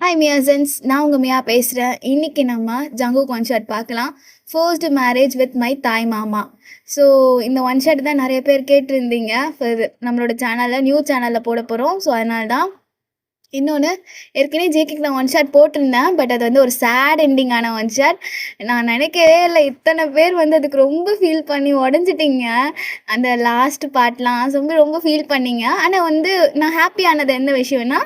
Hi மியாசன்ஸ், நான் உங்கள் மியா பேசுகிறேன். இன்றைக்கி நம்ம ஜங்குக் ஒன் ஷாட் பார்க்கலாம். ஃபர்ஸ்ட் மேரேஜ் வித் மை தாய் மாமா. ஸோ இந்த ஒன் ஷாட் தான் நிறைய பேர் கேட்டிருந்தீங்க. நம்மளோட சேனலில் நியூ சேனலில் போட போகிறோம். ஸோ அதனால தான். இன்னொன்று, ஏற்கனவே ஜேகேக்கு நான் ஒன் ஷாட் போட்டிருந்தேன். பட் அது வந்து ஒரு சேட் எண்டிங்கான ஒன் ஷாட். நான் நினைக்கவே இல்லை இத்தனை பேர் வந்து அதுக்கு ரொம்ப ஃபீல் பண்ணி உடஞ்சிட்டிங்க. அந்த லாஸ்ட் பார்ட்லாம் ரொம்ப ரொம்ப ஃபீல் பண்ணிங்க. ஆனால் வந்து நான் ஹாப்பியானது எந்த விஷயம்னா,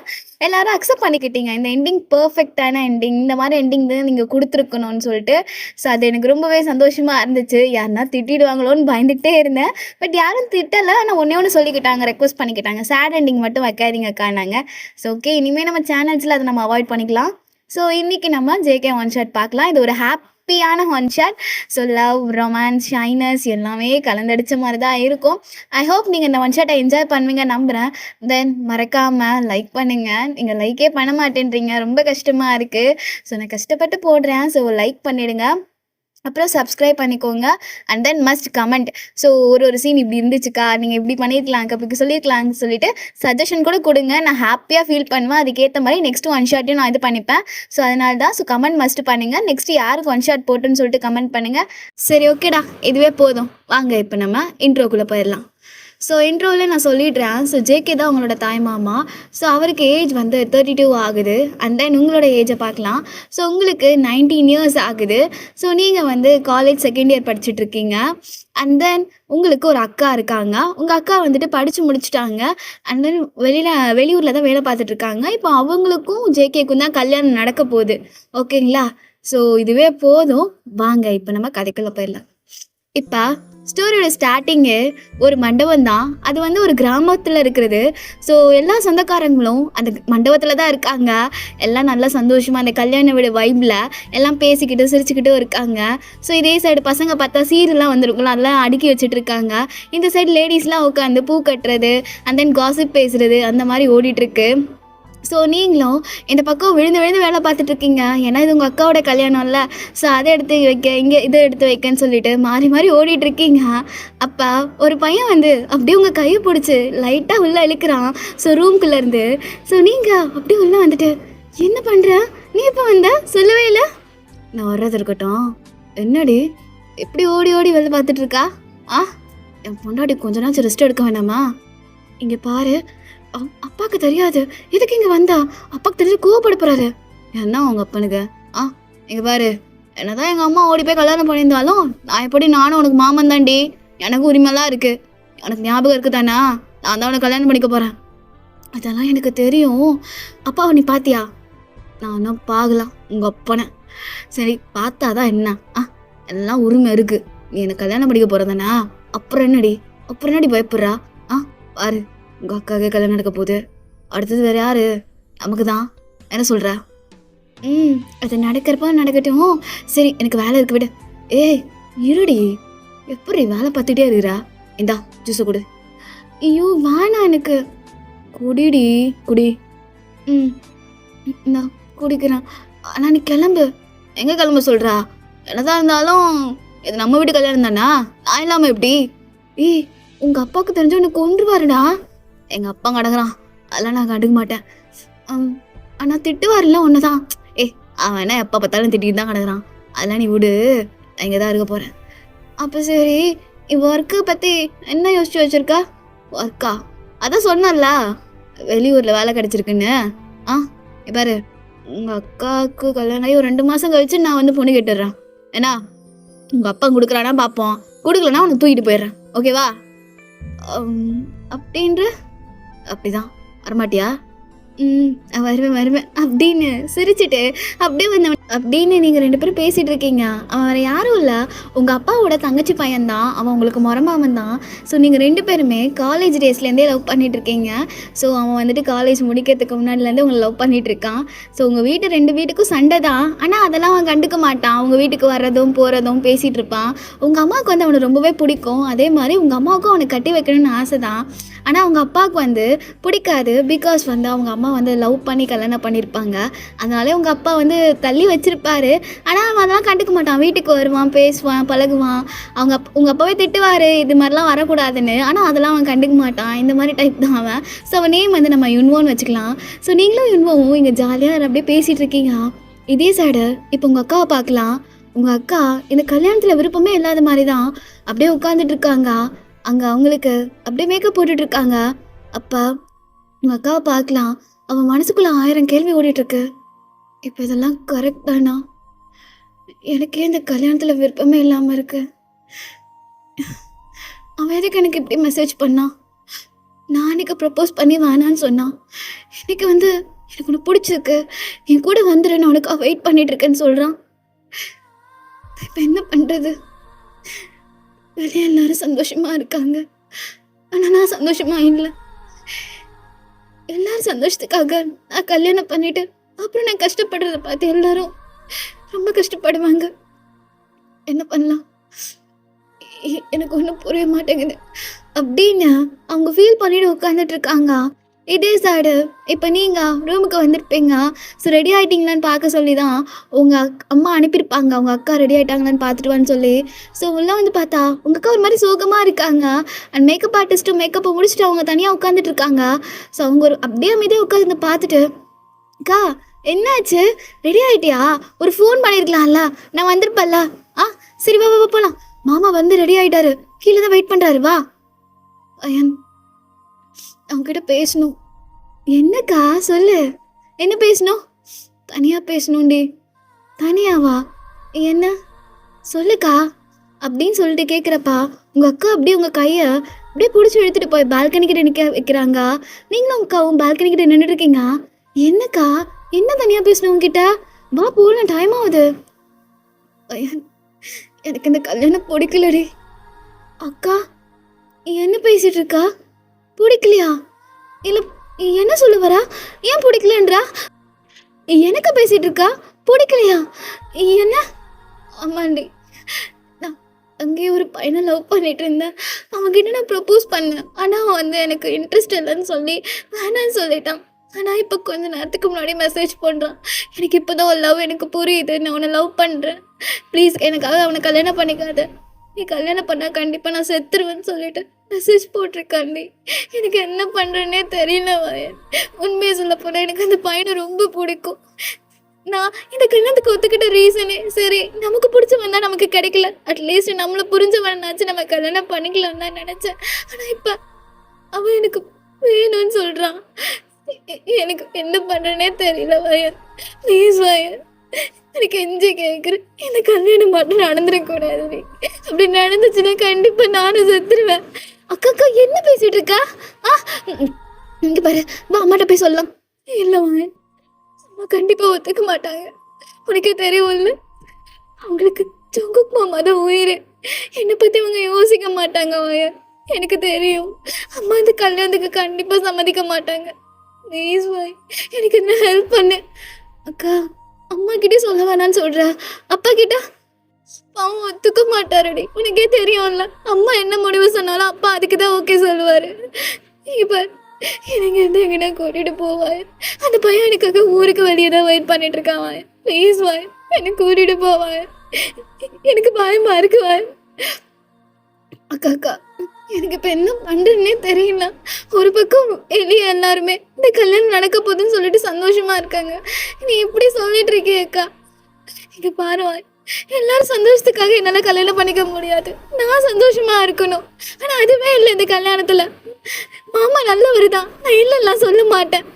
எல்லாரும் அக்செப்ட் பண்ணிக்கிட்டீங்க. இந்த எண்டிங் பர்ஃபெக்டான எண்டிங், இந்த மாதிரி எண்டிங் தான் நீங்கள் கொடுத்துருக்கணும்னு சொல்லிட்டு. ஸோ அது எனக்கு ரொம்பவே சந்தோஷமாக இருந்துச்சு. யாருன்னா திட்டிடுவாங்களோன்னு பயந்துகிட்டே இருந்தேன். பட் யாரும் திட்டலை. ஆனால் ஒன்று சொல்லிக்கிட்டாங்க, ரெக்வஸ்ட் பண்ணிக்கிட்டாங்க, சேட் எண்டிங் மட்டும் வைக்காதீங்கக்கானாங்க. ஸோ ஓகே, இனிமேல் நம்ம சேனல்ஸில் அதை நம்ம அவாய்ட் பண்ணிக்கலாம். ஸோ இன்றைக்கி நம்ம ஜேகே ஒன் ஷாட் பார்க்கலாம். இது ஒரு ஹாப்பியான one shot. So love, romance, shyness எல்லாமே கலந்தடிச்ச மாதிரி தான் இருக்கும். ஐ ஹோப் நீங்கள் இந்த ஒன் ஷாட்டை என்ஜாய் பண்ணுவீங்க நம்புகிறேன். தென் மறக்காமல் லைக் பண்ணுங்கள். நீங்கள் லைக்கே பண்ண மாட்டேன்றீங்க, ரொம்ப கஷ்டமாக இருக்குது. ஸோ நான் கஷ்டப்பட்டு போடுறேன். ஸோ லைக் பண்ணிவிடுங்க. அப்புறம் சப்ஸ்கிரைப் பண்ணிக்கோங்க. And then must comment. So ஒரு சீன் இப்படி இருந்துச்சுக்கா, நீங்கள் இப்படி பண்ணியிருக்கலாம், அப்படி சொல்லியிருக்கலான்னு சொல்லிட்டு சஜஷன் கூட கொடுங்க. நான் ஹாப்பியாக ஃபீல் பண்ணுவேன். அதுக்கேற்ற மாதிரி நெக்ஸ்ட்டு ஒன் ஷாட்டையும் நான் இது பண்ணிப்பேன். ஸோ அதனால தான். ஸோ கமெண்ட் மஸ்ட் பண்ணுங்கள். நெக்ஸ்ட்டு யாருக்கு ஒன் ஷாட் போட்டுன்னு சொல்லிட்டு கமெண்ட் பண்ணுங்கள். சரி, ஓகேடா, இதுவே போதும். வாங்க இப்போ நம்ம இன்ட்ரோக்குள்ளே போயிடலாம். ஸோ இன்ட்ரோவில் நான் சொல்லிடுறேன். ஸோ ஜேகே தான் உங்களோட தாய் மாமா. ஸோ அவருக்கு ஏஜ் வந்து 32 ஆகுது. அண்ட் தென் உங்களோட ஏஜை பார்க்கலாம். ஸோ உங்களுக்கு 19 இயர்ஸ் ஆகுது. ஸோ நீங்கள் வந்து காலேஜ் செகண்ட் இயர் படிச்சுட்ருக்கீங்க. அண்ட் தென் உங்களுக்கு ஒரு அக்கா இருக்காங்க. உங்கள் அக்கா வந்துட்டு படித்து முடிச்சுட்டாங்க. அண்ட் தென் வெளியூரில் தான் வேலை பார்த்துட்ருக்காங்க. இப்போ அவங்களுக்கும் ஜேகேக்கும் தான் கல்யாணம் நடக்க போகுது. ஓகேங்களா? ஸோ இதுவே போதும். வாங்க இப்போ நம்ம கதைக்குள்ளே போயிடலாம். இப்போ ஸ்டோரியோட ஸ்டார்டிங்கு ஒரு மண்டபம் தான். அது வந்து ஒரு கிராமத்தில் இருக்கிறது. ஸோ எல்லா சொந்தக்காரங்களும் அந்த மண்டபத்தில் தான் இருக்காங்க. எல்லாம் நல்லா சந்தோஷமாக அந்த கல்யாண வீடு வைப்பில் எல்லாம் பேசிக்கிட்டு சிரிச்சுக்கிட்டும் இருக்காங்க. ஸோ இதே சைடு பசங்க பார்த்தா சீரெல்லாம் வந்துருக்கும்ல, அதெல்லாம் அடுக்கி வச்சுட்டு இருக்காங்க. இந்த சைடு லேடிஸ்லாம் உட்காந்து பூ கட்டுறது, அண்ட் தென் காசிப் பேசுகிறது, அந்த மாதிரி ஓடிட்டுருக்கு. ஸோ நீங்களும் இந்த பக்கம் விழுந்து வேலை பார்த்துட்ருக்கீங்க. ஏன்னா இது உங்கள் அக்காவோட கல்யாணம் இல்லை. ஸோ அதை எடுத்து வைக்க, இங்கே இதை எடுத்து வைக்கன்னு சொல்லிட்டு மாறி ஓடிட்டுருக்கீங்க. அப்போ ஒரு பையன் வந்து அப்படியே உங்கள் கையை பிடிச்சி லைட்டாக உள்ளே இழுக்கிறான். ஸோ ரூம்குள்ளேருந்து. ஸோ நீங்கள் அப்படியே உள்ளே வந்துட்டு, என்ன பண்ணுற, நீ எப்போ வந்த, சொல்லவே இல்லை. நான் வர்றது இருக்கட்டும், என்னடி எப்படி ஓடி வெளில பார்த்துட்ருக்கா? என் பொண்டாட்டி கொஞ்ச நாள் ரெஸ்ட் எடுக்க வேணாமா? இங்கே பாரு, அப்பாவுக்கு தெரியாது, எதுக்கு இங்கே வந்தா? அப்பாவுக்கு தெரிஞ்சு கோவப்பட போறாரு. என்ன அவங்க அப்பனுக்கு? இங்கே பாரு, என்னதான் எங்கள் அம்மா ஓடி போய் கல்யாணம் பண்ணியிருந்தாலும் நான் எப்படி, நானும் உனக்கு மாமன் தாண்டி, எனக்கு உரிமைலாம் இருக்கு. எனக்கு ஞாபகம் இருக்கு தானே, நான் தான் உனக்கு கல்யாணம் பண்ணிக்க போகிறேன். அதெல்லாம் எனக்கு தெரியும். அப்பாவை நீ பார்த்தியா? நான் இன்னும் பார்க்கலாம் உங்கள் அப்பனை. சரி, பார்த்தாதான் என்ன? எல்லாம் உரிமை இருக்கு. நீ எனக்கு கல்யாணம் பண்ணிக்க போகிறதானே? அப்புறம் என்னடி பயப்படுறா? பாரு, உங்கள் அக்காவே கல்யாணம் நடக்க போகுது. அடுத்தது வேறு யார்? நமக்கு தான். என்ன சொல்கிற? அது நடக்கிறப்ப நடக்கட்டும். சரி, எனக்கு வேலை இருக்கு, விடு. ஏய் இருடி, எப்படி வேலை பார்த்துட்டே இருக்கிறா? இந்தா ஜூஸை கொடு. ஐயோ வேணாம் எனக்கு. குடிடி, குடி. இந்தா குடிக்கிறேன். ஆனால் நீ கிளம்பு. எங்கே கிளம்ப சொல்கிறா? என்னதான் இருந்தாலும் இது நம்ம வீட்டு கல்யாணம் தானா? நான் இல்லாமல் எப்படி? ஏய், உங்கள் அப்பாவுக்கு தெரிஞ்சு உனக்கு கொன்றுவாருடா. எங்கள் அப்பா கிடக்குறான், அதெல்லாம் நான் கண்டுக்க மாட்டேன். ஆனால் திட்டுவார்ல ஒன்று தான். அவன் என்ன எப்போ பார்த்தாலும் திட்டிட்டு தான் கிடக்குறான். அதெல்லாம் நீ விடு, நான் இங்கே தான் இருக்க போகிறேன். அப்போ சரி, ஒர்க்கு பற்றி என்ன யோசிச்சு வச்சுருக்கா? ஒர்க்கா? அதான் சொன்னல, வெளியூரில் வேலை கிடச்சிருக்குன்னு. பாரு, உங்கள் அக்காவுக்கு கல்யாணம் ஆகி ஒரு 2 மாதம் கழிச்சு நான் வந்து பொண்ணு கேட்டுடுறேன். ஏன்னா உங்கள் அப்பா கொடுக்குறானா பார்ப்போம், கொடுக்கலன்னா உனக்கு தூக்கிட்டு போயிடுறேன். ஓகேவா? அப்படின்ற அப்படிதான். வரமாட்டியா? வருவேன் அப்படின்னு சிரிச்சுட்டு அப்படியே வந்தவன். அப்படின்னு நீங்கள் 2 பேரும் பேசிகிட்டு இருக்கீங்க. அவன் வேறு யாரும் இல்லை, உங்கள் அப்பாவோட தங்கச்சி பையன்தான். அவன் உங்களுக்கு முறமாமன் தான். ஸோ நீங்கள் 2 பேருமே காலேஜ் டேஸ்லேருந்தே லவ் பண்ணிகிட்ருக்கீங்க. ஸோ அவன் வந்துட்டு காலேஜ் முடிக்கிறதுக்கு முன்னாடிலேருந்து உங்களை லவ் பண்ணிகிட்ருக்கான். ஸோ உங்கள் வீட்டு 2 வீட்டுக்கும் சண்டை தான். ஆனால் அதெல்லாம் அவன் கண்டுக்க மாட்டான். அவங்க வீட்டுக்கு வர்றதும் போகிறதும் பேசிகிட்டு இருப்பான். உங்கள் அம்மாவுக்கு வந்து அவனை ரொம்பவே பிடிக்கும். அதே மாதிரி உங்கள் அம்மாவுக்கும் அவனை கட்டி வைக்கணும்னு ஆசை தான். ஆனால் அவங்க அப்பாவுக்கு வந்து பிடிக்காது. பிகாஸ் வந்து அவங்க அம்மா வந்து லவ் பண்ணி கல்யாணம் பண்ணியிருப்பாங்க. அதனாலே அவங்க அப்பா வந்து தள்ளி வச்சுருப்பாரு. ஆனால் அவன் அதெல்லாம் கண்டுக்க மாட்டான். வீட்டுக்கு வருவான், பேசுவான், பழகுவான். உங்கள் அப்பாவே திட்டுவார் இது மாதிரிலாம் வரக்கூடாதுன்னு. ஆனால் அதெல்லாம் அவன் கண்டுக்க மாட்டான். இந்த மாதிரி டைப் தான் அவன். ஸோ அவன் நேம் வந்து நம்ம யுன்வோன்னு வச்சுக்கலாம். ஸோ நீங்களும் யுன்வோவும் இங்கே ஜாலியாக அப்படியே பேசிகிட்டு இருக்கீங்க. இதே சைடு இப்போ உங்கள் அக்காவை பார்க்கலாம். உங்கள் அக்கா இந்த கல்யாணத்தில் விருப்பமே இல்லாத மாதிரி தான் அப்படியே உட்காந்துட்டு இருக்காங்க. அங்கே அவங்களுக்கு அப்படியே மேக்கப் போட்டுட்ருக்காங்க. அப்போ உங்கள் அக்காவை பார்க்கலாம். அவன் மனசுக்குள்ளே 1000 கேள்வி ஓடிட்டுருக்கு. இப்போ இதெல்லாம் கரெக்ட் தானா? எனக்கே இந்த கல்யாணத்தில் விருப்பமே இல்லாமல் இருக்கு. அவன் எதுக்கு எனக்கு இப்படி மெசேஜ் பண்ணான்? நான் அன்றைக்கி ப்ரப்போஸ் பண்ணி வேணான்னு சொன்னான். எனக்கு வந்து எனக்கு ஒன்று பிடிச்சிருக்கு, என் கூட வந்துடு, நான் உனக்கு வெயிட் பண்ணிகிட்ருக்கேன்னு சொல்கிறான். இப்போ என்ன பண்ணுறது? வெளியே எல்லாரும் சந்தோஷமாக இருக்காங்க, ஆனால் நான் சந்தோஷமாக இல்லை. எல்லாரும் சந்தோஷத்துக்காக நான் கல்யாணம் பண்ணிவிட்டு அப்புறம் நான் கஷ்டப்படுறத பார்த்து எல்லாரும் ரொம்ப கஷ்டப்படுவாங்க. என்ன பண்ணலாம்? எனக்கு ஒன்றும் புரிய மாட்டேங்குது அப்படின்னு அவங்க ஃபீல் பண்ணிட்டு உட்காந்துட்டு இருக்காங்க. இதே சைடு இப்போ நீங்கள் ரூமுக்கு வந்துருப்பீங்க. ஸோ ரெடி ஆகிட்டிங்களான்னு பார்க்க சொல்லி தான் உங்கள் அம்மா அனுப்பியிருப்பாங்க. அவங்க அக்கா ரெடி ஆகிட்டாங்களான்னு பார்த்துட்டுவான்னு சொல்லி. ஸோ உள்ளே வந்து பார்த்தா உங்கள் அக்கா ஒரு மாதிரி சோகமாக இருக்காங்க. அண்ட் மேக்கப் ஆர்டிஸ்ட்டும் மேக்கப்பை முடிச்சுட்டு அவங்க தனியாக உட்காந்துட்டு இருக்காங்க. ஸோ அவங்க ஒரு அப்படியே அமைதியாக உட்காந்து பார்த்துட்டு, அக்கா என்னாச்சு, ரெடி ஆகிட்டியா? ஒரு ஃபோன் பண்ணியிருக்கலாம்ல, நான் வந்திருப்பேன்ல. சரி வா வா போகலாம். மாமா வந்து ரெடி ஆகிட்டாரு, கீழே தான் வெயிட் பண்ணுறாரு, வா. அயன் அவங்ககிட்ட பேசணும். என்னக்கா சொல்லு, என்ன பேசணும்? தனியாக பேசணும்டி. தனியாவா? என்ன சொல்லுக்கா அப்படின்னு சொல்லிட்டு கேட்குறப்பா உங்கள் அக்கா அப்படியே உங்கள் கையை அப்படியே பிடிச்சி எடுத்துகிட்டு போய் பால்கனிக்கிட்ட நிற்க வைக்கிறாங்க. நீங்களும் அக்காவும் பால்கனிக்கிட்ட நின்றுட்டுருக்கீங்க. என்னக்கா என்ன தனியாக பேசணும் உங்ககிட்ட? வா போகலாம், டைம் ஆகுது. எனக்கு இந்த கல்யாணம் பிடிக்கலடி. அக்கா என்ன பேசிகிட்டு இருக்கா? பிடிக்கலையா? இல்லை என்ன சொல்ல வரா? ஏன் பிடிக்கலன்றா? எனக்கு பேசிகிட்டு இருக்கா? பிடிக்கலையா? என்ன? ஆமாண்டி, நான் அங்கேயே ஒரு பையனை லவ் பண்ணிட்டு இருந்தேன். அவன்கிட்ட நான் ப்ரப்போஸ் பண்ணேன். ஆனால் அவன் வந்து எனக்கு இன்ட்ரெஸ்ட் இல்லைன்னு சொல்லி வேணான்னு சொல்லிட்டான். ஆனால் இப்போ கொஞ்ச நேரத்துக்கு முன்னாடி மெசேஜ் பண்ணுறான். எனக்கு இப்போ தான் ஒரு லவ் எனக்கு புரியுது, நான் அவனை லவ் பண்ணுறேன், ப்ளீஸ் எனக்காக அவனை கல்யாணம் பண்ணிக்காத, நீ கல்யாணம் பண்ணால் கண்டிப்பாக நான் செத்துருவேன்னு சொல்லிட்டு மெசேஜ் போட்டிருக்காண்டி. எனக்கு என்ன பண்ணுறேன்னே தெரியல வயன். உண்மையை சொல்ல போனால் எனக்கு அந்த பையனை ரொம்ப பிடிக்கும். நான் இந்த கல்யாணத்துக்கு ஒத்துக்கிட்ட ரீசனே சரி, நமக்கு பிடிச்சவன் தான் நமக்கு கிடைக்கல, அட்லீஸ்ட் நம்மளை புரிஞ்சவனாச்சு நம்ம கல்யாணம் பண்ணிக்கலான்னு தான் நினச்சேன். ஆனால் இப்போ அவன் எனக்கு வேணும்னு சொல்கிறான். எனக்கு என்ன பண்ணுறேன்னே தெரியல வயன். ப்ளீஸ் வயன், எனக்கு எஞ்சி கேட்குறேன், இந்த கல்யாணம் மட்டும் நடந்துடக்கூடாது. நீ அப்படி நடந்துச்சுன்னா கண்டிப்பாக நானும் செத்துருவேன். அக்கா அக்கா என்ன பேசிகிட்டு இருக்கா? இங்கே பாரு, வா அம்மாட்ட போய் சொல்லலாம். இல்லை வயன், அம்மா கண்டிப்பாக ஒத்துக்க மாட்டாங்க. உனக்கே தெரியும்ல, அவங்களுக்கு ஜங்குக் மாமா தான் உயிர். என்னை பற்றி அவங்க யோசிக்க மாட்டாங்க வயன். எனக்கு தெரியும், அம்மா இந்த கல்யாணத்துக்கு கண்டிப்பாக சம்மதிக்க மாட்டாங்க. ப்ளீஸ் வாய், எனக்கு என்ன ஹெல்ப் பண்ணு. அக்கா அம்மா கிட்டே சொல்ல வேணான்னு சொல்கிற, அப்பா கிட்ட அவன் ஒத்துக்க மாட்டாரடி. உனக்கே தெரியும்ல, அம்மா என்ன முடிவு சொன்னாலும் அப்பா அதுக்கு தான் ஓகே சொல்லுவார். இப்போ எனக்கு எந்த எங்கிட்ட கூட்டிகிட்டு போவாய். அந்த பையன் எனக்காக ஊருக்கு வெளியே தான் வெயிட் பண்ணிட்டு இருக்கான் வாய். ப்ளீஸ் வாய், என்னை கூட்டிகிட்டு போவாய். எனக்கு பயமாக இருக்கு வாய். அக்கா அக்கா எனக்கு இப்போ என்ன பண்ணுறதுன்னே தெரியல. ஒரு பக்கம் வெளியே எல்லாருமே இந்த கல்யாணம் நடக்க போகுதுன்னு சொல்லிட்டு சந்தோஷமாக இருக்காங்க. நீ இப்படி சொல்லிட்டு இருக்கே அக்கா. இங்கே பாரு, எல்லாரும் சந்தோஷத்துக்காக என்னால் கல்யாணம் பண்ணிக்க முடியாது. நான் சந்தோஷமாக இருக்கணும். ஆனால் அதுவே இல்லை இந்த கல்யாணத்தில். மாமா நல்லவர் தான், நான் இல்லைலாம் சொல்ல மாட்டேன்.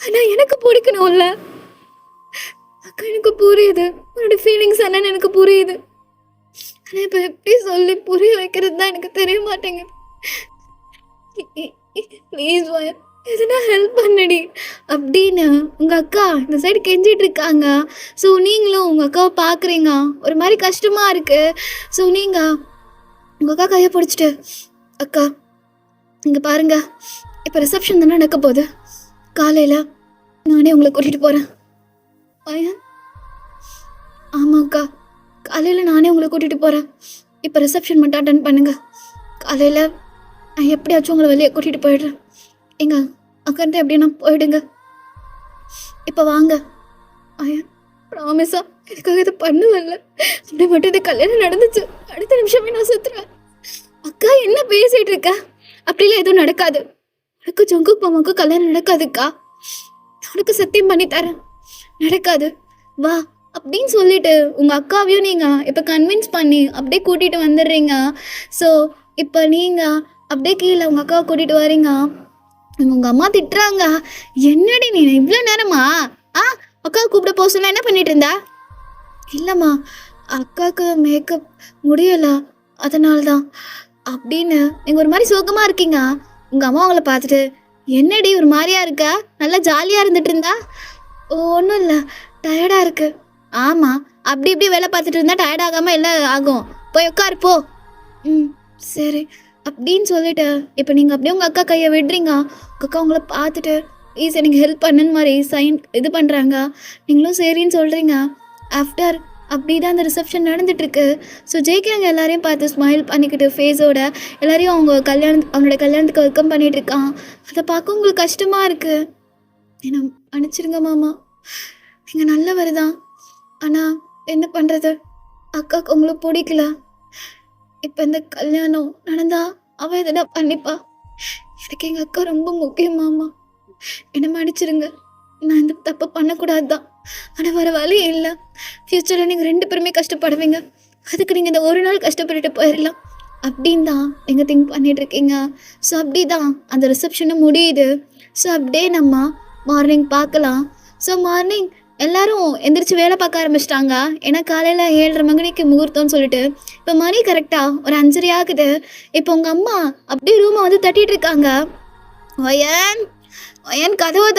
ஆனால் எனக்கு பிடிக்கணும்ல அக்கா. எனக்கு புரியுது உன்னோட ஃபீலிங்ஸ் என்னன்னு எனக்கு புரியுது. ஆனால் இப்போ எப்படி சொல்லி புரிய வைக்கிறது தான் எனக்கு தெரிய மாட்டேங்குது. ப்ளீஸ் வாய், எதுனா ஹெல்ப் பண்ணடி அப்படின்னு உங்கள் அக்கா இந்த சைடு கெஞ்சிட்டு இருக்காங்க. ஸோ நீங்களும் உங்கள் அக்காவை பார்க்குறீங்க, ஒரு மாதிரி கஷ்டமாக இருக்குது. ஸோ நீங்கள் உங்கள் அக்கா கையை பிடிச்சிட்டு, அக்கா இங்கே பாருங்க, இப்போ ரிசப்ஷன் தானே நடக்க போகுது, காலையில் நானே உங்களை கூட்டிகிட்டு போகிறேன். பையன் ஆமாக்கா, காலையில் நானே உங்களை கூட்டிகிட்டு போகிறேன். இப்போ ரிசப்ஷன் மட்டும் அட்டன் பண்ணுங்கள். காலையில் நான் எப்படியாச்சும் உங்களை வெளியே கூட்டிகிட்டு போயிடுறேன். எங்க அக்கன்ட்டு எப்படின்னா போயிடுங்க. இப்போ வாங்க. ஐயா ப்ராமிஸா எனக்காக இதை பண்ணுவல்ல. அப்படி மட்டும் இது கல்யாணம் நடந்துச்சு, அடுத்த நிமிஷமே நான் செத்துருவேன். அக்கா என்ன பேசிட்டு இருக்க? அப்படிலாம் எதுவும் நடக்காது. உனக்கு ஜங்குக் மாமாவுக்கு கல்யாணம் நடக்காதுக்கா. உனக்கு சத்தியம் பண்ணி தரேன், நடக்காது. வா அப்படின்னு சொல்லிட்டு உங்கள் அக்காவையும் நீங்கள் இப்போ கன்வின்ஸ் பண்ணி அப்படியே கூட்டிகிட்டு வந்துடுறீங்க. ஸோ இப்போ நீங்கள் அப்படியே கீழே உங்கள் அக்காவை கூட்டிகிட்டு வரீங்க. உங்கள் அம்மா திட்டுறாங்க, என்னடி நீ இவ்வளோ நேரமா அக்காவை கூப்பிட போக சொன்னா என்ன பண்ணிட்டு இருந்தா? இல்லைம்மா, அக்காவுக்கு மேக்கப் முடியலை, அதனால தான் அப்படின்னு. நீங்கள் ஒரு மாதிரி சோகமாக இருக்கீங்க. உங்கள் அம்மா அவங்கள பார்த்துட்டு, என்னடி ஒரு மாதிரியா இருக்கா, நல்லா ஜாலியாக இருந்துட்டு இருந்தா? ஒன்றும் இல்லை, டயர்டாக இருக்கு. ஆமாம், அப்படி இப்படி வேலை பார்த்துட்டு இருந்தால் டயர்ட் ஆகாமல் எல்லாம் ஆகும். போய் உட்காரு போ. சரி அப்படின்னு சொல்லிட்டு இப்போ நீங்கள் அப்படியே உங்கள் அக்கா கையை விடுறீங்க. உங்கள் அக்கா உங்களை பார்த்துட்டு ப்ளீஸ் எனக்கு ஹெல்ப் பண்ணுன்னு மாதிரி சைன் இது பண்ணுறாங்க. நீங்களும் சரின்னு சொல்கிறீங்க. ஆஃப்டர் அப்படி தான் அந்த ரிசப்ஷன் நடந்துகிட்ருக்கு. ஸோ ஜேகே அங்கே எல்லாரையும் பார்த்து ஸ்மைல் பண்ணிக்கிட்டு ஃபேஸோட எல்லாரையும் அவங்களோட கல்யாணத்துக்கு வெல்கம் பண்ணிகிட்டு இருக்கான். அதை பார்க்க உங்களுக்கு கஷ்டமாக இருக்குது. என்ன மன்னிச்சிருங்க மாமா, நீங்கள் நல்லவர் தான். ஆனால் என்ன பண்ணுறது, அக்காவுக்கு உங்களுக்கு பிடிக்கல. இப்போ இந்த கல்யாணம் நடந்தா அவள் எதனா பண்ணிப்பா. எனக்கு எங்கள் அக்கா ரொம்ப முக்கியம் மாமா, என்ன மன்னிச்சிருங்க. நான் இந்த தப்பு பண்ணக்கூடாது தான், ஆனால் வர வழி இல்லை. ஃப்யூச்சரில் நீங்கள் 2 பேருமே கஷ்டப்படுவீங்க. அதுக்கு நீங்கள் இந்த ஒரு நாள் கஷ்டப்பட்டுட்டு போயிடலாம் அப்படின்னு தான் நீங்கள் திங்க் பண்ணிகிட்ருக்கீங்க. ஸோ அப்படி தான் அந்த ரிசப்ஷனும் முடியுது. ஸோ அப்படியே நம்ம மார்னிங் பார்க்கலாம். ஸோ மார்னிங் எல்லோரும் எந்திரிச்சு வேலை பார்க்க ஆரம்பிச்சிட்டாங்க. ஏன்னா காலையில் 7:30 மணிக்கு முகூர்த்தம்னு சொல்லிட்டு இப்போ மணி கரெக்டாக ஒரு 5:30 ஆகுது. இப்போ உங்கள் அம்மா அப்படியே ரூமை வந்து தட்டிகிட்டு இருக்காங்க. ஒயன் ஒயன் கதவை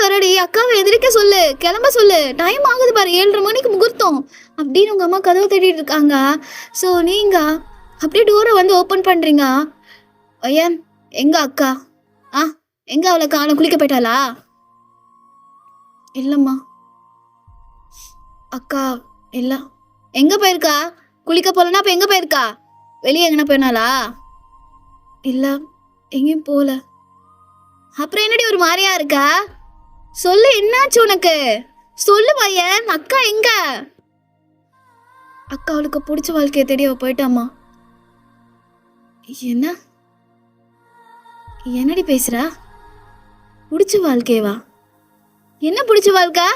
தரடி, அக்காவை எதிர்க்க சொல்லு, கிளம்ப சொல்லு, டைம் ஆகுது பாரு, 7:30 மணிக்கு முகூர்த்தம் அப்படின்னு உங்கள் அம்மா கதவை தட்டிகிட்டு இருக்காங்க. ஸோ நீங்கள் அப்படியே டோரை வந்து ஓப்பன் பண்ணுறீங்க. ஒயன் எங்க அக்கா? எங்கே அவளை காணோம், குளிக்க போயிட்டாளா? இல்லைம்மா, அக்கா இல்லை. எங்கே போயிருக்கா? குளிக்க போகலன்னா அப்போ எங்கே போயிருக்கா? வெளியே எங்கன்னா போயினாளா? இல்லை, எங்கேயும் போகல. அப்புறம் என்னடி ஒரு மாதிரியா இருக்கா? சொல்லு, என்னாச்சு உனக்கு? சொல்லு பையன், அக்கா எங்க? அக்கா அவளுக்கு பிடிச்ச வாழ்க்கையை தேடி அவ போயிட்டாமா. என்னடி பேசுறா? பிடிச்ச வாழ்க்கையவா? என்ன பிடிச்ச வாழ்க்கை?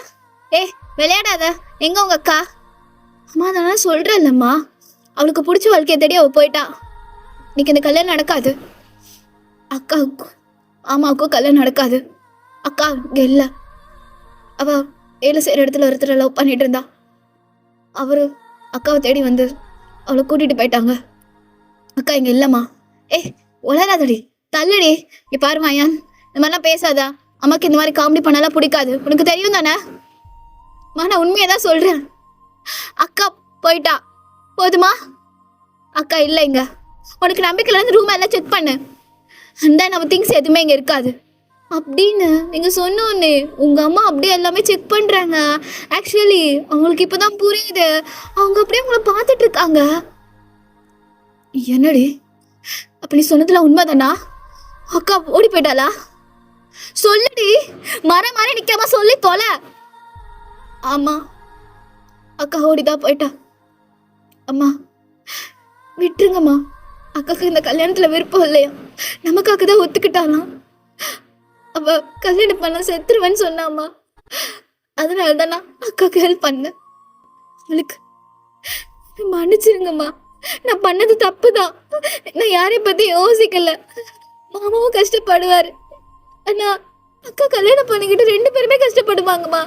விளையாடாத. எங்க உங்க அக்கா? அம்மா தானே சொல்றேன்லம்மா, அவளுக்கு பிடிச்ச வாழ்க்கையை தேடி அவ போயிட்டா. இன்னைக்கு இந்த கல்யாணம் நடக்காது. அக்காவுக்கும் ஆமாவுக்கும் கல்யாணம் நடக்காது. அக்கா இங்கே இல்லை. அவள் வேலை செய்கிற இடத்துல ஒருத்தர் லவ் பண்ணிட்டு இருந்தா. அவரு அக்காவை தேடி வந்து அவளை கூட்டிகிட்டு போயிட்டாங்க. அக்கா இங்கே இல்லைம்மா. உளராதடி, தள்ளுடி. இங்கே பாருமா ஐயான், இந்த மாதிரிலாம் பேசாதா. அம்மாக்கு இந்த மாதிரி காமெடி பண்ணாலாம் பிடிக்காது, உனக்கு தெரியும் தானே? நான் உண்மையை தான் சொல்கிறேன். அக்கா போயிட்டா, போதுமா? அக்கா இல்லை இங்கே. உனக்கு நம்பிக்கையிலேருந்து ரூம் எல்லாம் செக் பண்ணு. அந்த நம்ம திங்ஸ் எதுவுமே இங்கே இருக்காது அப்படின்னு நீங்கள் சொன்னோன்னே உங்கள் அம்மா அப்படியே எல்லாமே செக் பண்ணுறாங்க. ஆக்சுவலி அவங்களுக்கு இப்போ தான் புரியுது. அவங்க அப்படியே உங்களை பார்த்துட்டு இருக்காங்க. என்னடி அப்படி சொன்னதுல உண்மைதானா? அக்கா ஓடி போயிட்டாளா? சொல்லுடி, மரம் நிற்காம சொல்லி தொலை. ஆமாம், அக்கா ஓடிதான் போயிட்டா. அம்மா விட்டுருங்கம்மா, அக்காவுக்கு இந்த கல்யாணத்தில் விருப்பம் இல்லையா, நமக்காக தான் ஒத்துக்கிட்டாலாம். அவ கல்யாணம் பண்ண செத்துருவேன்னு சொன்னாம்மா, அதனால தான் நான் அக்காவுக்கு ஹெல்ப் பண்ணேன். அவளுக்கு மன்னிச்சிருங்கம்மா, நான் பண்ணது தப்பு தான். நான் யாரையும் பற்றி யோசிக்கல. மாமாவும் கஷ்டப்படுவார், ஆனால் அக்கா கல்யாணம் பண்ணிக்கிட்டு 2 பேருமே கஷ்டப்படுவாங்கம்மா,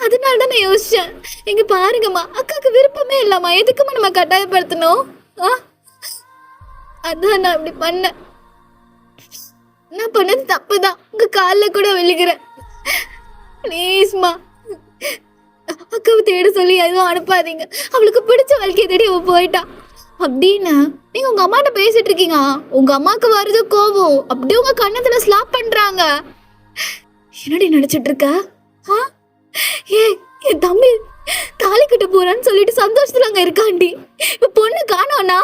அதனால தான் நான் யோசித்தேன். இங்கே பாருங்கம்மா, அக்காவுக்கு விருப்பமே இல்லைம்மா, எதுக்குமா நம்ம கட்டாயப்படுத்தணும்? அதான் நான் அப்படி பண்ணேன். நான் பண்ணது தப்பு தான், உங்கள் காலில் கூட விழுகிறேன். ப்ளீஸ்மா, அக்காவை தேட சொல்லி எதுவும் அனுப்பாதீங்க. அவளுக்கு பிடிச்ச வாழ்க்கையை தேடி அவள் போயிட்டா அப்படின்னு நீங்கள் உங்கள் அம்மாட்ட பேசிட்டு இருக்கீங்க. உங்கள் அம்மாவுக்கு வருது கோபம், அப்படியே உங்கள் கண்ணத்தில் ஸ்லாப் பண்ணுறாங்க. என்னடி நினச்சிட்டு இருக்க? என் தம்பி தாலி கட்ட போறான்னு சொல்லிட்டு சந்தோஷத்துல அங்கே இருக்காண்டி. இப்போ பொண்ணு காணோன்னா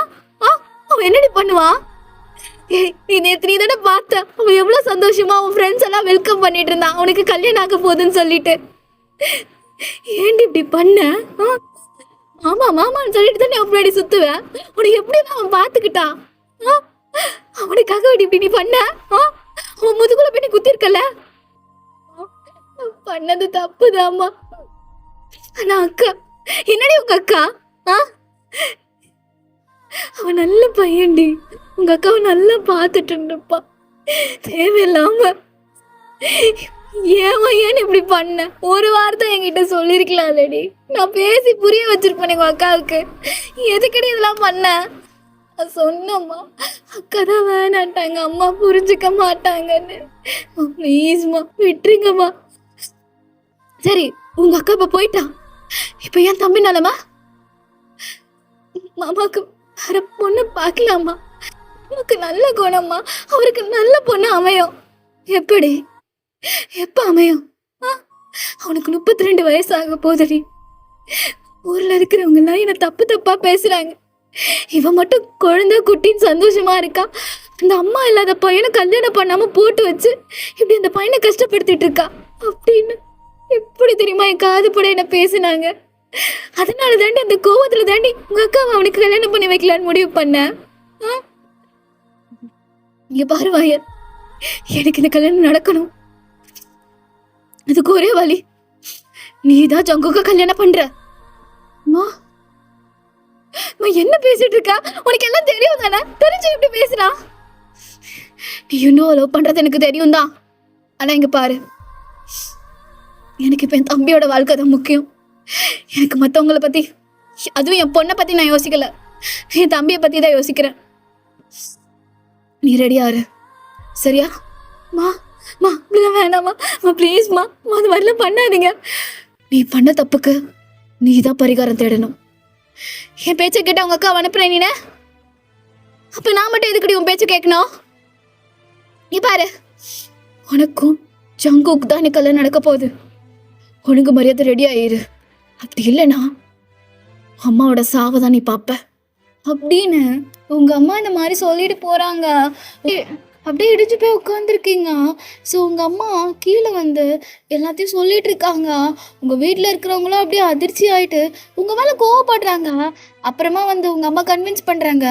அவன் என்னடி பண்ணுவான்? நீ நேத்து நீ தானே பார்த்த அவன் எவ்வளவு சந்தோஷமா அவன் ஃப்ரெண்ட்ஸ் எல்லாம் வெல்கம் பண்ணிட்டு இருந்தான் அவனுக்கு கல்யாணம் ஆக போகுதுன்னு சொல்லிட்டு. ஏன்டி இப்படி பண்ண? ஆமா மாமான்னு சொல்லிட்டு தானே முன்னாடி சுத்துவேன். உனக்கு எப்படி அவன் பார்த்துக்கிட்டான்? அவனுக்காக இப்படி நீ பண்ண? அவன் முதுகுல போய் நீ குத்திருக்கல. பண்ணது தப்புதாம்மா. ஆனா அக்கா என்னடி உங்க அக்கா? அவன் நல்ல பையன்டி. உங்க அக்காவை நல்லா பார்த்துட்டு இருப்பா. தேவையில்லாம ஏன் இப்படி பண்ண? ஒரு வார்த்தை என்கிட்ட சொல்லிருக்கலாம்லடி. நான் பேசி புரிய வச்சிருப்பேன் எங்க அக்காவுக்கு. எதுக்கடி இதெல்லாம் பண்ண? சொன்னம்மா, அக்கா தான் வேணாட்டாங்க, அம்மா புரிஞ்சுக்க மாட்டாங்கன்னு. ப்ளீஸ்மா விட்டுருங்கம்மா. சரி உங்க அக்கா இப்ப போயிட்டா. இப்ப என் தம்பி நலமா? மாமாக்கு வேற பொண்ணு பார்க்கலாமா? உனக்கு நல்ல குணமா, அவருக்கு நல்ல பொண்ணு அமையும். எப்படி எப்ப அமையும்? அவனுக்கு 32 வயசு ஆக போதடி. ஊர்ல இருக்கிறவங்க எல்லாம் என்ன தப்பு தப்பா பேசுறாங்க. இவன் மட்டும் குழந்தை குட்டின்னு சந்தோஷமா இருக்கா. அந்த அம்மா இல்லாத பையனை கல்யாணம் பண்ணாம போட்டு வச்சு இப்படி அந்த பையனை கஷ்டப்படுத்திட்டு இருக்கா அப்படின்னு எப்படி தெரியுமா என் காது பட என்ன பேசினாங்க. அதனால தாண்டி அந்த கோவத்துல தாண்டி உங்க அக்காவை அவனுக்கு கல்யாணம் பண்ணி வைக்கலான்னு முடிவு பண்ண. இங்க பாரு வாயர், எனக்கு இந்த கல்யாணம் நடக்கணும். அதுக்கு ஒரே வழி, நீதான் ஜங்குக்கு கல்யாணம் பண்ற. என்ன பேசிட்டு இருக்கா? உனக்கு எல்லாம் தெரியும் தானே? தெரிஞ்சு எப்படி பேசுறா? நீ இன்னும் லவ் பண்றது எனக்கு தெரியும் தான். ஆனா இங்க பாரு, எனக்கு இப்ப என் தம்பியோட வாழ்க்கை தான் முக்கியம். எனக்கு மற்றவங்களை பத்தி, அதுவும் என் பொண்ணை பத்தி நான் யோசிக்கல, என் தம்பியை பத்தி தான் யோசிக்கிறேன். நீ ரெடியாரு சரியா? இப்படிலாம் வேணாமா ப்ளீஸ்மா, அது மாதிரிலாம் பண்ணாதீங்க. நீ பண்ண தப்புக்கு நீ தான் பரிகாரம் தேடணும். என் பேச்சை கேட்ட உங்க அக்கா அனுப்புறேன் நீன, அப்ப நான் மட்டும் எதுக்கடி உன் பேச்சை கேட்கணும்? நீ பாரு, உனக்கும் ஜங்குக்கு தான் நீ கல்யாணம் நடக்க போகுது. உனக்கு மரியாதை ரெடி ஆயிரு. அப்படி இல்லைன்னா அம்மாவோட சாவை நீ பாப்ப அப்படின்னு உங்க அம்மா இந்த மாதிரி சொல்லிட்டு போறாங்க. அப்படியே இடிச்சு போய் உட்காந்துருக்கீங்க. ஸோ உங்க அம்மா கீழே வந்து எல்லாத்தையும் சொல்லிட்டு இருக்காங்க. உங்க வீட்டில் இருக்கிறவங்களும் அப்படியே அதிர்ச்சி ஆயிட்டு உங்க மேல கோவப்படுறாங்க. அப்புறமா வந்து உங்க அம்மா கன்வின்ஸ் பண்றாங்க,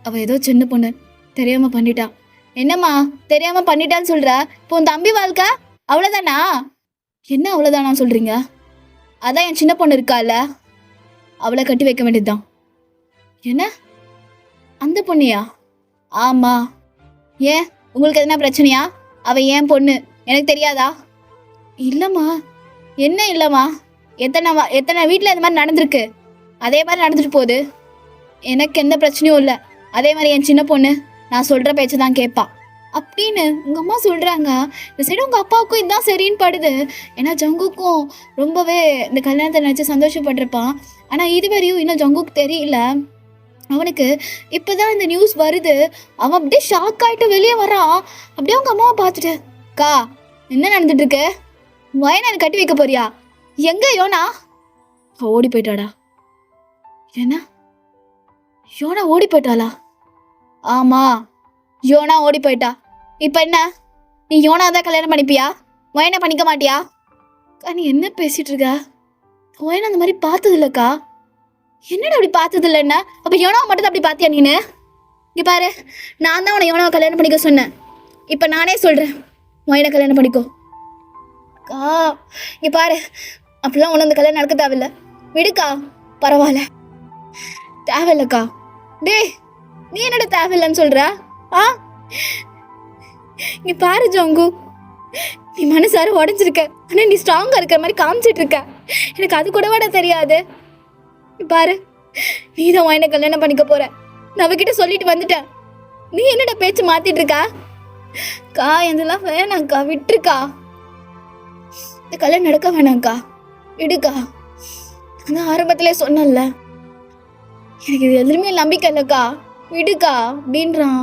அவ ஏதோ சின்ன பொண்ணு தெரியாம பண்ணிட்டா. என்னம்மா தெரியாம பண்ணிட்டான்னு சொல்ற? இப்போ உன் தம்பி வாழ்க்கை அவ்வளோதானா? என்ன அவ்வளோதானா சொல்றீங்க? அதான் என் சின்ன பொண்ணு இருக்கால, அவளை கட்டி வைக்க வேண்டியதுதான். என்ன அந்த பொண்ணியா? ஆமா. ஏன் உங்களுக்கு எதனா பிரச்சனையா? அவ ஏன் பொண்ணு எனக்கு தெரியாதா? இல்லைம்மா. என்ன இல்லைம்மா? எத்தனை வீட்டில் இந்த மாதிரி நடந்திருக்கு, அதே மாதிரி நடந்துட்டு போகுது. எனக்கு எந்த பிரச்சனையும் இல்லை. அதே மாதிரி என் சின்ன பொண்ணு நான் சொல்கிற பேச்சு தான் கேட்பா அப்படின்னு உங்கள் அம்மா சொல்கிறாங்க. இந்த சைடு உங்கள் அப்பாவுக்கும் இதுதான் சரின்னு படுது. ஏன்னா ஜங்குக்கும் ரொம்பவே இந்த கல்யாணத்தை நினச்சி சந்தோஷப்பட்டிருப்பான். ஆனால் இதுவரையும் இன்னும் ஜங்குக்கு தெரியல. அவனுக்கு இப்போதான் இந்த நியூஸ் வருது. அவன் அப்படியே ஷாக் ஆகிட்டு வெளியே வரான். அப்படியே அவங்க அம்மாவை பார்த்துட்டு, கா என்ன நடந்துட்டு இருக்கு? வயனை கட்டி வைக்க போறியா? எங்க யோனா? ஓடி போயிட்டாடா. என்ன யோனா ஓடி போயிட்டாளா? ஆமா, யோனா ஓடி போயிட்டா. இப்போ என்ன, நீ யோனா தான் கல்யாணம் பண்ணிப்பியா? வயனை பண்ணிக்க மாட்டியா? நீ என்ன பேசிட்டு இருக்க? வயனை அந்த மாதிரி பார்த்தது இல்லைக்கா. என்னடா அப்படி பார்த்தது இல்லைன்னா அப்போ யோனாவை மட்டும் தான் அப்படி பார்த்தியா நீனு? இங்கே பாரு, நான் தான் உன்னை யோனாவை கல்யாணம் பண்ணிக்க சொன்னேன். இப்போ நானே சொல்கிறேன், வயனை கல்யாணம் பண்ணிக்கோ. கா இங்கே பாரு, அப்படிலாம் ஒன்று அந்த கல்யாணம் நடக்க தேவையில்லை. விடுக்கா, பரவாயில்ல. தேவையில்லக்கா. டே நீ என்னடா தேவையில்லைன்னு சொல்கிற? இங்கே பாரு ஜங்கு, நீ மனசார உடஞ்சிருக்க, ஆனால் நீ ஸ்ட்ராங்காக இருக்கிற மாதிரி காமிச்சிட்டு இருக்க. எனக்கு அது கூட விட தெரியாது. பாரு, நீ தான் வயனை கல்யாணம் பண்ணிக்க போற. நான் அவகிட்ட சொல்லிட்டு வந்துட்டேன். நீ என்னடா பேச்சு மாத்திட்டு இருக்கா? கா இதெல்லாம் வேணாங்க்கா, விட்டுருக்கா. இந்த கல்யாணம் நடக்க வேணாங்க்கா, விடுக்கா. நான் ஆரம்பத்திலே சொன்னேன்ல, எனக்கு இது எதுவுமே நம்பிக்கை இல்லைக்கா, விடுக்கா அப்படின்றான்.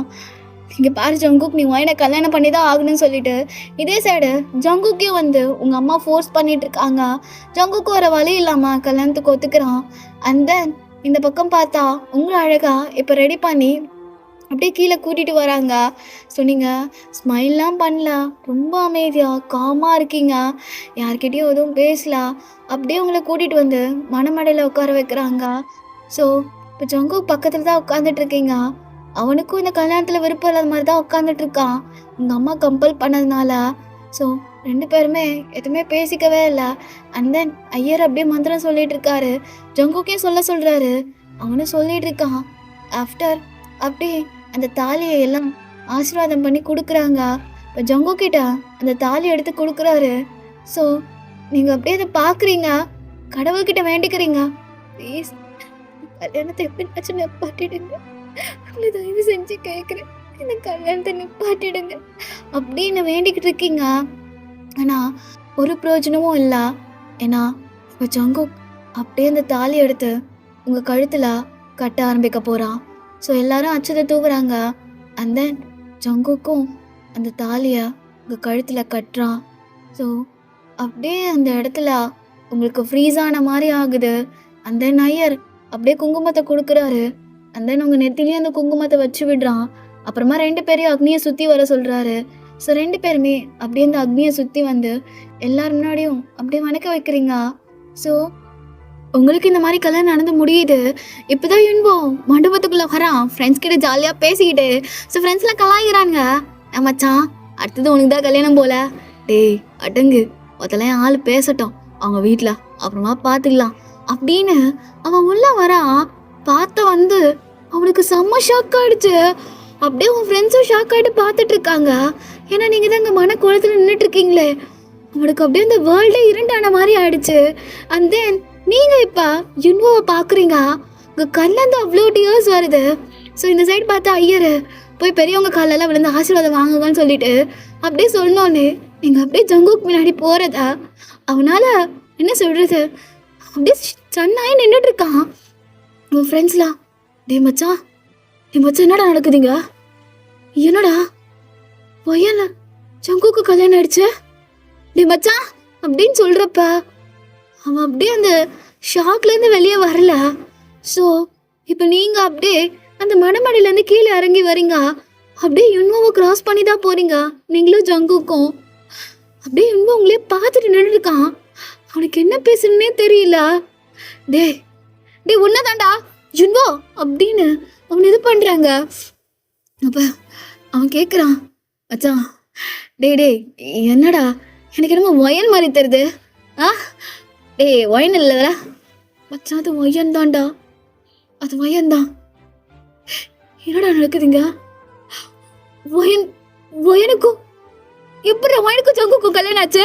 இங்கே பாரு ஜங்குக், நீ வயனை கல்யாணம் பண்ணி தான் ஆகணும்னு சொல்லிட்டு இதே சைடு ஜங்குக்கே வந்து உங்கள் அம்மா ஃபோர்ஸ் பண்ணிட்டு இருக்காங்க. ஜங்குக்கு வர வழி இல்லாமல் கல்யாணத்துக்கு ஒத்துக்கிறான். அண்ட் தென் இந்த பக்கம் பார்த்தா உங்களை அழகா இப்போ ரெடி பண்ணி அப்படியே கீழே கூட்டிகிட்டு வராங்க. ஸோ நீங்கள் ஸ்மைல்லாம் பண்ணல, ரொம்ப அமைதியாக காமாக இருக்கீங்க, யார்கிட்டயும் எதுவும் பேசல. அப்படியே உங்களை கூட்டிகிட்டு வந்து மணமடையில் உட்கார வைக்கிறாங்க. ஸோ இப்போ ஜங்குக் பக்கத்தில் தான் உட்காந்துட்ருக்கீங்க. அவனுக்கும் இந்த கல்யாணத்தில் விருப்பம் இல்லாத மாதிரி தான் உட்காந்துட்ருக்கான், உங்கள் அம்மா கம்பல் பண்ணதுனால. ஸோ 2 பேருமே எதுவுமே பேசிக்கவே இல்லை. அண்ட் தென் ஐயர் அப்படியே மந்திரம் சொல்லிட்டு இருக்காரு, ஜங்குக்கே சொல்கிறாரு, அவனும் சொல்லிட்டு இருக்கான். ஆஃப்டர் அப்படியே அந்த தாலியை எல்லாம் ஆசீர்வாதம் பண்ணி கொடுக்குறாங்க. இப்போ ஜங்கு கிட்ட அந்த தாலி எடுத்து கொடுக்குறாரு. ஸோ நீங்கள் அப்படியே அதை பார்க்குறீங்க, கடவுள்கிட்ட வேண்டிக்கிறீங்க, ப்ளீஸ் கல்யாணத்தை எப்படினாச்சும் நிப்பாட்டிடுங்க, உங்களை தயவு செஞ்சு கேட்குறேன், இந்த கல்யாணத்தை நிப்பாட்டிடுங்க அப்படின்னு வேண்டிக்கிட்டு இருக்கீங்க. ஆனால் ஒரு பிரயோஜனமும் இல்லை. ஏன்னா இப்போ ஜங்கு அப்படியே அந்த தாலி எடுத்து உங்கள் கழுத்தில் கட்ட ஆரம்பிக்க போகிறான். ஸோ எல்லாரும் அச்சதை தூக்குறாங்க. அண்ட் தென் ஜங்குக்கும் அந்த தாலியை உங்கள் கழுத்தில் கட்டுறான். ஸோ அப்படியே அந்த இடத்துல உங்களுக்கு ஃப்ரீஸ் ஆன மாதிரி ஆகுது. அண்ட் தென் ஐயர் அப்படியே குங்குமத்தை கொடுக்குறாரு. அண்ட் தென் உங்கள் நெத்திலையும் அந்த குங்குமத்தை வச்சு விடுறான். அப்புறமா 2 பேரையும் அக்னியை சுற்றி வர சொல்கிறாரு. ஸோ 2 பேருமே அப்படியே அந்த அக்னியை சுற்றி வந்து எல்லார் முன்னாடியும் அப்படியே வணக்க வைக்கிறீங்க. ஸோ உங்களுக்கு இந்த மாதிரி கல்யாணம் நடந்து முடியுது. இப்போதான் யுன்போ மண்டபத்துக்குள்ளே வரான், ஃப்ரெண்ட்ஸ் கிட்ட ஜாலியாக பேசிக்கிட்டு. ஸோ ஃப்ரெண்ட்ஸ்லாம் கலாய்கிறாங்க, மச்சான் அடுத்தது உனக்கு தான் கல்யாணம் போல, டேய் அடங்கு, அதெல்லாம் ஆள் பேசட்டும் அவங்க வீட்டில், அப்புறமா பார்த்துக்கலாம் அப்படின்னு அவன் உள்ள வரான். பார்த்த வந்து அவனுக்கு செம்ம ஷாக் ஆகிடுச்சு. அப்படியே உன் ஃப்ரெண்ட்ஸும் ஷாக் ஆகிட்டு பார்த்துட்டு இருக்காங்க. ஏன்னா நீங்கள் தான் இங்கே மன குளத்தில் நின்றுட்டு இருக்கீங்களே. அவனுக்கு அப்படியே இந்த வேர்ல்டே இருண்டான மாதிரி ஆயிடுச்சு. அண்ட் தென் நீங்கள் இப்போ யுன்வோவை பார்க்குறீங்க, உங்கள் கண்ணிலேருந்து அவ்வளோ டியர்ஸ் வருது. ஸோ இந்த சைடு பார்த்தா ஐயர் போய் பெரியவங்க காலெல்லாம் விழுந்து ஆசீர்வாதம் வாங்குங்கன்னு சொல்லிட்டு அப்படியே சொன்னோன்னே நீங்கள் அப்படியே ஜங்குக்கு முன்னாடி போகிறத அவனால் என்ன சொல்கிறது, அப்படியே சன்னாகி நின்றுட்டு இருக்கான். உன் ஃப்ரெண்ட்ஸ்லாம், டே மச்சான் என்னடா நடக்குதுங்க, என்னடா பொய்யல ஜங்குக்கு கல்யாணம் ஆயிடுச்சு டே மச்சான் அப்படின்னு சொல்கிறப்ப அவன் அப்படியே அந்த ஷாக்லேருந்து வெளியே வரல. ஸோ இப்போ நீங்கள் அப்படியே அந்த மணமடியிலேருந்து கீழே இறங்கி வரீங்க. அப்படியே யுன்வோவை கிராஸ் பண்ணி தான் போகிறீங்க நீங்களும் ஜங்குக்கும். அப்படியே யுன்வோ உங்களே பார்த்துட்டு நின்றுருக்கான். அவனுக்கு என்ன பேசுறதுனே தெரியல. டே உன்னதாண்டா யுன்வோ அப்படின்னு அவன் இது பண்ணுறாங்க. அப்போ அவன் கேட்குறான், மச்சான் டே என்னடா எனக்கு என்னமோ ஒயன் மாதிரி தருது. ஒயன் இல்லைடா மச்சான், அது ஒயன் தான்டா, அது ஒயன் தான். என்னடா நடக்குதுங்க, ஒயனுக்கும் எப்படி ஒயனுக்கும் ஜங்குக்கும் கல்யாணம் ஆச்சு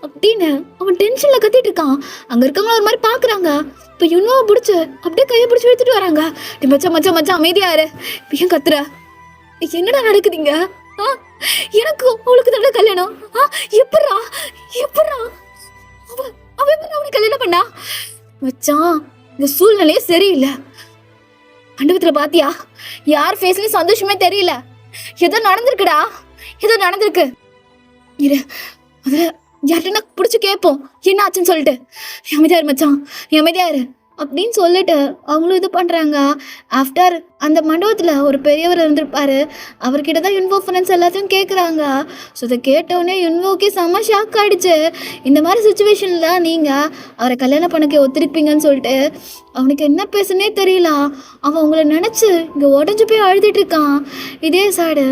அப்படின்னு அவன் டென்ஷனில் கத்திட்டு இருக்கான். அங்கே இருக்கவங்க ஒரு மாதிரி பார்க்குறாங்க. இப்போ யுன்வோவை பிடிச்சி அப்படியே கையை பிடிச்சி எடுத்துட்டு வராங்க. மச்சான் அமைதியாரு, ஏன் கத்துற, என்னடா நடக்குதுங்க, எனக்கு அவளுக்கு தானே கல்யாணம், எப்படா அவன் கல்யாணம் பண்ணா. மச்சான் இந்த சூழ்நிலையே சரியில்லை, மண்டபத்தில் பாத்தியா யார் ஃபேஸ்லயும் சந்தோஷமே தெரியல, ஏதோ நடந்திருக்கு இரு அதுல யார்கிட்ட பிடிச்சி கேட்போம் என்ன ஆச்சுன்னு சொல்லிட்டு. அமைதியாரு மச்சான், அமைதியாரு அப்படின்னு சொல்லிட்டு அவங்களும் இது பண்ணுறாங்க. ஆஃப்டர் அந்த மண்டபத்தில் ஒரு பெரியவர் இருந்திருப்பார், அவர்கிட்ட தான் யுன்வோ ஃப்ரெண்ட்ஸ் எல்லாத்தையும் கேட்குறாங்க. ஸோ இதை கேட்டவுடனே யுன்வோக்கே செம்ம ஷாக் ஆகிடுச்சு. இந்த மாதிரி சுச்சுவேஷனில் நீங்கள் அவரை கல்யாணம் பண்ணக்க ஒத்துருப்பீங்கன்னு சொல்லிட்டு அவனுக்கு என்ன பேசுனே தெரியல. அவன் உங்களை நினச்சி இங்கே உடஞ்சி போய் அழுதுட்டு இருக்கான். இதே சைடு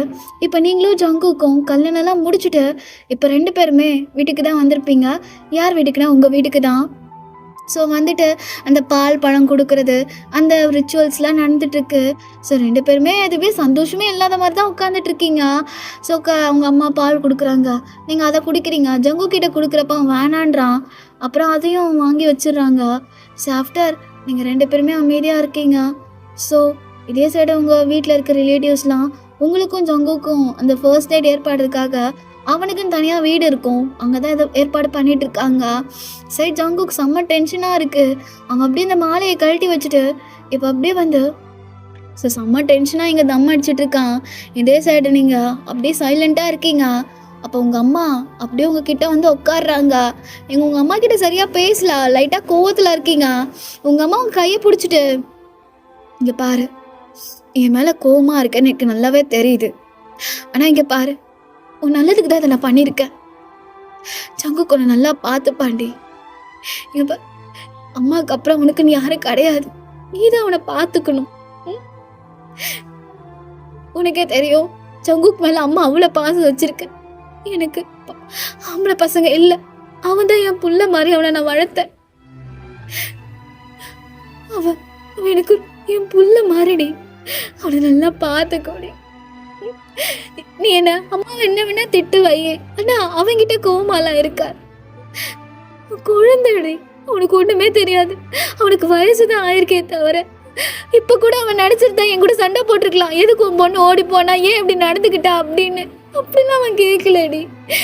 இப்போ நீங்களும் ஜங்குக்கும் கல்யாணம்லாம் முடிச்சுட்டு இப்போ 2 பேருமே வீட்டுக்கு தான் வந்திருப்பீங்க. யார் வீட்டுக்குன்னா உங்கள் வீட்டுக்கு தான். ஸோ வந்துட்டு அந்த பால் பழம் கொடுக்கறது அந்த ரிச்சுவல்ஸ்லாம் நடந்துட்டுருக்கு. ஸோ 2 பேருமே எதுவே சந்தோஷமே இல்லாத மாதிரி தான் உட்காந்துட்ருக்கீங்க. ஸோ அவங்க அம்மா பால் கொடுக்குறாங்க, நீங்கள் அதை குடிக்கிறீங்க. ஜங்கு கிட்ட கொடுக்குறப்ப அவன் வேணான்றான், அப்புறம் அதையும் வாங்கி வச்சிடுறாங்க. ஸோ ஆஃப்டர் நீங்கள் 2 பேருமே அமைதியாக இருக்கீங்க. ஸோ இதே சைடு உங்கள் வீட்டில் இருக்க ரிலேட்டிவ்ஸ்லாம் உங்களுக்கும் ஜங்குக்கும் அந்த ஃபர்ஸ்ட் நைட் ஏற்பாடுறதுக்காக அவனுக்குன்னு தனியாக வீடு இருக்கும், அங்கே தான் இதை ஏற்பாடு பண்ணிட்டு இருக்காங்க. சரி ஜங்குக்கு செம்ம டென்ஷனாக இருக்குது. அவன் அப்படியே இந்த மாலையை கழட்டி வச்சுட்டு இப்போ அப்படியே வந்து ஸோ செம்ம டென்ஷனாக இங்கே தம் அடிச்சுட்டு இருக்கான். இதே சைடு நீங்கள் அப்படியே சைலண்ட்டாக இருக்கீங்க. அப்போ உங்கள் அம்மா அப்படியே உங்கள் கிட்ட வந்து உட்காடுறாங்க. உங்கள் அம்மா கிட்ட சரியாக பேசல, லைட்டாக கோவத்தில் இருக்கீங்க. உங்கள் அம்மா உங்கள் கையை பிடிச்சிட்டு இங்கே பாரு, என் மேலே கோவமாக இருக்கேன்னு எனக்கு நல்லாவே தெரியுது. ஆனால் இங்கே பாரு, உன் நல்லதுக்கு தான் அதை நான் பண்ணியிருக்கேன். சங்கு கொஞ்சம் நல்லா பார்த்துப்பாண்டி. இங்க பாரு, அம்மாவுக்கு அப்புறம் உனக்கு நீ யாரும் கிடையாது. நீ தான் அவனை பார்த்துக்கணும். உனக்கே தெரியும், சங்குக்கு மேலே அம்மா அவ்வளோ பாசம் வச்சிருக்கேன். எனக்கு ஆம்பளை பசங்க இல்லை. அவன் தான் என் புள்ள மாதிரி அவனை நான் வளர்த்தேன். அவன் எனக்கு என் புள்ள மாறிடி. அவனை நல்லா பார்த்துக்கோடி. நீ என்ன அம்மாவை என்ன வேணா திட்டு வையே, ஆனா அவன்கிட்ட கோவமாலாம் இருக்கார். குழந்தைடி, அவனுக்கு ஒண்ணுமே தெரியாது. அவனுக்கு வயசுதான் ஆயிருக்கே தவிர, இப்ப கூட அவன் நடிச்சிருந்தா என் கூட சண்டை போட்டிருக்கலாம். எதுக்கு உன் பொண்ணு ஓடி போனா, ஏன் இப்படி நடந்துக்கிட்டா அப்படின்னு. அப்படிலாம் அவன் கேட்கலடி.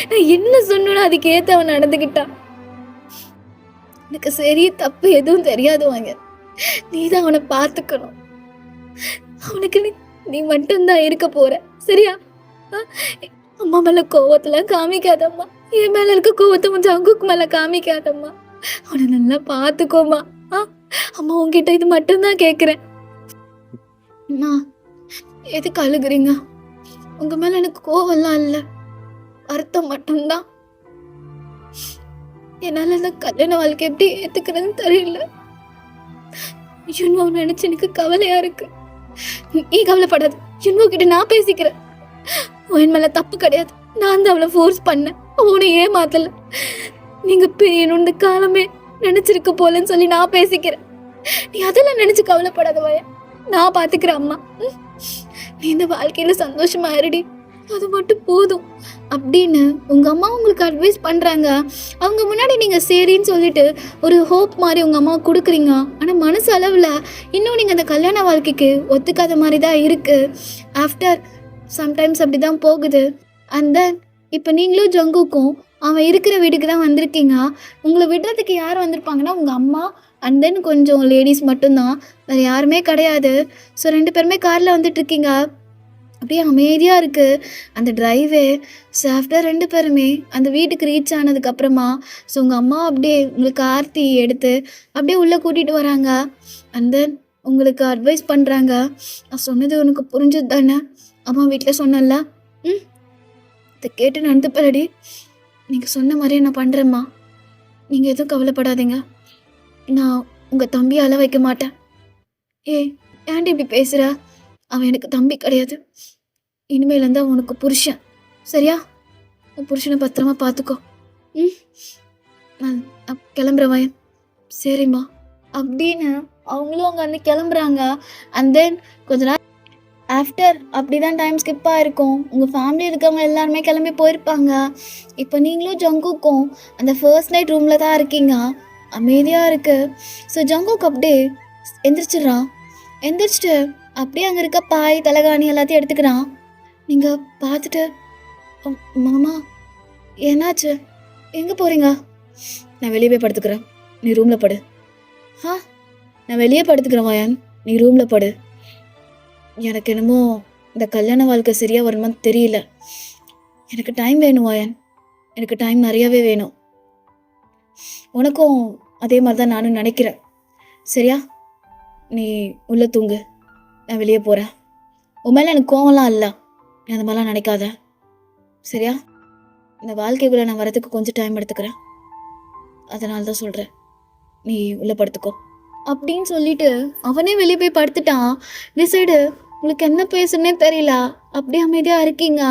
நான் என்ன சொன்னோன்னு அதுக்கு ஏத்த அவன் நடந்துக்கிட்டான். எனக்கு சரி தப்பு எதுவும் தெரியாது. வாங்க, நீ தான் அவனை பார்த்துக்கணும். அவனுக்கு நீ மட்டும்தான் இருக்க போற, சரியா? அம்மா மேல கோவத்துல காமிக்காதம்மா. என் மேல இருக்க கோவத்தை கொஞ்சம் அங்குக்கு மேல காமிக்காதம்மா. அவனை நல்லா பார்த்துக்கோமா. அம்மா உங்ககிட்ட இது மட்டும்தான் கேட்குறேன். அம்மா, எதுக்கு அழுகுறீங்க? உங்க மேல எனக்கு கோவம்லாம் இல்லை, வருத்தம் மட்டும்தான். என்னால இந்த கல்யாண வாழ்க்கை எப்படி ஏத்துக்கிறதுன்னு தெரியல. யுன்வோ நினைச்சு எனக்கு கவலையா இருக்கு. நீ கவலைப்படாது, யுன்வோ கிட்ட நான் பேசிக்கிறேன். என் மேல தப்பு கிடையாது. நான் தான் அவளை ஃபோர்ஸ் பண்ணேன். அவனை ஏமாத்தல. நீங்க பிரியணும் இந்த காலமே நினைச்சிருக்க போலன்னு சொல்லி நான் பேசிக்கிறேன். நீ அதெல்லாம் நினைச்சு கவலைப்படாத வாயா, நான் பாத்துக்கிறேன். அம்மா, நீ இந்த வாழ்க்கையில சந்தோஷமா இருடி, அது மட்டும் போதும் அப்படின்னு உங்க அம்மா உங்களுக்கு அட்வைஸ் பண்றாங்க. அவங்க முன்னாடி நீங்க சரின்னு சொல்லிட்டு ஒரு ஹோப் மாதிரி உங்க அம்மா கொடுக்குறீங்க. ஆனா மனசு அளவுல இன்னும் நீங்க அந்த கல்யாண வாழ்க்கைக்கு ஒத்துக்காத மாதிரி தான் இருக்கு. ஆஃப்டர் சம்டைம்ஸ் அப்படிதான் போகுது. அண்ட் தென் இப்போ நீங்களும் ஜங்குக்கும் அவன் இருக்கிற வீட்டுக்கு தான் வந்திருக்கீங்க. உங்களை விடுறதுக்கு யார் வந்திருப்பாங்கன்னா உங்கள் அம்மா அண்ட் தென் கொஞ்சம் லேடிஸ் மட்டும்தான், வேறு யாருமே கிடையாது. ஸோ 2 பேருமே காரில் வந்துட்டுருக்கீங்க. அப்படியே அமைதியாக இருக்குது அந்த ட்ரைவே. ஸோ ஆஃப்டர் 2 பேருமே அந்த வீட்டுக்கு ரீச் ஆனதுக்கப்புறமா ஸோ உங்கள் அம்மா அப்படியே உங்களுக்கு ஆர்த்தி எடுத்து அப்படியே உள்ளே கூட்டிகிட்டு வராங்க. அண்ட் தென் உங்களுக்கு அட்வைஸ் பண்ணுறாங்க. நான் சொன்னது உனக்கு புரிஞ்சது தானே? அம்மா வீட்டில் சொன்னல, இதை கேட்டு நடந்துப்படி. நீங்கள் சொன்ன மாதிரியே நான் பண்ணுறேம்மா. நீங்கள் எதுவும் கவலைப்படாதீங்க. நான் உங்கள் தம்பியை அழ வைக்க மாட்டேன். ஏன்டி இப்படி பேசுகிற? அவன் எனக்கு தம்பி கிடையாது. இனிமேலேருந்து அவன் உனக்கு புருஷன், சரியா? உன் புருஷனை பத்திரமா பார்த்துக்கோ. நான் கிளம்புறேன் வயன். சரிம்மா அப்படின்னு அவங்களும் அங்கே வந்து கிளம்புறாங்க. அண்ட் தென் கொஞ்ச நேரம் ஆஃப்டர் அப்படி தான் டைம் ஸ்கிப் ஆகிருக்கும். உங்கள் ஃபேமிலி இருக்கவங்க எல்லாருமே கிளம்பி போயிருப்பாங்க. இப்போ நீங்களும் ஜங்குக்கும் அந்த ஃபர்ஸ்ட் நைட் ரூமில் தான் இருக்கீங்க. அமைதியாக இருக்குது. ஸோ ஜங்குக்கு அப்படியே எந்திரிச்சிட்றான். எந்திரிச்சிட்டு அப்படியே அங்கே இருக்க பாய் தலகாணி எல்லாத்தையும் எடுத்துக்கிறான். நீங்கள் பார்த்துட்டு, மாமா என்னாச்சு, எங்கே போகிறீங்க? நான் வெளியே போய் படுத்துக்கிறேன், நீ ரூமில் படு. நான் வெளியே படுத்துக்கிறேன் வாயன், நீ ரூமில் படு. எனக்கு என்னமோ இந்த கல்யாண வாழ்க்கை சரியாக வருமான்னு தெரியல. எனக்கு டைம் வேணும் வாயன், எனக்கு டைம் நிறையாவே வேணும். உனக்கும் அதே மாதிரி தான் நானும் நினைக்கிறேன், சரியா? நீ உள்ளே தூங்கு, நான் வெளியே போகிறேன். உன் மேலே எனக்கு கோவம்லாம் இல்லை, நீ அந்த மாதிரிலாம் நினைக்காத, சரியா? இந்த வாழ்க்கைக்குள்ளே நான் வரதுக்கு கொஞ்சம் டைம் எடுத்துக்கிறேன், அதனால தான் சொல்கிறேன், நீ உள்ளே படுத்துக்கோ அப்படின்னு சொல்லிட்டு அவனே வெளியே போய் படுத்துட்டான். டிசைடு உங்களுக்கு என்ன பேசுன்னே தெரியல, அப்படியே அமைதியாக இருக்கீங்க.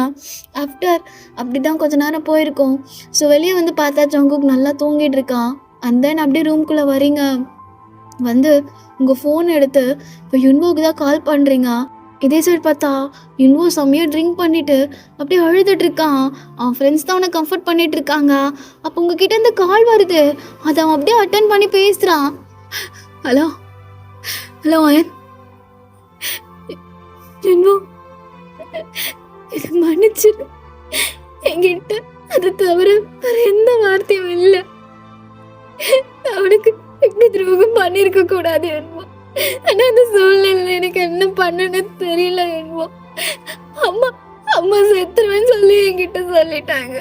ஆஃப்டர் அப்படி தான் கொஞ்ச நேரம் போயிருக்கோம். ஸோ வெளியே வந்து பார்த்தா ஜங்குக் நல்லா தூங்கிட்டு இருக்கான். அண்ட் தென் அப்படியே ரூம்குள்ளே வரீங்க. வந்து உங்கள் ஃபோன் எடுத்து இப்போ யுன்வோக்கு தான் கால் பண்ணுறீங்க. இதே சைடு பார்த்தா யுன்வோ செம்மையாக ட்ரிங்க் பண்ணிவிட்டு அப்படியே அழுதுட்டு இருக்கான். அவன் ஃப்ரெண்ட்ஸ் தான் அவனை கம்ஃபர்ட் பண்ணிட்டு இருக்காங்க. அப்போ உங்ககிட்ட இருந்து கால் வருது. அதை அவன் அப்படியே அட்டன் பண்ணி பேசுகிறான். ஹலோ ஹலோ அயன், யுன்வோ இது மன்னிச்சிரு, என்கிட்ட அது தவிர வேற எந்த வார்த்தையும் இல்லை. அவனுக்கு எப்படி துரோகம் பண்ணியிருக்க கூடாது என்போ. ஆனா அந்த சூழ்நிலை எனக்கு என்ன பண்ணணும்னு தெரியல என்போ. அம்மா அம்மா செத்துருவேன்னு சொல்லி என்கிட்ட சொல்லிட்டாங்க.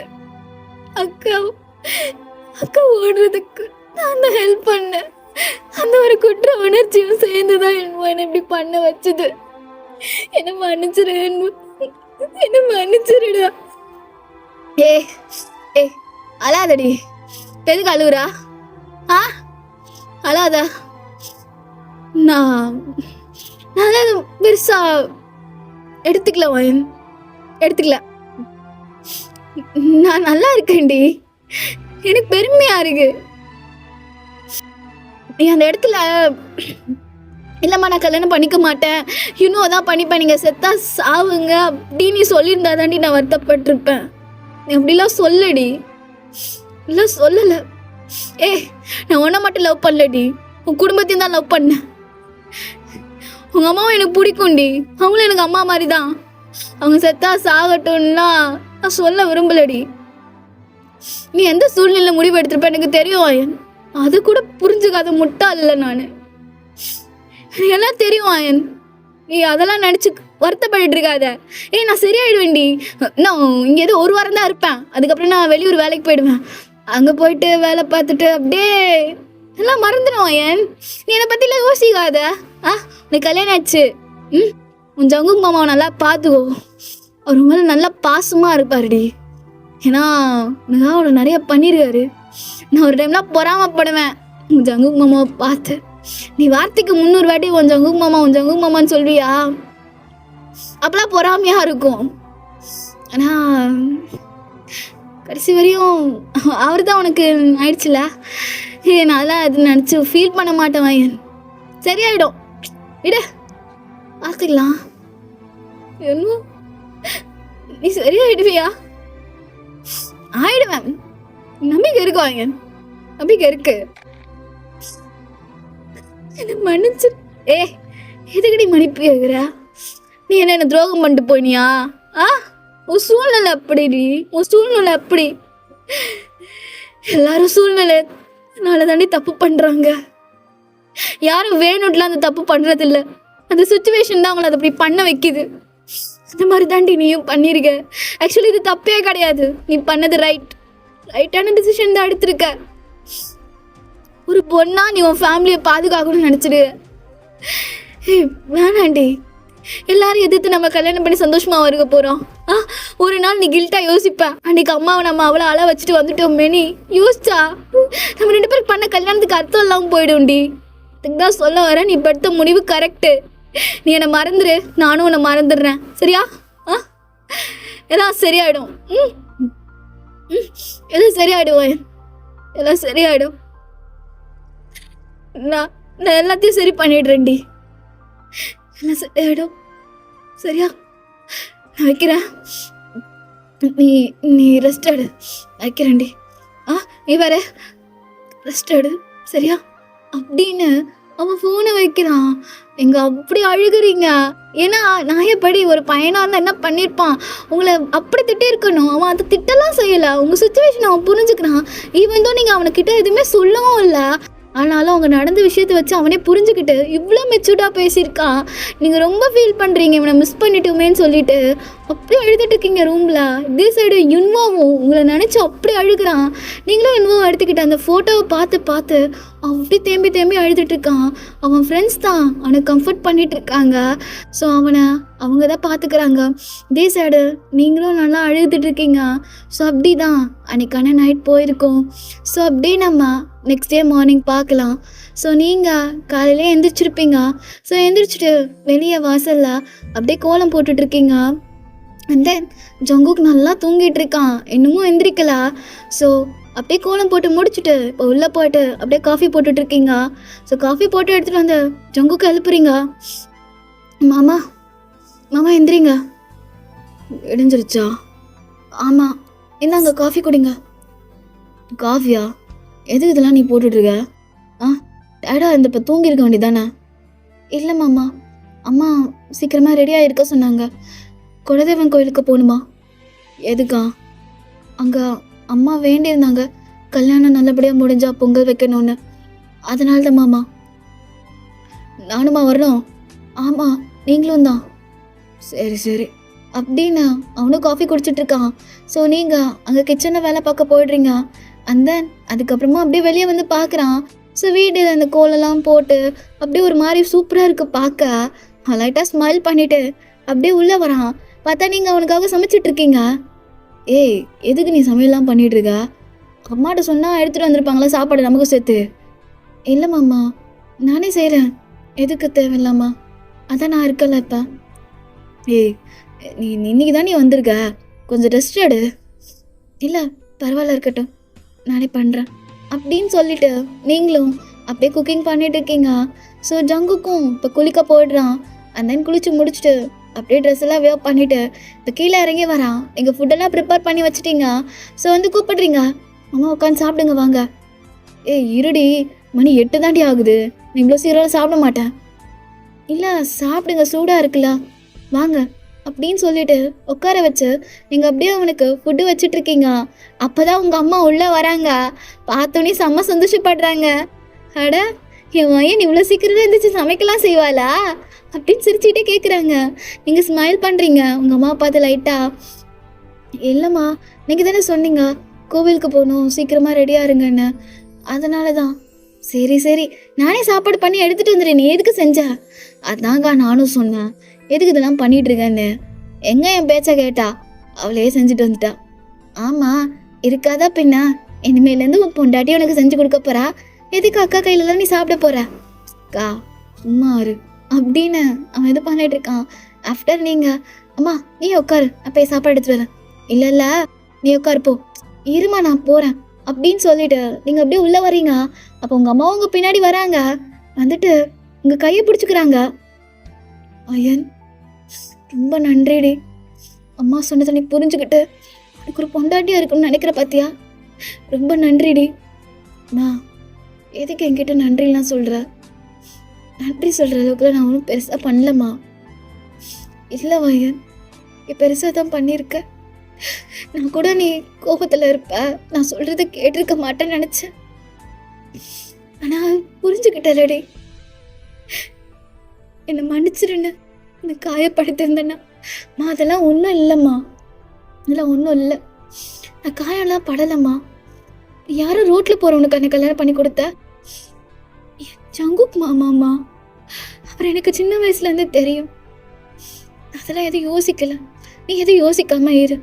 அக்கா ஓடுறதுக்கு நான் தான் ஹெல்ப் பண்ணேன். அந்த ஒரு குற்ற உணர்ச்சியும் சேர்ந்துதான் என்போ என்னை இப்படி பண்ண வச்சுது. என்ன மன்னிச்சிரு, என்ன மன்னிச்சிருடா. ஏ ஏ அழாதடி. எதுக்கு அழுகுறா? ஆ அழாதா. நான் நான் பெருசா எடுத்துக்கல வாயன், எடுத்துக்கல. நான் நல்லா இருக்கேன்டி, எனக்கு பெருமையா இருக்கு. நீ அந்த இடத்துல இல்லைம்மா நான் கல்யாணம் பண்ணிக்க மாட்டேன், இன்னும் அதான் பண்ணிப்பேன், நீங்கள் செத்தா சாவுங்க அப்படின்னு நீ சொல்லியிருந்தா தாண்டி நான் வருத்தப்பட்டிருப்பேன். நீ அப்படிலாம் சொல்லடி. இல்லை சொல்லலை. நான் உன்னை மட்டும் லவ் பண்ணலடி, உன் குடும்பத்தையும் தான் லவ் பண்ணேன். உங்கள் அம்மாவும் எனக்கு பிடிக்கும்டி, அவங்களும் எனக்கு அம்மா மாதிரி தான். அவங்க செத்தா சாகட்டும்னா நான் சொல்ல விரும்பலடி. நீ எந்த சூழ்நிலை முடிவு எடுத்திருப்ப எனக்கு தெரியும். அது கூட புரிஞ்சுக்காத முட்டாள் இல்லை நான். எல்லாம் தெரியும் ஆயன், நீ அதெல்லாம் நினச்சி வருத்தப்பட்டு இருக்காத. நான் சரியாயிடுவேன்டி. நான் இங்கே ஏதோ ஒரு வாரம் தான் இருப்பேன், அதுக்கப்புறம் நான் வெளியூர் வேலைக்கு போயிடுவேன். அங்கே போயிட்டு வேலை பார்த்துட்டு அப்படியே எல்லாம் மறந்துடும் ஆயன். நீ என்னை பற்றிலாம் யோசிக்காத. உனக்கு கல்யாணம் ஆச்சு. உன் ஜங்குக் மாமாவை நல்லா பார்த்துக்கோ, அவர் மேலே நல்லா பாசமாக இருப்பாருடி. ஏன்னா உனக்காக அவரை நிறைய பண்ணியிருக்காரு. நான் ஒரு டைம்லாம் பொறாமப்படுவேன் உன் ஜங்குக் மாமாவை பார்த்து. நீ வார்த்தைக்கு 300 வாட்டி உன் ஜங்குக் மாமான்னு சொல்வியா, அப்பெல்லாம் பொறாமையாக இருக்கும். ஆனால் கடைசி வரையும் அவர் தான் உனக்கு ஆயிடுச்சுல. நான் அது நினச்சி ஃபீல் பண்ண மாட்டேன் வாயன். சரியாயிடும் விடு, பார்த்துக்கலாம். இன்னும் நீ சரியாயிடுவியா? ஆயிடுவேன், நம்பிக்கை இருக்கு வாயன், நம்பிக்கை இருக்கு. என்ன மன்னிச்சு. எதுக்கடி மன்னிப்பு கேட்குற? நீ என்ன துரோகம் பண்ணிட்டு போயினியா? உன் சூழ்நிலை அப்படிடி, உன் சூழ்நிலை அப்படி. எல்லாரும் சூழ்நிலைனால தாண்டி தப்பு பண்ணுறாங்க. யாரும் வேணும்லாம் அந்த தப்பு பண்ணுறதில்ல, அந்த சுச்சுவேஷன் தான் அவங்கள அதை அப்படி பண்ண வைக்குது. அந்த மாதிரி தாண்டி நீயும் பண்ணியிருக்க. ஆக்சுவலி இது தப்பே கிடையாது, நீ பண்ணது ரைட்டான டிசிஷன் தான் எடுத்திருக்க. ஒரு பொண்ணா நீ உன் ஃபேமிலியை பாதுகாக்கணும்னு நினச்சிடு. வேணாண்டி, எல்லாரும் எதிர்த்து நம்ம கல்யாணம் பண்ணி சந்தோஷமாக இருக்க போகிறோம். ஒரு நாள் நீ கில்ட்டாக யோசிப்பேன், அன்றைக்கி அம்மாவை நம்ம அவ்வளோ அழ வச்சுட்டு வந்துட்டோமே. நீ யோசிச்சா நம்ம 2 பேருக்கு பண்ண கல்யாணத்துக்கு அர்த்தம் இல்லாமல் போயிடும்டி. அதுக்கு தான் சொல்ல வர, நீ படுத்த முடிவு கரெக்டு. நீ என்னை மறந்துடு, நானும் உன்னை மறந்துடுறேன். சரியா? எல்லாம் சரியாயிடும். எல்லாம் சரியாயிடும், எல்லாம் சரியாயிடும். நான் எல்லாத்தையும் சரி பண்ணிடுறேன்டி, எல்லாம் சரியாயிடும். சரியா? நான் வைக்கிறேன், நீ ரெஸ்ட் எடு. வைக்கிறேன்டி. நீ வேற ரெஸ்ட் எடு சரியா அப்படின்னு அவன் ஃபோனை வைக்கிறான். எங்க அப்படி அழுகுறீங்க. ஏன்னா நியாயப்படி ஒரு பையனாக இருந்தால் என்ன பண்ணியிருப்பான், உங்களை அப்படி திட்டிருக்கணும். அவன் அதை திட்டலாம் செய்யலை, உங்கள் சுச்சுவேஷன் அவன் புரிஞ்சுக்கிறான். ஈவன் தான் நீங்கள் அவனுக்கிட்ட எதுவுமே சொல்லவும் இல்லை, ஆனாலும் அவங்க நடந்த விஷயத்தை வச்சு அவனே புரிஞ்சுக்கிட்டு இவ்வளோ மெச்சூர்டாக பேசியிருக்கான். நீங்கள் ரொம்ப ஃபீல் பண்ணுறீங்க இவனை மிஸ் பண்ணிட்டோமேன்னு சொல்லிட்டு அப்படியே அழுதுட்டு இருக்கீங்க ரூமில். இதே சைடு யுன்வாவும் உங்களை நினச்சி அப்படி அழுகிறான். நீங்களும் யுன்வாவை எடுத்துக்கிட்ட அந்த ஃபோட்டோவை பார்த்து அப்படி தேம்பி அழுதுட்டு இருக்கான். அவன் ஃப்ரெண்ட்ஸ் தான் அவனை கம்ஃபர்ட் பண்ணிட்டு இருக்காங்க. ஸோ அவங்க தான் பார்த்துக்கிறாங்க. இதே சைடு நீங்களும் நல்லா அழுதுட்டு இருக்கீங்க. ஸோ அப்படி தான் அன்றைக்கான நைட் போயிருக்கோம். ஸோ அப்படியே நம்ம நெக்ஸ்ட் டே மார்னிங் பார்க்கலாம். ஸோ நீங்கள் காலையிலே எந்திரிச்சிருப்பீங்க. ஸோ எந்திரிச்சிட்டு வெளியே வாசலில் அப்படியே கோலம் போட்டுட்ருக்கீங்க. அண்ட் தென் ஜங்குக் நல்லா தூங்கிட்டு இருக்கான், இன்னமும் எந்திரிக்கல. ஸோ அப்படியே கோலம் போட்டு முடிச்சுட்டு இப்போ உள்ளே போயிட்டு அப்படியே காஃபி போட்டுட்ருக்கீங்க. ஸோ காஃபி போட்டு எடுத்துகிட்டு வந்து ஜங்குக்கு எழுப்புறீங்க. மாமா எந்திரிங்க. இடிஞ்சிருச்சா? ஆமாம், இந்தாங்க காஃபி குடிங்க. காஃபியா? எதுக்கு இதெல்லாம் நீ போட்டுட்ருக்க? டேடா இந்த இப்போ தூங்கியிருக்க வேண்டியதானே? இல்லை மாமா, அம்மா சீக்கிரமாக ரெடியாக இருக்க சொன்னாங்க. குலதெய்வன் கோயிலுக்கு போகணுமா? எதுக்கா? அங்கே அம்மா வேண்டியிருந்தாங்க கல்யாணம் நல்லபடியாக முடிஞ்சா பொங்கல் வைக்கணும்னு. அதனால தான் மாமா. நானுமா வரணும்? ஆமாம் நீங்களும் தான். சரி அப்படின்னு அவனும் காஃபி குடிச்சிட்ருக்கான். ஸோ நீங்கள் அங்கே கிச்சனில் வேலை பார்க்க போயிடுறீங்க. அண்ட் தென் அதுக்கப்புறமா அப்படியே வெளியே வந்து பார்க்குறான். ஸோ வீடு அந்த கோலெல்லாம் போட்டு அப்படியே ஒரு மாதிரி சூப்பராக இருக்குது பார்க்க. லைட்டாக ஸ்மைல் பண்ணிட்டு அப்படியே உள்ளே வரான். பார்த்தா நீங்கள் அவனுக்காக சமைச்சிட்டு இருக்கீங்க. ஏய், எதுக்கு நீ சமையல்லாம் பண்ணிட்டு இருக்க? அம்மாட்ட சொன்னால் எடுத்துகிட்டு வந்திருப்பாங்களா சாப்பாடு நமக்கு சேர்த்து? இல்லை மாமா, நானே செய்கிறேன். எதுக்கு தேவையில்லாமா? அதான் நான் இருக்கல இப்போ. ஏய், நீ இன்னைக்கு தான் நீ வந்திருக்க, கொஞ்சம் ரெஸ்ட் எடு. இல்லை, பரவாயில்ல, இருக்கட்டும், நானே பண்ணுறேன் அப்படின்னு சொல்லிட்டு நீங்களும் அப்படியே குக்கிங் பண்ணிட்டு இருக்கீங்க. ஸோ ஜங்குக்கும் இப்போ குளிக்க போயிடுறான். அண்ட் தென் குளிச்சு முடிச்சுட்டு அப்படியே ட்ரெஸ் எல்லாம் வேவ் பண்ணிவிட்டு இப்போ கீழே இறங்கி வரான். எங்கள் ஃபுட்டெல்லாம் ப்ரிப்பேர் பண்ணி வச்சுட்டீங்க. ஸோ வந்து கூப்பிட்றீங்க, அம்மா உட்காந்து சாப்பிடுங்க வாங்க. ஏய் இருடி, மணி 8 தாண்டி ஆகுது, நீ இவ்வளோ சீக்கிரம் சாப்பிட மாட்டேன். இல்லை சாப்பிடுங்க, சூடாக இருக்குல்ல, வாங்க அப்படின்னு சொல்லிட்டு உட்கார வச்சு நீங்கள் அப்படியே அவனுக்கு ஃபுட்டு வச்சிட்ருக்கீங்க. அப்போ தான் உங்கள் அம்மா உள்ளே வராங்க. பார்த்தோன்னே செம்ம சந்தோஷப்படுறாங்க. அட, என் பையன் இவ்வளோ சீக்கிரம் இருந்துச்சு சமைக்கலாம் செய்வாளா அப்படின்னு சிரிச்சுக்கிட்டே கேட்குறாங்க. நீங்கள் ஸ்மைல் பண்ணுறீங்க. உங்கள் அம்மா பார்த்து லைட்டாக, இல்லைம்மா, நீங்கள் தானே சொன்னீங்க கோவிலுக்கு போகணும், சீக்கிரமாக ரெடியாக இருங்கன்னு, அதனால தான். சரி சரி, நானே சாப்பாடு பண்ணி எடுத்துகிட்டு வந்துடுறேன், நீ எதுக்கு செஞ்ச? அதாங்க நானும் சொன்னேன், எதுக்கு இதெல்லாம் பண்ணிகிட்டு இருக்கேன்னு. எங்கே என் பேச்சை கேட்டா, அவளே செஞ்சுட்டு வந்துட்டா. ஆமாம், இருக்காதா பின்ன, இனிமேலேருந்து உன் பொண்டாட்டி உனக்கு செஞ்சு கொடுக்க போகிறா, எதுக்கு அக்கா கையிலலாம் நீ சாப்பிட போகிற? அக்கா சும்மா இரு அப்படின்னு அவன் இது பண்ணிட்டு இருக்கான். ஆஃப்டர் நீங்கள், அம்மா நீ உட்காரு, அப்போ சாப்பாடு எடுத்துகிட்டு வரேன். இல்லை இல்லை, நீ உட்காரு போ. இருமா நான் போகிறேன் அப்படின்னு சொல்லிட்டு நீங்கள் அப்படியே உள்ளே வரீங்க. அப்போ உங்கள் அம்மாவும் உங்கள் பின்னாடி வராங்க. வந்துட்டு உங்கள் கையை பிடிச்சிக்கிறாங்க. ஐயன், ரொம்ப நன்றிடி, அம்மா சொன்னதை நீ புரிஞ்சுக்கிட்டு எனக்கு ஒரு பொண்டாட்டியாக இருக்குன்னு நினைக்கிற பார்த்தியா, ரொம்ப நன்றிடி. அம்மா எதுக்கு என்கிட்ட நன்றிலாம் சொல்கிற? நன்றி சொல்கிற அளவுக்குலாம் நான் ஒன்றும் பெருசாக பண்ணலம்மா. இல்லை வயன், நீ பெருசாக தான் பண்ணியிருக்க. நான் கூட நீ கோபத்தில் இருப்ப, நான் சொல்கிறத கேட்டிருக்க மாட்டேன்னு நினச்சேன். ஆனால் புரிஞ்சுக்கிட்டலடி, என்னை மன்னிச்சிருன்னு என்னை காயப்படுத்திருந்தேன்னா. அதெல்லாம் ஒன்றும் இல்லைம்மா, அதெல்லாம் ஒன்றும் இல்லை, நான் காயம்லாம் படலைம்மா. யாரும் ரோட்டில் போகிறவனுக்கு எனக்கு கல்யாணம் பண்ணி கொடுத்த ஜங்குக் மாமாம்மா. அவர் எனக்கு சின்ன வயசுலேருந்து தெரியும். அதெல்லாம் எதுவும் யோசிக்கல, நீ எதுவும் யோசிக்காம இரு,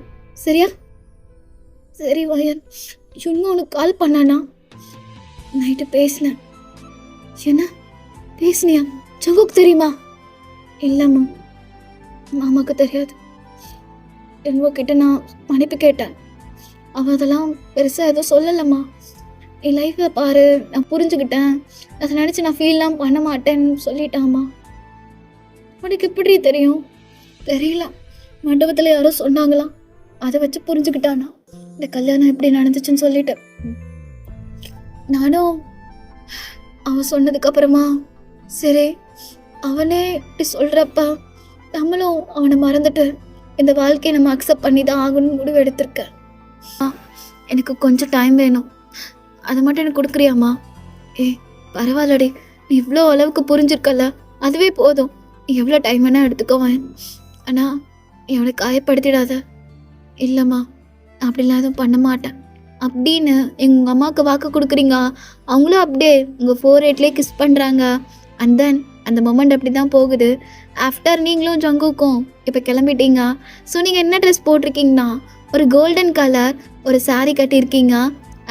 சரியா? சரி வயன், இன்னும் உனக்கு கால் பண்ணானா? நைட்டு பேசினேன். என்ன பேசுனியா? ஜங்குக் தெரியுமா? இல்லைம்மா, மாமாவுக்கு தெரியாது. என்னவோ கிட்ட நான் மன்னிப்பு கேட்டேன், அவள் அதெல்லாம் பெருசாக எதுவும் சொல்லலம்மா. என் லைஃப்பை பாரு, நான் புரிஞ்சுக்கிட்டேன், அதை நினச்சி நான் ஃபீல்லாம் பண்ண மாட்டேன்னு சொல்லிட்டாம்மா. உனக்கு எப்படி தெரியும்? தெரியல, மண்டபத்தில் யாரோ சொன்னாங்களாம், அதை வச்சு புரிஞ்சுக்கிட்டானா இந்த கல்யாணம் எப்படி நடந்துச்சுன்னு சொல்லிட்டு. நானும் அவன் சொன்னதுக்கப்புறமா சரி அவனே இப்படி சொல்கிறப்ப நம்மளும் அவனை மறந்துட்டு இந்த வாழ்க்கையை நம்ம அக்செப்ட் பண்ணி தான் ஆகணும்னு முடிவு எடுத்திருக்கேன். எனக்கு கொஞ்சம் டைம் வேணும், அதை மட்டும் எனக்கு கொடுக்குறியாம்மா? பரவாயில்லடி, நீ இவ்வளோ அளவுக்கு புரிஞ்சிருக்கல, அதுவே போதும். நீ எவ்வளோ டைம் வேணால் எடுத்துக்கோவேன், ஆனால் நீ அவனை காயப்படுத்திடாத. இல்லைம்மா, அப்படிலாம் எதுவும் பண்ண மாட்டேன் அப்படின்னு எங்கள் அம்மாவுக்கு வாக்கு கொடுக்குறீங்க. அவங்களும் அப்படியே உங்கள் 4-8லேயே கிஸ் பண்ணுறாங்க. அண்ட் தென் அந்த மொமெண்ட் அப்படி தான் போகுது. ஆஃப்டர் நீங்களும் ஜங்குக்கும் இப்போ கிளம்பிட்டீங்க. ஸோ நீங்கள் என்ன ட்ரெஸ் போட்டிருக்கீங்கன்னா ஒரு கோல்டன் கலர் ஒரு சாரீ கட்டியிருக்கீங்க.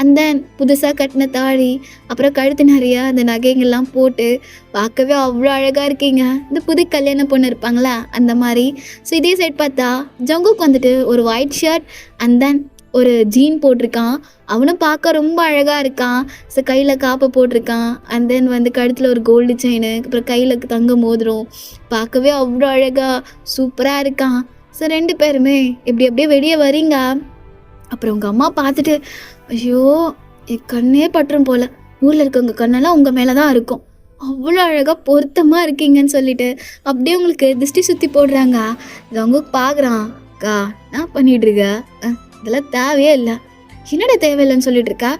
அண்ட் தென் புதுசாக கட்டின தாழி, அப்புறம் கழுத்து நிறையா அந்த நகைங்கள்லாம் போட்டு பார்க்கவே அவ்வளோ அழகாக இருக்கீங்க. இந்த புது கல்யாண பொண்ணு இருப்பாங்களா அந்த மாதிரி. ஸோ இதே சைட் பார்த்தா ஜங்குக்கு வந்துட்டு ஒரு ஒயிட் ஷர்ட் அண்ட் தென் ஒரு ஜீன் போட்டிருக்கான். அவனும் பார்க்க ரொம்ப அழகாக இருக்கான். ஸோ கையில் காப்பை போட்டிருக்கான். அண்ட் தென் வந்து கழுத்தில் ஒரு கோல்டு செயின், அப்புறம் கையில் தங்க மோதிரம், பார்க்கவே அவ்வளோ அழகாக சூப்பராக இருக்கான். ஸோ 2 பேருமே இப்படி அப்படியே வெளியே வரீங்க. அப்புறம் உங்கள் அம்மா பார்த்துட்டு, ஐயோ என் கண்ணே பற்றும் போல், ஊரில் இருக்கவங்க கண்ணெல்லாம் உங்கள் மேலே தான் இருக்கும், அவ்வளோ அழகாக பொருத்தமாக இருக்கீங்கன்னு சொல்லிட்டு அப்படியே உங்களுக்கு திருஷ்டி சுற்றி போடுறாங்க. இது அவங்க பார்க்குறான். அக்கா நான் பண்ணிகிட்ருக்க, இதெல்லாம் தேவையே இல்லை. என்னடா தேவையில்லைன்னு சொல்லிட்டு இருக்கா?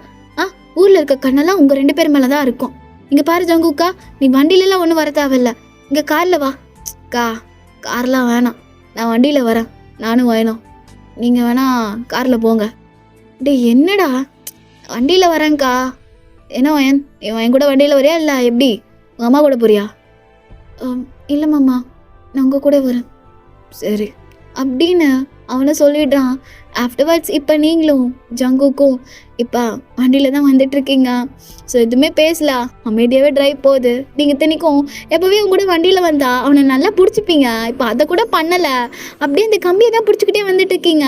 ஊரில் இருக்க கண்ணெல்லாம் உங்கள் 2 பேர் மேலே தான் இருக்கும். இங்கே பாரு ஜங்குக்கா, நீ வண்டியிலலாம் ஒன்றும் வர தேவையில்லை, இங்கே காரில் வா. அக்கா கார்லாம் வேணாம், நான் வண்டியில் வரேன், நானும் வேணும், நீங்கள் வேணா காரில் போங்க. டே என்னடா, வண்டியில் வரேங்க்கா. என்ன என் கூட வண்டியில் வரியா இல்லை எப்படி? உங்கள் அம்மா கூட போறியா? இல்லை மாமா, நான் உங்க கூட வரேன். சரி அப்படின்னு அவனும் சொல்லிடுறான். ஆஃப்டர்வர்ட்ஸ் இப்போ நீங்களும் ஜங்குக்கும் இப்போ வண்டியில் தான் வந்துட்டுருக்கீங்க. ஸோ எதுவுமே பேசல, அமைதியாகவே ட்ரைவ் போகுது. நீங்கள் தினைக்கும் எப்போவே உங்க கூட வண்டியில் வந்தால் அவனை நல்லா பிடிச்சிப்பீங்க. இப்போ அதை கூட பண்ணலை, அப்படியே அந்த கம்பியை தான் பிடிச்சிக்கிட்டே வந்துட்டுருக்கீங்க.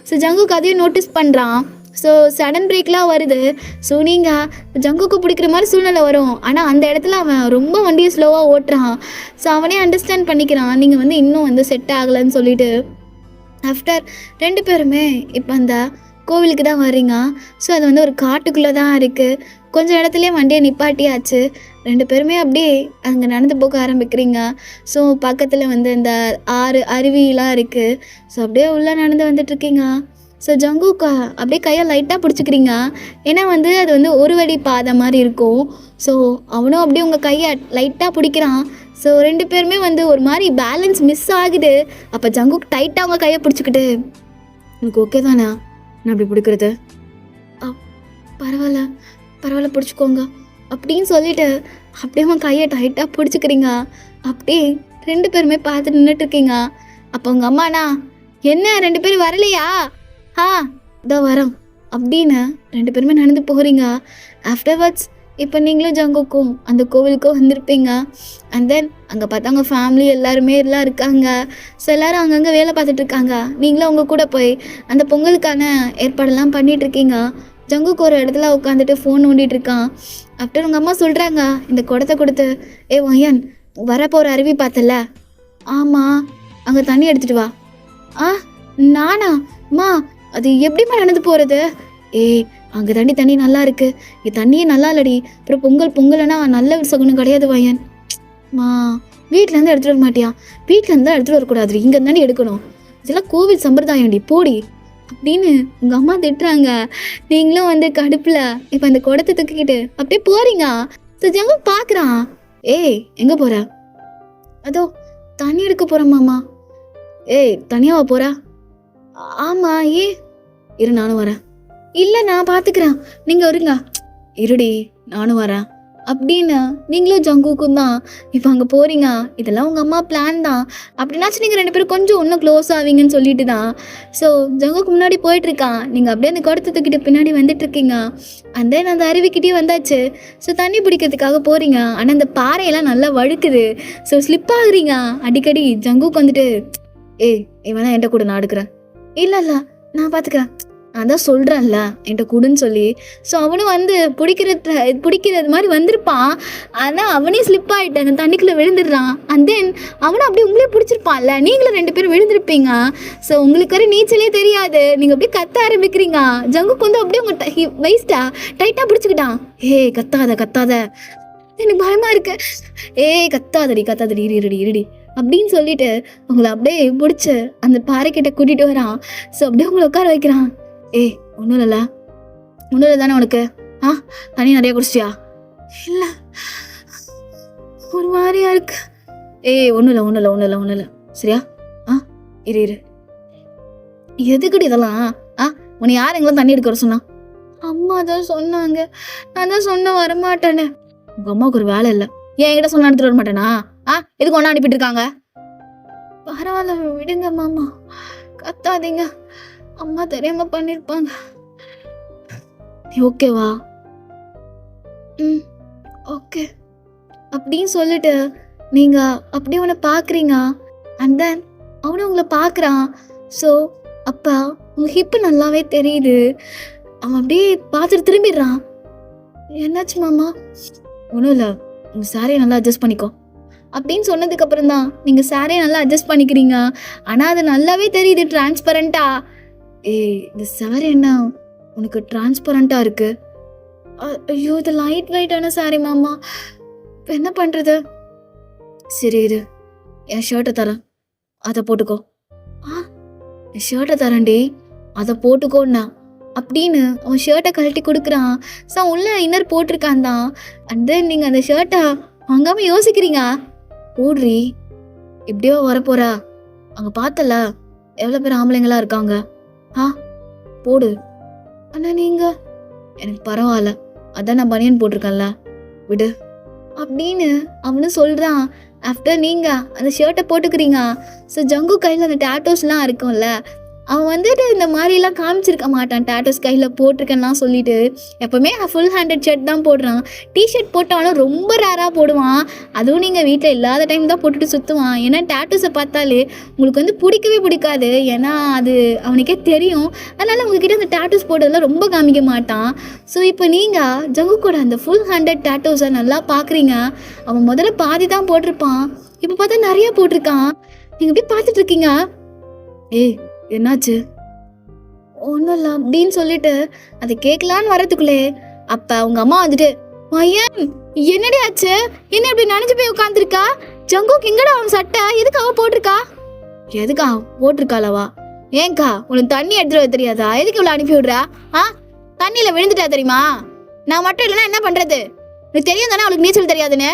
ஸோ ஜங்குக்கு அதையும் நோட்டீஸ் பண்ணுறான். ஸோ சடன் பிரேக்லாம் வருது. ஸோ நீங்கள் ஜங்குக்கு பிடிக்கிற மாதிரி சூழ்நிலை வரும். ஆனால் அந்த இடத்துல அவன் ரொம்ப வண்டியை ஸ்லோவாக ஓட்டுறான். ஸோ அவனே அண்டர்ஸ்டாண்ட் பண்ணிக்கிறான் நீங்கள் வந்து இன்னும் செட் ஆகலைன்னு சொல்லிட்டு. ஆஃப்டர் 2 பேருமே இப்போ அந்த கோவிலுக்கு தான் வர்றீங்க. ஸோ அது ஒரு காட்டுக்குள்ளே தான் இருக்குது. கொஞ்சம் இடத்துலையே வண்டியை நிப்பாட்டியாச்சு. 2 பேருமே அப்படியே அங்கே நடந்து போக ஆரம்பிக்கிறீங்க. ஸோ பக்கத்தில் இந்த அருவிலாம் இருக்குது. ஸோ அப்படியே உள்ளே நடந்து வந்துட்டுருக்கீங்க. ஸோ ஜங்குக்கு அப்படியே கையை லைட்டாக பிடிச்சிக்கிறீங்க. ஏன்னா அது ஒரு வழி பாதை மாதிரி இருக்கும். ஸோ அவனும் அப்படியே உங்கள் கையை லைட்டாக பிடிக்கிறான். ஸோ 2 பேருமே ஒரு மாதிரி பேலன்ஸ் மிஸ் ஆகுது. அப்போ ஜங்குக்கு டைட்டாக அவங்க கையை பிடிச்சிக்கிட்டு, எனக்கு ஓகே தானே நான் அப்படி பிடிக்கிறது? பரவாயில்ல பரவாயில்ல பிடிச்சிக்கோங்க அப்படின்னு சொல்லிட்டு அப்படியே அவன் கையை டைட்டாக பிடிச்சிக்கிறீங்க. அப்படியே 2 பேருமே பார்த்து நின்றுட்டுருக்கீங்க. அப்போ உங்கள் அம்மாண்ணா, என்ன 2 பேரும் வரலையா? இதோ வரோம் அப்படின்னு 2 பேருமே நடந்து போகிறீங்க. ஆஃப்டர்வர்ட்ஸ் இப்போ நீங்களும் ஜங்குக்கும் அந்த கோவிலுக்கும் வந்திருப்பீங்க. அண்ட் தென் அங்கே பார்த்தா அவங்க ஃபேமிலி எல்லாருமே எல்லாம் இருக்காங்க. ஸோ எல்லோரும் அங்கங்கே வேலை பார்த்துட்ருக்காங்க. நீங்களும் அவங்க கூட போய் அந்த பொங்கலுக்கான ஏற்பாடெல்லாம் பண்ணிகிட்ருக்கீங்க. ஜங்குக்கு ஒரு இடத்துல உட்காந்துட்டு ஃபோன் நோண்டிகிட்ருக்கான். ஆஃப்டர் உங்கள் அம்மா சொல்கிறாங்க இந்த குடத்தை கொடுத்து, ஒய்யன் வரப்போகிற அருவி பார்த்தல? ஆமாம், அங்கே தண்ணி எடுத்துகிட்டு வா. நானா? அம்மா அது எப்படிம்மா நடந்து போகிறது? அங்கே தண்ணி நல்லா இருக்கு. தண்ணியே நல்லா இல்லடி. அப்புறம் பொங்கல்னா நல்ல சகுனம் கிடையாது வயன். வீட்டிலேருந்து எடுத்துகிட்டு வர மாட்டியா? வீட்டிலேருந்து தான் எடுத்துகிட்டு வரக்கூடாது, இங்கே தானே எடுக்கணும். இதெல்லாம் கோவில் சம்பிரதாயம்டி, போடி அப்படின்னு உங்கள் அம்மா திட்டுறாங்க. நீங்களும் கடுப்பில் இப்போ அந்த குடத்தை தூக்கிக்கிட்டு அப்படியே போகிறீங்க. ஜங்கு பார்க்குறான். எங்கே போகிற? அதோ தண்ணி எடுக்க போகிறேன் மாமா. தனியாவா போகிற? ஆமாம். இரு நானும் வரேன். இல்லை நான் பார்த்துக்கிறேன், நீங்கள் வருங்க. இருடி நானும் வரேன் அப்படின்னு நீங்களும் ஜங்குக்கும் தான் இப்போ அங்கே போகிறீங்க. இதெல்லாம் உங்கள் அம்மா பிளான் தான். அப்படின்னாச்சும் நீங்கள் 2 பேரும் கொஞ்சம் இன்னும் க்ளோஸ் ஆவீங்கன்னு சொல்லிட்டு தான். ஸோ ஜங்குக்கு முன்னாடி போயிட்டுருக்கான். நீங்கள் அப்படியே அந்த குடத்தை தூக்கிட்டு பின்னாடி வந்துட்டுருக்கீங்க. அந்த அருவிக்கிட்டே வந்தாச்சு. ஸோ தண்ணி பிடிக்கிறதுக்காக போகிறீங்க. ஆனால் அந்த பாறையெல்லாம் நல்லா வழுக்குது. ஸோ ஸ்லிப் ஆகுறீங்க அடிக்கடி. ஜங்குக்கு இவனா என்கிட்ட கூட நான் எடுக்கிறேன். இல்லை நான் பார்த்துக்கிறேன், நான் தான் சொல்கிறேன்ல என்கிட்ட கூடுன்னு சொல்லி. ஸோ அவனும் பிடிக்கிறது மாதிரி வந்திருப்பான். ஆனால் அவனே ஸ்லிப் ஆகிட்டு அந்த தண்ணிக்குள்ளே விழுந்துடுறான். அண்ட் தென் அவனும் அப்படியே உங்களே பிடிச்சிருப்பான்ல, நீங்களும் 2 பேரும் விழுந்திருப்பீங்க. ஸோ உங்களுக்கு வர நீச்சலே தெரியாது. நீங்கள் அப்படியே கத்த ஆரம்பிக்கிறீங்க. ஜங்குக்கு அப்படியே உங்கள் வயசுட்டா டைட்டாக பிடிச்சிக்கிட்டான். கத்தாத எனக்கு பயமாக இருக்கு. கத்தாதடி இருடி அப்படின்னு சொல்லிட்டு உங்களை அப்படியே பிடிச்சி அந்த பாறைக்கிட்ட கூட்டிகிட்டு வரான். ஸோ அப்படியே உங்களை உட்கார வைக்கிறான். ஒன்றும் இல்லை தானே உனக்கு? தண்ணி நிறைய குடிச்சிட்டியா? இல்லை ஒரு மாதிரியா இருக்கு. ஒன்றும் இல்லை சரியா? இரு எதுக்குடி இதெல்லாம்? உன்னை யார் எங்கெல்லாம் தண்ணி எடுக்க வர சொன்னா? அம்மா தான் சொன்னாங்க, நான் தான் சொன்ன வரமாட்டேன்னு. உங்கள் அம்மாவுக்கு ஒரு வேலை இல்லை, என்கிட்ட சொன்ன எடுத்துட்டு வர மாட்டேனா? எதுக்கு ஒன்றா அனுப்பிட்டு இருக்காங்க? பரவாயில்ல விடுங்க மாமா, கத்தாதீங்க, அம்மா தெரியாம பண்ணிருப்பாங்க. நீ ஓகேவா? ஓகே அப்படின்னு சொல்லிட்டு நீங்க அப்படியே அவனை பாக்குறீங்க. அண்ட் தென் அவனும் உங்களை பாக்குறான். ஸோ அப்பா உங்க ஹிப்பு நல்லாவே தெரியுது. அவன் அப்படியே பார்த்துட்டு திரும்பிடுறான். என்னாச்சு மாமா? ஒன்றும் இல்லை, உங்க சாரியை நல்லா அட்ஜஸ்ட் பண்ணிக்கோ அப்படின்னு சொன்னதுக்கு அப்புறம் தான் நீங்க சாரியை நல்லா அட்ஜஸ்ட் பண்ணிக்கிறீங்க. ஆனா அது நல்லாவே தெரியுது டிரான்ஸ்பரண்டா. இந்த சாரி என்ன உனக்கு டிரான்ஸ்பரண்டா இருக்கு? ஐயோ இது லைட் வெயிட்டான சாரி மாமா, இப்போ என்ன பண்றது? சரி இரு, என் ஷர்ட்டை தரேன், அதை போட்டுக்கோ. என் ஷர்ட்டை தரேன்டி, அதை போட்டுக்கோன்னா அப்படின்னு அவன் ஷர்ட்டை கழட்டி கொடுக்குறான். ஸோ உள்ள இன்னர் போட்டிருக்கான் தான். அண்ட் தென் நீங்கள் அந்த ஷர்ட்டை வாங்காமல் யோசிக்கிறீங்க. ஓடுறி இப்படியோ வரப்போறா, அங்கே பார்த்தல எவ்வளோ பேர் ஆம்பளைங்களா இருக்காங்க, போடு. ஆனால் நீங்கள் எனக்கு பரவாயில்ல, அதான் நான் பனியன் போட்டிருக்கேன்ல, விடு அப்படின்னு அவனு சொல்கிறான். ஆஃப்டர் நீங்கள் அந்த ஷர்ட்டை போட்டுக்கிறீங்க. ஸோ ஜங்கு கையில் அந்த டேட்டோஸ்லாம் இருக்கும்ல, அவன் வந்துட்டு இந்த மாதிரிலாம் காமிச்சிருக்க மாட்டான். டேட்டோஸ் கையில் போட்டிருக்கேன்லாம் சொல்லிட்டு எப்போவுமே ஃபுல் ஹேண்டட் ஷர்ட் தான் போடுறான். டிஷர்ட் போட்டாலும் ரொம்ப ரேராக போடுவான். அதுவும் நீங்கள் வீட்டில் இல்லாத டைம் தான் போட்டுட்டு சுற்றுவான். ஏன்னா டேட்டோஸை பார்த்தாலே உங்களுக்கு வந்து பிடிக்கவே பிடிக்காது. ஏன்னா அது அவனுக்கே தெரியும். அதனால் உங்ககிட்ட அந்த டேட்டோஸ் போடுறதுலாம் ரொம்ப காமிக்க மாட்டான். ஸோ இப்போ நீங்கள் ஜங்குக்கோட அந்த ஃபுல் ஹேண்டட் டேட்டோஸை நல்லா பார்க்குறீங்க. அவன் முதல்ல பாதி தான் போட்டிருப்பான், இப்போ பார்த்தா நிறையா போட்டிருக்கான். நீங்கள் எப்படி பார்த்துட்டு இருக்கீங்க? ஏய் என்னாச்சு? ஒன்றும் இல்லை அப்படின்னு சொல்லிட்டு அதை கேட்கலான்னு வரதுக்குள்ளே அப்போ அவங்க அம்மா வந்துட்டு, மையன் என்னடி ஆச்சு? என்ன இப்படி நினைச்சு போய் உட்காந்துருக்கா? ஜங்குக்கு எங்கடா அவன் சட்டை? எதுக்கு அவன் போட்டிருக்கா? எதுக்கா போட்டிருக்காளவா? ஏங்கா உனக்கு தண்ணி எடுத்துட்டு வர தெரியாதா? எதுக்கு இவ்வளோ அனுப்பி விடுறா? தண்ணியில் விழுந்துட்டா தெரியுமா? நான் மட்டும் இல்லைன்னா என்ன பண்ணுறது? உனக்கு தெரியும் தானே அவளுக்கு நீச்சல் தெரியாதுன்னு.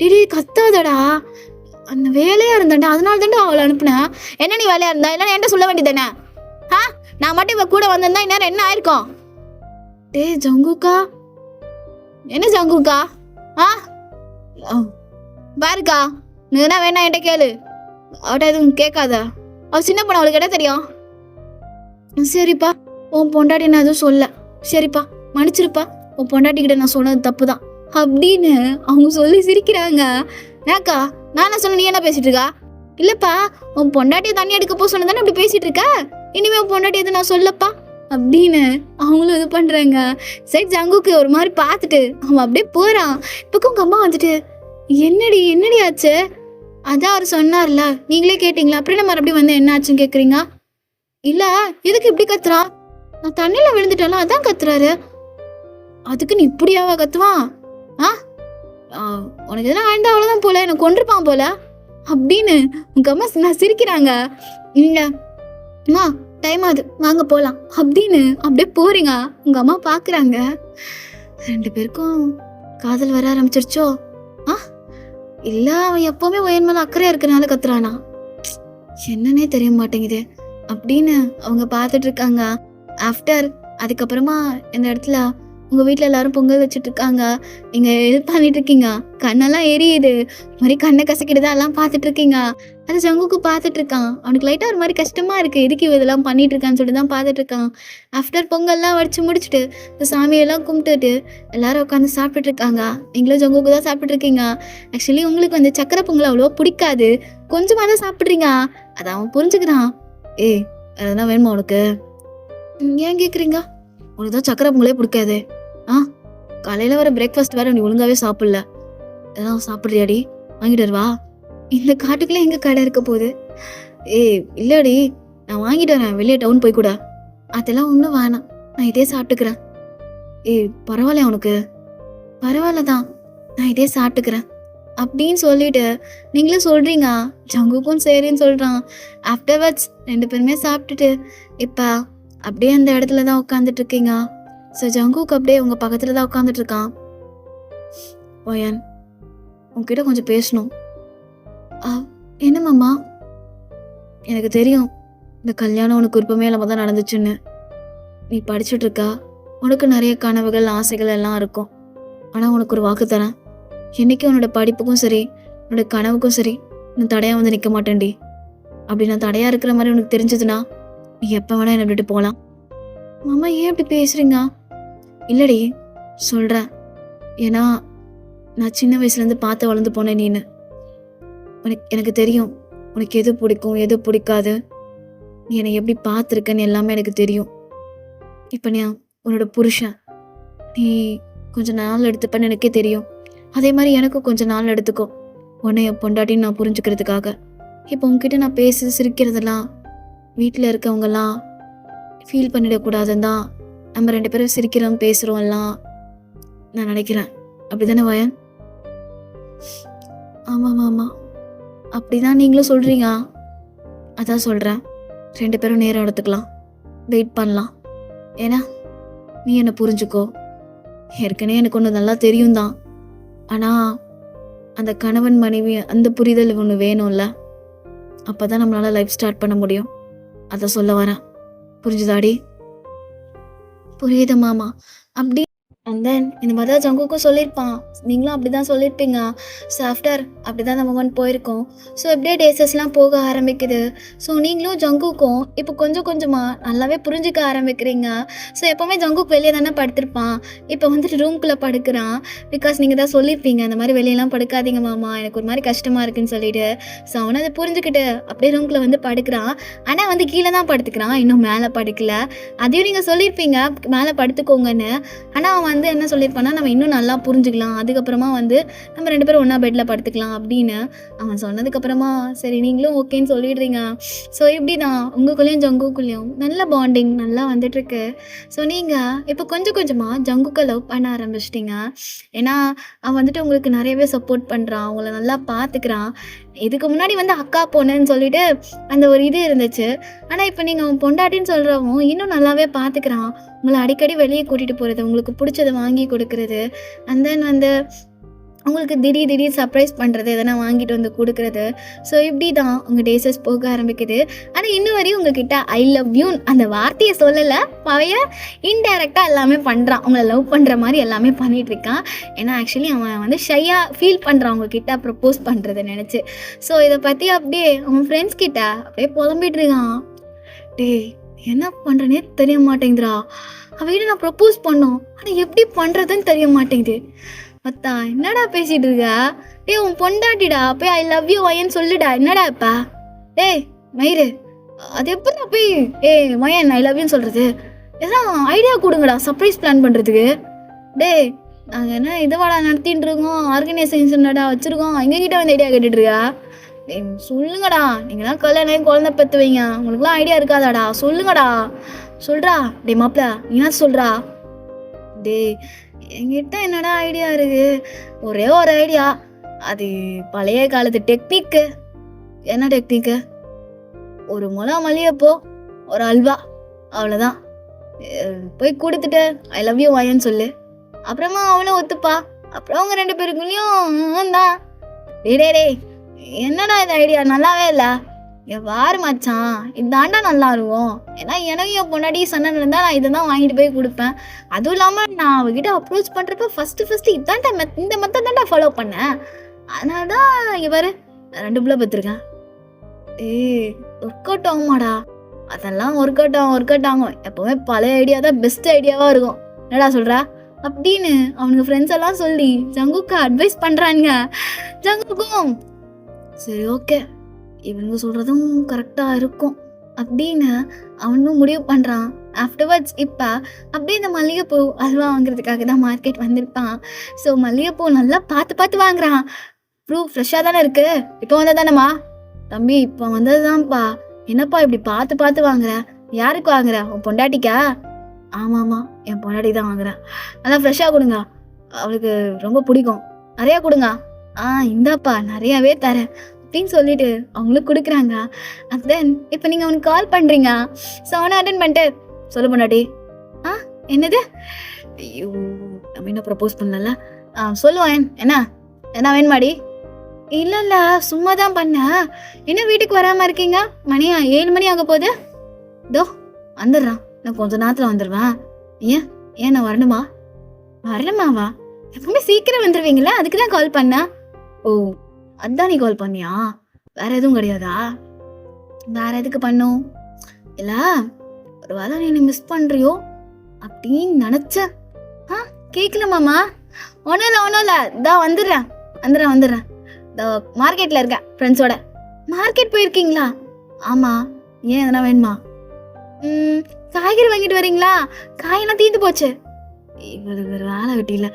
டிடி கத்தாதடா, அந்த வேலையாக இருந்தாண்டா, அதனால தாண்டா அவளை அனுப்புனேன். என்ன நீ வேலையாக இருந்தா இல்லைன்னா என்கிட்ட சொல்ல வேண்டியதானே? நான் மட்டும் இவ கூட வந்திருந்தா இந்நேரம் என்ன ஆயிருக்கும்? டே ஜங்குக்கா, என்ன ஜங்குக்கா? பாருக்கா, நீ என்ன வேணா என்கிட்ட கேளு, அவட்ட எதுவும் கேட்காத. அவள் சின்ன பொண்ணு, அவளுக்கு என்ன தெரியும்? சரிப்பா, உன் பொண்டாட்டி நான் எதுவும் சொல்ல. சரிப்பா மன்னிச்சிருப்பா, உன் பொண்டாட்டிக்கிட்ட நான் சொன்னது தப்பு தான் அப்படின்னு அவங்க சொல்லி சிரிக்கிறாங்க. ஏக்கா நான் என்ன சொன்ன, நீ என்ன பேசிட்டு இருக்கா? இல்லப்பா, உன் பொண்டாட்டியை தண்ணி எடுக்க போ சொன்னதானே இப்படி பேசிட்டு இருக்க. இனிமே உன் பொண்டாட்டி எது நான் சொல்லப்பா அப்படின்னு அவங்களும் இது பண்றாங்க. சரி ஜங்குக்கு ஒரு மாதிரி பார்த்துட்டு அவன் அப்படியே போறான். இப்போ உங்க அம்மா வந்துட்டு, என்னடி ஆச்சு? அதான் அவர் சொன்னார்ல, நீங்களே கேட்டீங்களா, அப்புறம் நம்ம மறுபடியும் வந்து என்ன ஆச்சுன்னு கேட்குறீங்க? இல்லை எதுக்கு இப்படி கத்துறா? நான் தண்ணியில் விழுந்துட்டாலும் அதான் கத்துறாரு. அதுக்கு நீ இப்படியாவா கத்துவான்? உனக்கு எதனா ஆயிருந்தா அவ்வளோதான் போல, எனக்கு கொண்டிருப்பான் போல அப்படின்னு உங்க அம்மா நான் சிரிக்கிறாங்க. இல்லை அம்மா டைம் ஆகுது வாங்க போகலாம் அப்படின்னு அப்படியே போறீங்க. உங்க அம்மா பார்க்குறாங்க. 2 பேருக்கும் காதல் வர ஆரம்பிச்சிருச்சோ? இல்லை அவன் எப்பவுமே உயர் மேலே அக்கறையா இருக்கிறனால கத்துறானா என்னன்னே தெரிய மாட்டேங்குது அப்படின்னு அவங்க பார்த்துட்டு இருக்காங்க. ஆஃப்டர் அதுக்கப்புறமா இந்த இடத்துல உங்கள் வீட்டில் எல்லாரும் பொங்கல் வச்சுட்டு இருக்காங்க. நீங்கள் இது பண்ணிட்டு இருக்கீங்க, கண்ணெல்லாம் எரியுது, ஒரு மாதிரி கண்ணை கசக்கிட்டு தான் எல்லாம் பார்த்துட்டு இருக்கீங்க. அது ஜங்குக்கு பார்த்துட்டு இருக்கான். அவனுக்கு லைட்டாக ஒரு மாதிரி கஷ்டமாக இருக்குது, எதுக்கு இதெல்லாம் பண்ணிட்டு இருக்கான்னு சொல்லிட்டு தான் பார்த்துட்டு இருக்கான். ஆஃப்டர் பொங்கல்லாம் வடிச்சு முடிச்சுட்டு இந்த சாமியெல்லாம் கும்பிட்டுட்டு எல்லாரும் உட்காந்து சாப்பிட்டுட்டு இருக்காங்க. நீங்களும் ஜங்குக்கு தான் சாப்பிட்டு இருக்கீங்க. ஆக்சுவலி உங்களுக்கு வந்து சக்கரை பொங்கல் அவ்வளோ பிடிக்காது, கொஞ்சமாக தான் சாப்பிட்றீங்க. அதை அவன் புரிஞ்சுக்கிறான். ஏய் அதெல்லாம் வேணுமா உனக்கு? ஏன் கேட்குறீங்க? உனக்கு தான் சக்கரை பொங்கலே பிடிக்காது. காலையில் வர பிரேக்ஃபாஸ்ட் வேற நீ ஒழுங்காவே சாப்பிடல, எதாவது சாப்பிட்றியாடி? வாங்கிட்டு வருவா. இந்த காட்டுக்குள்ளே எங்கே கடை இருக்க போகுது? இல்லடி நான் வாங்கிட்டு வரேன், வெளியே டவுன் போய் கூட. அதெல்லாம் ஒன்றும் வேணாம், நான் இதே சாப்பிட்டுக்கிறேன். பரவாயில்ல உனக்கு? பரவாயில்ல தான், நான் இதே சாப்பிட்டுக்கிறேன் அப்படின்னு சொல்லிட்டு நீங்களும் சொல்கிறீங்க. ஜங்குக்கும் சரின்னு சொல்கிறான். ஆஃப்டர்வர்ட்ஸ் 2 பேருமே சாப்பிட்டுட்டு இப்போ அப்படியே அந்த இடத்துல தான் உட்காந்துட்டு இருக்கீங்க. ஸோ ஜங்குக்கு அப்படியே உங்கள் பக்கத்தில் தான் உட்காந்துட்டு இருக்கான். ஓயன் உங்ககிட்ட கொஞ்சம் பேசணும். என்ன மாமா? எனக்கு தெரியும் இந்த கல்யாணம் உனக்கு விருப்பமே இல்லாமல் தான் நடந்துச்சுன்னு. நீ படிச்சுட்டு இருக்கா, உனக்கு நிறைய கனவுகள் ஆசைகள் எல்லாம் இருக்கும். ஆனால் உனக்கு ஒரு வாக்கு தரேன், என்னைக்கும் உன்னோட படிப்புக்கும் சரி உன்னோட கனவுக்கும் சரி நான் தடையாக வந்து நிற்க மாட்டேன்டி. அப்படி நான் தடையாக இருக்கிற மாதிரி உனக்கு தெரிஞ்சதுன்னா நீ எப்போ வேணா என்னை விட்டுட்டு போகலாம். மாமா ஏன் இப்படி பேசுறீங்க? இல்லடி சொல்கிறேன், ஏன்னா நான் சின்ன வயசுலேருந்து பார்த்து வளர்ந்து போனேன். நீன்னு எனக்கு தெரியும் உனக்கு எது பிடிக்கும் எது பிடிக்காது, நீ என்னை எப்படி பார்த்துருக்கன்னு எல்லாமே எனக்கு தெரியும். இப்போ நீ உன்னோட புருஷன், நீ கொஞ்சம் நாள் எடுத்துப்பேன்னு எனக்கே தெரியும். அதே மாதிரி எனக்கும் கொஞ்சம் நாள் எடுத்துக்கும் உன்னை என் பொண்டாட்டின்னு நான் புரிஞ்சுக்கிறதுக்காக. இப்போ உங்ககிட்ட நான் பேசி சிரிக்கிறதெல்லாம் வீட்டில் இருக்கவங்கெல்லாம் ஃபீல் பண்ணிடக்கூடாதுன்னு தான் நம்ம 2 பேரும் சிரிக்கிறோம் பேசுகிறோம்லாம் நான் நினைக்கிறேன். அப்படி தானே வயன்? ஆமாம் அப்படி தான் நீங்களும் சொல்கிறீங்க. அதான் சொல்கிறேன், 2 பேரும் நேரம் எடுத்துக்கலாம், வெயிட் பண்ணலாம். ஏன்னா நீ என்னை புரிஞ்சுக்கோ. ஏற்கனவே எனக்கு ஒன்று நல்லா தெரியும் தான், ஆனால் அந்த கணவன் மனைவி அந்த புரிதல் ஒன்று வேணும்ல, அப்போ தான் நம்மளால் லைஃப் ஸ்டார்ட் பண்ண முடியும். அதை சொல்ல வரேன். புரிஞ்சுதாடி? புரியுது மாமா. அப்படி அண்ட் தென் இந்த மாதிரி தான் ஜங்குக்கும் சொல்லியிருப்பான். நீங்களும் அப்படி தான் சொல்லியிருப்பீங்க. ஸோ ஆஃப்டர் அப்படி தான் நம்ம போயிருக்கோம். ஸோ எப்படியே டேஸஸ்லாம் போக ஆரம்பிக்குது. ஸோ நீங்களும் ஜங்குக்கும் இப்போ கொஞ்சம் கொஞ்சமாக நல்லாவே புரிஞ்சுக்க ஆரம்பிக்கிறீங்க. ஸோ எப்போவுமே ஜங்குக் வெளியே தானே படுத்திருப்பான். இப்போ வந்துட்டு ரூம்குள்ளே படுக்கிறான். பிகாஸ் நீங்கள் தான் சொல்லியிருப்பீங்க இந்த மாதிரி வெளியெல்லாம் படுக்காதீங்க மாமா, எனக்கு ஒரு மாதிரி கஷ்டமாக இருக்குன்னு சொல்லிட்டு. ஸோ அவனை அதை புரிஞ்சுக்கிட்டு அப்படியே ரூம்குள்ளே வந்து படுக்கிறான். ஆனால் கீழே தான் படுத்துக்கிறான், இன்னும் மேலே படுக்கல. அதையும் நீங்கள் சொல்லியிருப்பீங்க மேலே படுத்துக்கோங்கன்னு. ஆனால் அவன் என்ன சொல்லியிருப்பான்னா, நம்ம இன்னும் நல்லா புரிஞ்சுக்கலாம், அதுக்கப்புறமா நம்ம 2 பேரும் ஒன்றா பெட்டில் படுத்துக்கலாம் அப்படின்னு அவன் சொன்னதுக்கப்புறமா சரி நீங்களும் ஓகேன்னு சொல்லிடுறீங்க. ஸோ இப்படி தான் உங்களுக்குள்ளேயும் ஜங்குக்குள்ளேயும் நல்ல பாண்டிங் நல்லா வந்துட்டுருக்கு. ஸோ நீங்கள் இப்போ கொஞ்சம் கொஞ்சமாக ஜங்குக்கை லவ் பண்ண ஆரம்பிச்சிட்டிங்க. ஏன்னா அவன் உங்களுக்கு நிறையவே சப்போர்ட் பண்ணுறான், உங்களை நல்லா பார்த்துக்கிறான். இதுக்கு முன்னாடி அக்கா பொண்ணுன்னு சொல்லிட்டு அந்த ஒரு இது இருந்துச்சு. ஆனால் இப்போ நீங்கள் அவன் பொண்டாட்டின்னு சொல்கிறவன் இன்னும் நல்லாவே பார்த்துக்கிறான். உங்களை அடிக்கடி வெளியே கூட்டிகிட்டு போகிறது, உங்களுக்கு பிடிச்சதை வாங்கி கொடுக்கறது, அண்ட் தென் உங்களுக்கு திடீர் சர்ப்ரைஸ் பண்ணுறது, எதனா வாங்கிட்டு வந்து கொடுக்குறது. ஸோ இப்படி தான் உங்கள் டேஸஸ் போக ஆரம்பிக்குது. ஆனால் இன்னும் வரையும் உங்ககிட்ட ஐ லவ் யூ அந்த வார்த்தையை சொல்லலை, பழைய இன்டைரக்டாக எல்லாமே பண்ணுறான், உங்களை லவ் பண்ணுற மாதிரி எல்லாமே பண்ணிகிட்ருக்கான். ஏன்னா ஆக்சுவலி அவன் ஷையாக ஃபீல் பண்ணுறான் உங்ககிட்ட ப்ரப்போஸ் பண்ணுறதை நினச்சி. ஸோ இதை பற்றி அப்படியே அவன் ஃப்ரெண்ட்ஸ் கிட்ட அப்படியே புலம்பிகிட்ருக்கான். டேய் என்ன பண்ணுறனே தெரிய மாட்டேங்குதுரா, அவகிட்ட நான் ப்ரப்போஸ் பண்ணோம், ஆனால் எப்படி பண்ணுறதுன்னு தெரிய மாட்டேங்குது. மத்தா என்னடா பேசிகிட்டு இருக்க? டே உன் பொண்டாட்டிடா, போய் ஐ லவ் யூ வயன்னு சொல்லுடா. என்னடா இப்போ டேய் மயிறு, அது எப்படி போய் வயன் ஐ லவ் யூன்னு சொல்கிறது? எதனா ஐடியா கொடுங்கடா சர்ப்ரைஸ் பிளான் பண்ணுறதுக்கு. டேய் நாங்கள் என்ன இதுவாடா நடத்திட்டு இருக்கோம், ஆர்கனைசேஷன்டா வச்சுருக்கோம், எங்ககிட்ட ஐடியா கேட்டுட்ருக்கா? சொல்லுங்கடா, நீங்களாம் கல்யாணம் குழந்தை பெற்றுவீங்க, உங்களுக்குலாம் ஐடியா இருக்காதாடா, சொல்லுங்கடா சொல்கிறா. டே மாப்பிள்ள நீனா சொல்கிறா. டே என்கிட்ட என்னடா ஐடியா இருக்குது, ஒரே ஒரு ஐடியா, அது பழைய காலத்து டெக்னிக்கு. என்ன டெக்னிக்கு? ஒரு முளம் மல்லிகைப்பூ, ஒரு அல்வா, அவ்வளோதான். போய் கொடுத்துட்டு ஐ லவ் யூ வாயன்னு சொல்லு, அப்புறமா அவளும் ஒத்துப்பா, அப்புறம் அவங்க 2 பேருக்குள்ளேயும் தான். டே என்னடா இது ஐடியா நல்லாவே இல்லை, வாரு மச்சான் இதாண்டா நல்லா இருக்கும். ஏன்னா எனக்கு என் பொண்டாட்டி சண்டை இருந்தால் நான் இதை தான் வாங்கிட்டு போய் கொடுப்பேன். அதுவும் இல்லாமல் நான் அவகிட்ட அப்ரோச் பண்ணுறப்ப ஃபஸ்ட்டு இதாண்டா இந்த மெத்தட் தான்டா ஃபாலோ பண்ணேன். அதனால தான் இவர் 2 பிள்ளை பெற்றிருக்கேன். Work out ஆகுமாடா? அதெல்லாம் ஒர்க் அவுட் ஆகும். எப்போவுமே பழைய ஐடியா தான் பெஸ்ட் ஐடியாவாக இருக்கும். என்னடா சொல்கிறா அப்படின்னு அவனுக்கு ஃப்ரெண்ட்ஸ் எல்லாம் சொல்லி ஜங்குக்கு அட்வைஸ் பண்ணுறாங்க. ஜங்குக்கும் சரி ஓகே இவங்க சொல்கிறதும் கரெக்டாக இருக்கும் அப்படின்னு அவனும் முடிவு பண்ணுறான். ஆஃப்டர்வர்ட்ஸ் இப்போ அப்படியே இந்த மல்லிகைப்பூ அல்வா வாங்குறதுக்காக தான் மார்க்கெட் வந்திருப்பான். ஸோ மல்லிகைப்பூ நல்லா பார்த்து வாங்குறான். ப்ரூஃப் ஃப்ரெஷ்ஷாக தானே இருக்குது, இப்போ வந்தது தானேம்மா? தம்பி இப்போ வந்தது தான்ப்பா. என்னப்பா இப்படி பார்த்து வாங்குற? யாருக்கு வாங்குற? உன் பொண்டாட்டிக்கா? ஆமாம்மா என் பொண்டாட்டி தான் வாங்குறேன். நல்லா ஃப்ரெஷ்ஷாக கொடுங்க, அவளுக்கு ரொம்ப பிடிக்கும், நிறையா கொடுங்க. இந்தாப்பா நிறையாவே தரேன் அப்படின்னு சொல்லிட்டு அவங்களுக்கு கொடுக்குறாங்க. அண்ட் தென் இப்போ நீங்கள் அவனுக்கு கால் பண்ணுறீங்க. ஸோ அவனை அட்டன் பண்ணிட்டு சொல்ல பொண்டாட்டி. என்னது? ஐயோ நம்ம இன்னும் ப்ரப்போஸ் பண்ணல. சொல்லுவேன் என்ன வேணுமாடி? இல்லை சும்மா தான் பண்ணேன். இன்னும் வீட்டுக்கு வராமல் இருக்கீங்க, மணி 7 மணி ஆக போகுது. இதோ வந்துடுறான், நான் கொஞ்சம் நேரத்தில் வந்துடுவேன். ஏன் நான் வரணுமாவா? எப்பவுமே சீக்கிரம் வந்துடுவீங்களா, அதுக்கு தான் கால் பண்ணேன். ஓ அதான் நீ கால் பண்ணியா? வேற எதுவும் கிடையாதா? வேற எதுக்கு பண்ணும்? இல்லை ஒரு வேளை நீ மிஸ் பண்ணுறியோ அப்படின்னு நினச்சேன். கேட்கல மாமா. ஒன்றும் இல்லை இதான் வந்துடுறேன். இந்த மார்க்கெட்டில் இருக்கேன் ஃப்ரெண்ட்ஸோட. மார்க்கெட் போயிருக்கீங்களா? ஆமாம். ஏன் எதனா வேணுமா? காய்கறி வாங்கிட்டு வரீங்களா? காயெல்லாம் தீர்ந்து போச்சு. இவளுக்கு ஒரு வேலை வெட்டியில.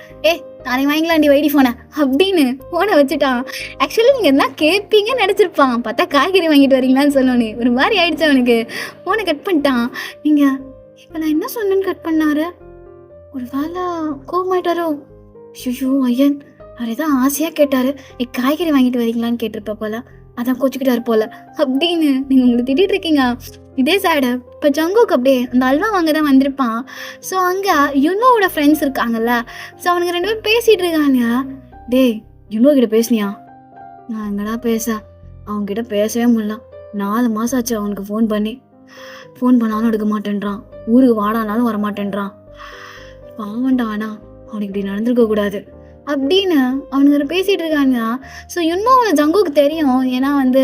நாளைக்கு வாங்கிக்கலாண்டி வைடி ஃபோனை அப்படின்னு ஃபோனை வச்சுட்டான். ஆக்சுவலி நீங்கள் என்ன கேட்பீங்கன்னு நினச்சிருப்பான், பார்த்தா காய்கறி வாங்கிட்டு வரீங்களான்னு சொல்லணுன்னு ஒரு மாதிரி ஆயிடுச்சு அவனுக்கு. ஃபோனை கட் பண்ணிட்டான். நீங்கள் இப்போ நான் என்ன சொன்னேன்னு கட் பண்ணாரு. ஒரு வேலை கோவமாயிட்டாரோ? ஐயோ ஐயன், அவர் ஏதோ ஆசையாக கேட்டார், நீ காய்கறி வாங்கிட்டு வரீங்களான்னு கேட்டிருப்ப போல, அதான் கோச்சிக்கிட்டாரு போல அப்படின்னு நீங்கள் உங்களுக்கு திட்டிகிட்டு இருக்கீங்க. இதே சைடு இப்போ ஜங்குக்கு அப்படியே அந்த அல்வா வாங்க தான் வந்திருப்பான். ஸோ அங்கே யுனோவோட ஃப்ரெண்ட்ஸ் இருக்காங்கல்ல, ஸோ அவனுக்கு 2 பேரும் பேசிகிட்டு இருக்காங்க. டேய் யுனோ கிட்ட பேசுனியா? நான் எங்கடா அவங்ககிட்ட பேசவே முடியல. 4 மாதம் ஆச்சு அவனுக்கு ஃபோன் பண்ணாலும் எடுக்க மாட்டேன்றான், ஊருக்கு வாடானாலும் வரமாட்டேன்றான். பாவண்டா. அவனுக்கு இப்படி நடந்திருக்க கூடாது அப்படின்னு அவனுங்க பேசிட்டு இருக்காங்க. ஸோ யுன்மோவை ஜங்குக்கு தெரியும். ஏன்னா வந்து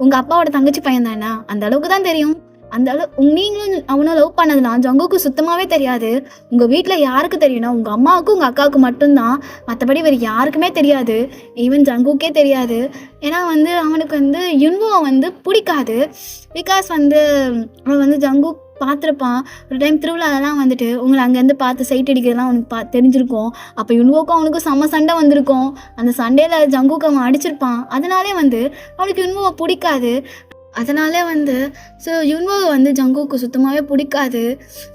உங்கள் அப்பாவோட தங்கச்சி பையன் தானே, அந்த அளவுக்கு தான் தெரியும். அந்த அளவு நீங்களும் அவனும் லவ் பண்ணதுலாம் ஜங்குக்கு சுத்தமாகவே தெரியாது. உங்கள் வீட்டில் யாருக்கு தெரியும்னா உங்கள் அம்மாவுக்கும் உங்கள் அக்காவுக்கு மட்டும்தான். மற்றபடி வேறு யாருக்குமே தெரியாது. ஈவன் ஜங்குக்கே தெரியாது. ஏன்னா வந்து அவனுக்கு வந்து யுன்மோவை வந்து பிடிக்காது. பிகாஸ் வந்து அவன் வந்து ஜங்கு பார்த்துருப்பான். ஒரு டைம் திருவிழாலலாம் வந்துட்டு உங்களை அங்கேருந்து பார்த்து சைட் அடிக்கிறதுலாம் அவனுக்கு தெரிஞ்சிருக்கும். அப்போ யுன்வோக்கும் அவனுக்கும் செம்ம சண்டை வந்திருக்கும். அந்த சண்டையில் ஜங்குக்கு அவன் அடிச்சிருப்பான். அதனாலே வந்து அவனுக்கு யுன்வோவை பிடிக்காது. அதனாலே வந்து ஸோ யுன்வோவை வந்து ஜங்குக்கு சுத்தமாகவே பிடிக்காது.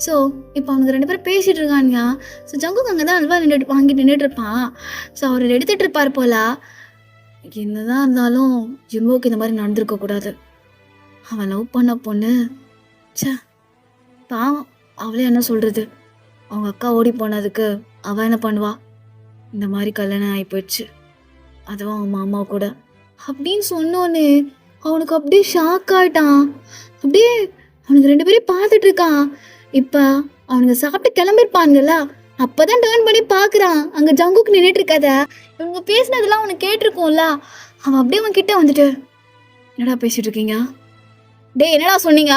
ஸோ இப்போ அவனுக்கு 2 பேரும் பேசிகிட்டு இருக்கானுங்க. ஸோ ஜங்குக்கு அங்கே தான் அல்வா வாங்கி நின்றுட்டுருப்பான். ஸோ அவர் எடுத்துகிட்டு இருப்பார் போல. என்னதான் இருந்தாலும் யுன்வோக்கு இந்த மாதிரி நடந்திருக்கக்கூடாது. அவன் லவ் பண்ண பொண்ணு சே பாவம், அவளே என்ன சொல்கிறது. அவங்க அக்கா ஓடி போனதுக்கு அவள் என்ன பண்ணுவா. இந்த மாதிரி கல்யாணம் ஆகி போயிடுச்சு, அதுவும் அவன் மாமா கூட அப்படின்னு சொன்னோன்னே அவனுக்கு அப்படியே ஷாக் ஆகிட்டான். அப்படியே அவனுக்கு 2 பேரையும் பார்த்துட்டு இருக்கான். இப்போ அவனுங்க சாப்பிட்டு கிளம்பிருப்பானுங்கல்ல, அப்போ தான் டேர்ன் பண்ணி பார்க்குறான். அங்கே ஜங்குக்கு நின்றுட்டு இருக்காத. இவங்க பேசினதெல்லாம் அவனுக்கு கேட்டிருக்கோம்ல. அவன் அப்படியே அவன் கிட்டே வந்துட்டு என்னடா பேசிகிட்டு இருக்கீங்க, டே என்னடா சொன்னீங்க.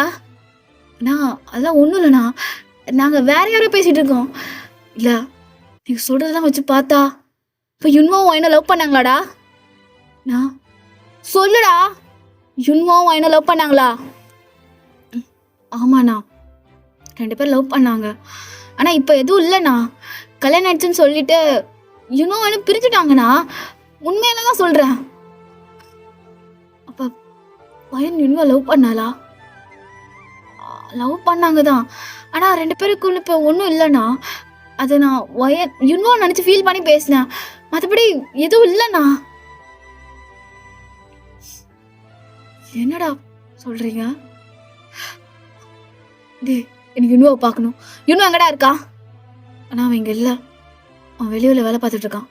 அண்ணா அதெல்லாம் ஒன்றும் இல்லைண்ணா, நாங்கள் வேற யாரோ பேசிகிட்டு இருக்கோம். இல்லை நீங்கள் சொல்கிறதெல்லாம் வச்சு பார்த்தா இப்போ யுன்வோவும் என்ன லவ் பண்ணாங்களாடா. நான் சொல்லுடா, யுன்வோவும் என்ன லவ் பண்ணாங்களா. ஆமாண்ணா 2 பேர் லவ் பண்ணாங்க. ஆனால் இப்போ எதுவும் இல்லைண்ணா, கல்யாணம் ஆயிடுச்சுன்னு சொல்லிட்டு யுன்வோ என்ன பிரிச்சுட்டாங்கண்ணா. உண்மையில தான் சொல்கிறேன். அப்போ பையன் யுன்வோ லவ் பண்ணாளா. லவ் பண்ணாங்க தான், ஆனால் 2 பேருக்குள்ள இப்போ ஒன்றும் இல்லைண்ணா. அது நான் யுன்வோ நினச்சி ஃபீல் பண்ணி பேசினேன், மற்றபடி எதுவும் இல்லைண்ணா. என்னடா சொல்கிறீங்க. டே எனக்கு யுன்வோவை பார்க்கணும். யுன்வோ எங்கடா இருக்கா. ஆனால் அவன் இங்கே இல்லை, அவன் வெளியூரில் வேலை பார்த்துட்டு இருக்கான்.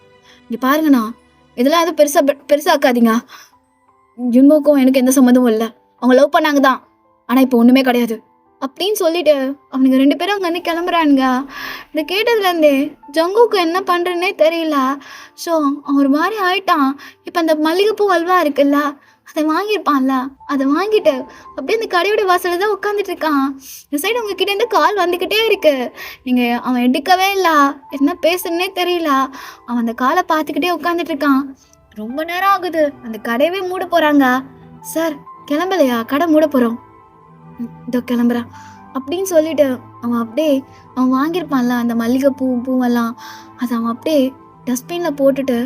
இங்கே பாருங்கண்ணா, இதெல்லாம் எதுவும் பெருசாக்காதீங்க. யுன்வோக்கும் எனக்கு எந்த சம்மந்தமும் இல்லை. அவங்க லவ் பண்ணாங்க தான், ஆனால் இப்போ ஒன்றுமே கிடையாது அப்படின்னு சொல்லிட்டு அவனுங்க 2 பேரும் அங்கே வந்து கிளம்புறானுங்க. இதை கேட்டதுலேருந்தே ஜங்குக்கு என்ன பண்ணுறதுனே தெரியல. ஸோ அவன் ஒரு மாதிரி ஆயிட்டான். இப்போ அந்த மல்லிகைப்பூ அல்வா இருக்குல்ல, அதை வாங்கியிருப்பான்ல, அதை வாங்கிட்டு அப்படியே அந்த கடையோட வாசலில் தான் உட்காந்துட்டு இருக்கான். இந்த சைடு உங்ககிட்டேருந்து கால் வந்துக்கிட்டே இருக்கு. நீங்கள் அவன் எடுக்கவே இல்லை, என்ன பேசுறதுனே தெரியல. அவன் அந்த காலை பார்த்துக்கிட்டே உட்காந்துட்டு இருக்கான். ரொம்ப நேரம் ஆகுது, அந்த கடையவே மூட போகிறாங்க. சார் கிளம்பலையா, கடை மூட போகிறோம், இதோ கிளம்புறான் அப்படின்னு சொல்லிட்டு அவன் வாங்கியிருப்பான்ல அந்த மல்லிகைப்பூ பூவெல்லாம், அதை அவன் அப்படியே டஸ்ட்பினில் போட்டுட்டு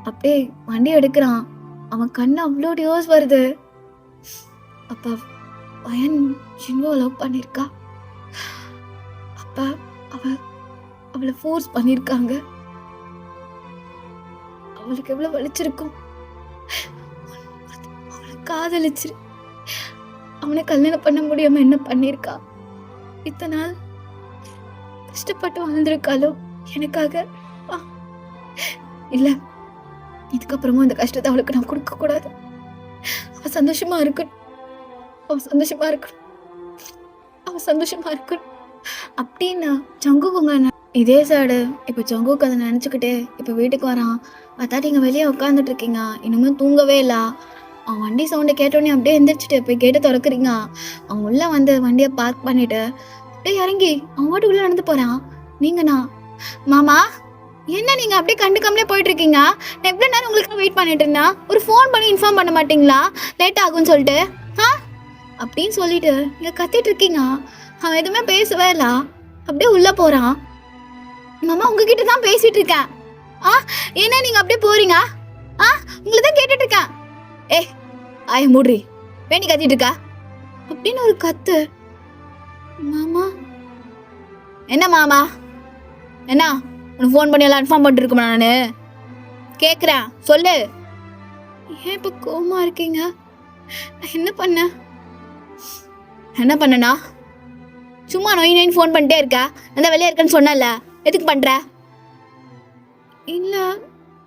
அப்படியே வண்டி எடுக்கிறான். அவன் கண்ணு அவ்வளோ டியோஸ் வருது. அப்போ பையன் யுன்வோ லவ் பண்ணியிருக்கா. அப்போ அவளை ஃபோர்ஸ் பண்ணியிருக்காங்க. அவளுக்கு எவ்வளோ வலிச்சிருக்கும். அவளை காதலிச்சிரு அவனை கல்யாணம் பண்ண முடியாம என்ன பண்ணியிருக்கா. இத்தனை நாள் கஷ்டப்பட்டு வாழ்ந்திருக்காளோ எனக்காக. இல்லை, இதுக்கப்புறமும் அந்த கஷ்டத்தை அவளுக்கு நான் கொடுக்க கூடாது. அவள் சந்தோஷமா இருக்கணும், அவள் சந்தோஷமா இருக்கணும், அவள் சந்தோஷமா இருக்கணும் அப்படின்னு ஜங்குக்குங்க. இதே சைடு இப்போ ஜங்குக்கு அதை நினச்சிக்கிட்டே இப்போ வீட்டுக்கு வரான். பார்த்தா நீங்கள் வெளியே உட்காந்துட்டு இருக்கீங்க, இன்னுமே தூங்கவே இல்லை. அவன் வண்டி சவுண்டை கேட்டோடனே அப்படியே எந்திரிச்சிட்டு போய் கேட்டை திறக்கிறீங்க. அவன் உள்ளே வந்து வண்டியை பார்க் பண்ணிவிட்டு அப்படியே இறங்கி அவன் வாட்டுக்குள்ளே நடந்து போகிறான். நீங்கண்ணா மாமா என்ன நீங்கள் அப்படியே கண்டுக்காமலே போயிட்டுருக்கீங்க. நான் எவ்வளோ நேரம் உங்களுக்கு வெயிட் பண்ணிட்டு இருந்தேன், ஒரு ஃபோன் பண்ணி இன்ஃபார்ம் பண்ண மாட்டிங்களா லேட் ஆகும்னு சொல்லிட்டு அப்படின்னு சொல்லிட்டு நீங்கள் கத்திட்டு இருக்கீங்க. அவன் எதுவுமே பேசவே இல்லை, அப்படியே உள்ளே போகிறான். மாமா உங்ககிட்ட தான் பேசிகிட்டு இருக்கேன். என்ன நீங்கள் அப்படியே போகிறீங்க. உங்களை தான் கேட்டுட்டு இருக்கேன். ஆய மூடுறி, வேண்டி கத்திட்டு இருக்கா அப்படின்னு ஒரு கத்து. மாமா என்ன மாமா என்ன உனக்கு ஃபோன் பண்ணி எல்லாம் இன்ஃபார்ம் பண்ணிட்டு இருக்குமா. நான் கேட்குறேன் சொல்லு. ஏன் இப்போ கோவமா இருக்கீங்க. என்ன பண்ணனா சும்மா நொய் ஃபோன் பண்ணிட்டே இருக்கா. அந்த வெளியே இருக்கேன்னு சொன்னல, எதுக்கு பண்ற. இல்லை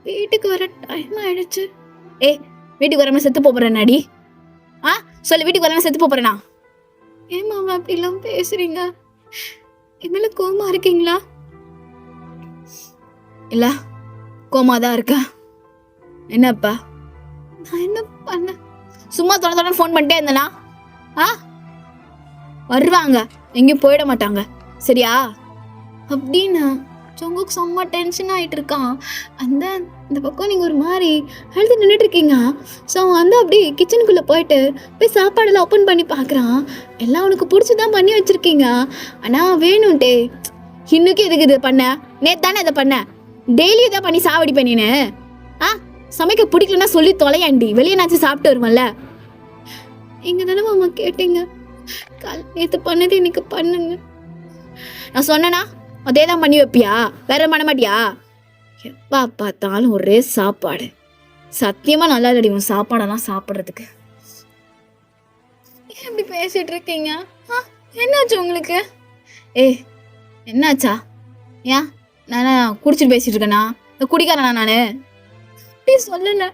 வீட்டுக்கு வர டைம் ஆயிடுச்சு. வீட்டுக்கு வராம செத்து போறேன்னாடி. சொல்லு, வீட்டுக்கு வராம செத்து போறேனா. ஏன் மாமா அப்படிலாம் பேசுறீங்க, என்னால கோவமா இருக்கீங்களா. இல்லை கோமா தான் இருக்கேன். என்னப்பா? நான் என்ன பண்ணேன்? சும்மா தொடர்ந்து ஃபோன் பண்ணிட்டே இருந்தேனா? ஆ வருவாங்க, எங்கேயும் போயிட மாட்டாங்க, சரியா? அப்படின்னு ஜங்குக் செம்ம டென்ஷன் ஆகிட்டு இருக்கான். இந்த பக்கம் நீங்கள் ஒரு மாதிரி எழுதி நின்றுட்டு இருக்கீங்க. ஸோ அவன் அப்படி கிச்சனுக்குள்ளே போய் சாப்பாடெல்லாம் ஓப்பன் பண்ணி பார்க்குறான். எல்லாம் உனக்கு பிடிச்சதான் பண்ணி வச்சுருக்கீங்க. ஆனால் வேணும்ட்டே இன்னுக்கும் எதுக்கு இது பண்ண? நேற்று தானே இதை பண்ண, டெய்லியும் இதை பண்ணி சாவடிப்பேன் நீனு. சமைக்க பிடிக்கலன்னா சொல்லி தொலையாண்டி, வெளியே நாச்சு சாப்பிட்டு வருவன்ல. இங்கே தானே மாமா கேட்டீங்க, நேற்று பண்ணது இன்னைக்கு பண்ணுங்க. நான் சொன்னேன்னா அதே தான் பண்ணி வைப்பியா? வேற பண்ண மாட்டியா? எப்பா பார்த்தாலும் ஒரே சாப்பாடு. சத்தியமா நல்லா இல்லடி உன் சாப்பாடெல்லாம் சாப்பிட்றதுக்கு. எப்படி பேசிட்டு இருக்கீங்க? என்னாச்சு உங்களுக்கு? என்னாச்சா? ஏன் நான் குடிச்சிட்டு பேசிட்டு இருக்கேனா? குடிக்காரனா நானு? அப்படி சொல்லல.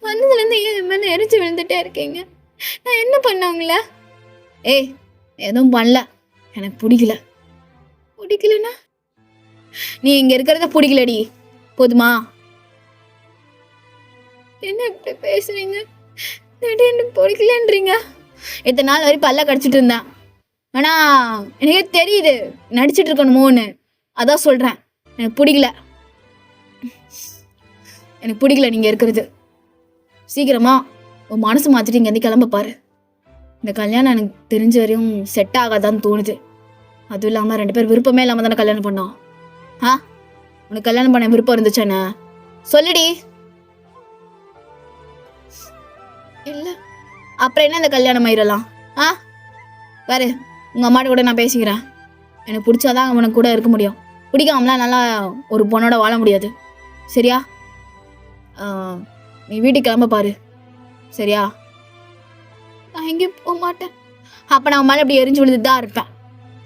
வந்ததுலேருந்து என் மேலே எரிச்சு விழுந்துட்டே இருக்கீங்க. நான் என்ன பண்ணாங்கள? எதுவும் பண்ணல, எனக்கு பிடிக்கல. பிடிக்கலன்னா நீ இங்க இருக்கிறத பிடிக்கலடி, போதுமா? என்ன இப்படி பேசுறீங்க? திடீர்னு பிடிக்கலன்றீங்க. இத்தனை நாள் வரை பல்ல கடிச்சிட்டு இருந்தேன். ஆனா எனக்கே தெரியுது நடிச்சிட்டு இருக்கணுமோன்னு, அதான் சொல்றேன். எனக்கு பிடிக்கல, எனக்கு பிடிக்கல நீங்க இருக்கிறது. சீக்கிரமா உன் மனசு மாத்திட்டு இங்க கிளம்ப பாரு. இந்த கல்யாணம் எனக்கு தெரிஞ்ச வரையும் செட் ஆகாதான்னு தோணுது. அதுவும் இல்லாம 2 பேர் விருப்பமே இல்லாம தானே கல்யாணம் பண்ணோம். உனக்கு கல்யாணம் பண்ண விருப்பம் இருந்துச்சானே சொல்லுடி. இல்ல அப்புறம் என்ன இந்த கல்யாணம் ஆயிரலாம்? வேறு உங்க அம்மாட்ட கூட நான் பேசிக்கிறேன். எனக்கு பிடிச்சாதான் அவனுக்கு கூட இருக்க முடியும். பிடிக்காமலாம் நல்லா ஒரு பொண்ணோட வாழ முடியாது, சரியா? நீ வீட்டுக்கு கிளம்ப பாரு, சரியா? நான் எங்கேயும் போக மாட்டேன். அப்போ நான் மேலே அப்படி எரிஞ்சு விழுந்துட்டு தான் இருப்பேன்.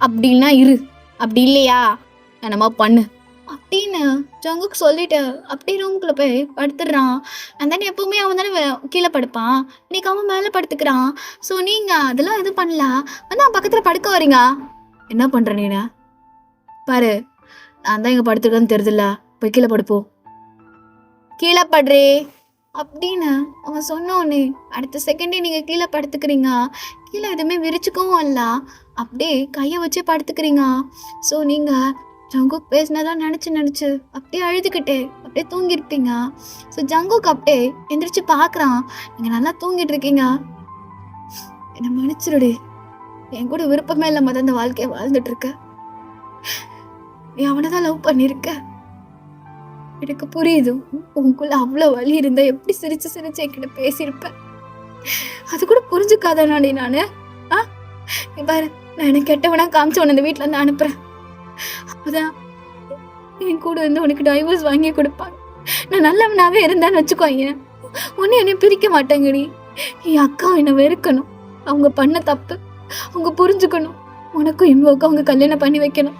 அப்படின்னா இரு, அப்படி இல்லையா என்னமா பண்ணு அப்படின்னு ஜங்குக்கு சொல்லிட்டு அப்படியே ரூமுக்குள்ளே போய் படுத்துடுறான். அந்த எப்பவுமே அவன் தானே கீழே படுப்பான், இன்னைக்கு அவன் மேலே படுத்துக்கிறான். ஸோ நீங்கள் அதெல்லாம் இது பண்ணல, வந்து அவன் பக்கத்தில் படுக்க வரீங்க. என்ன பண்ணுற நீனு? பாரு, நான் தான் இங்கே படுத்துருக்கேன்னு தெரியுதுல்ல, போய் கீழே படுப்போம், கீழே படுறே அப்படின்னு அவன் சொன்னோன்னே அடுத்த செகண்டே நீங்கள் கீழே படுத்துக்கிறீங்க. கீழே எதுவுமே விரிச்சுக்கவும் இல்லை, அப்படியே கையை வச்சு படுத்துக்கிறீங்க. ஸோ நீங்கள் ஜங்குக் பேசினதான் நினச்சி அப்படியே அழுதுகிட்டே அப்படியே தூங்கிருப்பீங்க. ஸோ ஜங்குக் அப்படியே எந்திரிச்சு பார்க்குறான், நீங்கள் நல்லா தூங்கிட்டு இருக்கீங்க. என்னை மன்னிச்சிருடி, என் கூட விருப்பமே இல்லாம தான் இந்த வாழ்க்கையை வாழ்ந்துட்டு இருக்க. நீ அவனை தான் லவ் பண்ணியிருக்க, எனக்கு புரியுது. உங்களுக்குள்ள அவ்வளோ வலி இருந்தா எப்படி சிரிச்சு என்கிட்ட பேசியிருப்பேன். அது கூட புரிஞ்சுக்காதானே நானு? பாரு, நான் எனக்கு கெட்டவனா காமிச்சு உன்னை இந்த வீட்டில் இருந்து அனுப்புறேன். அப்போதான் என் கூட இருந்து உனக்கு டைவர்ஸ் வாங்கி கொடுப்பாங்க. நான் நல்லவனாவே இருந்தான்னு வச்சுக்கோங்க, உன்னை என்னை பிரிக்க மாட்டேங்கடி. என் அக்கா என்னை வெறுக்கணும், அவங்க பண்ண தப்பு அவங்க புரிஞ்சுக்கணும், உனக்கும் இவங்களுக்கும் அவங்க கல்யாணம் பண்ணி வைக்கணும்.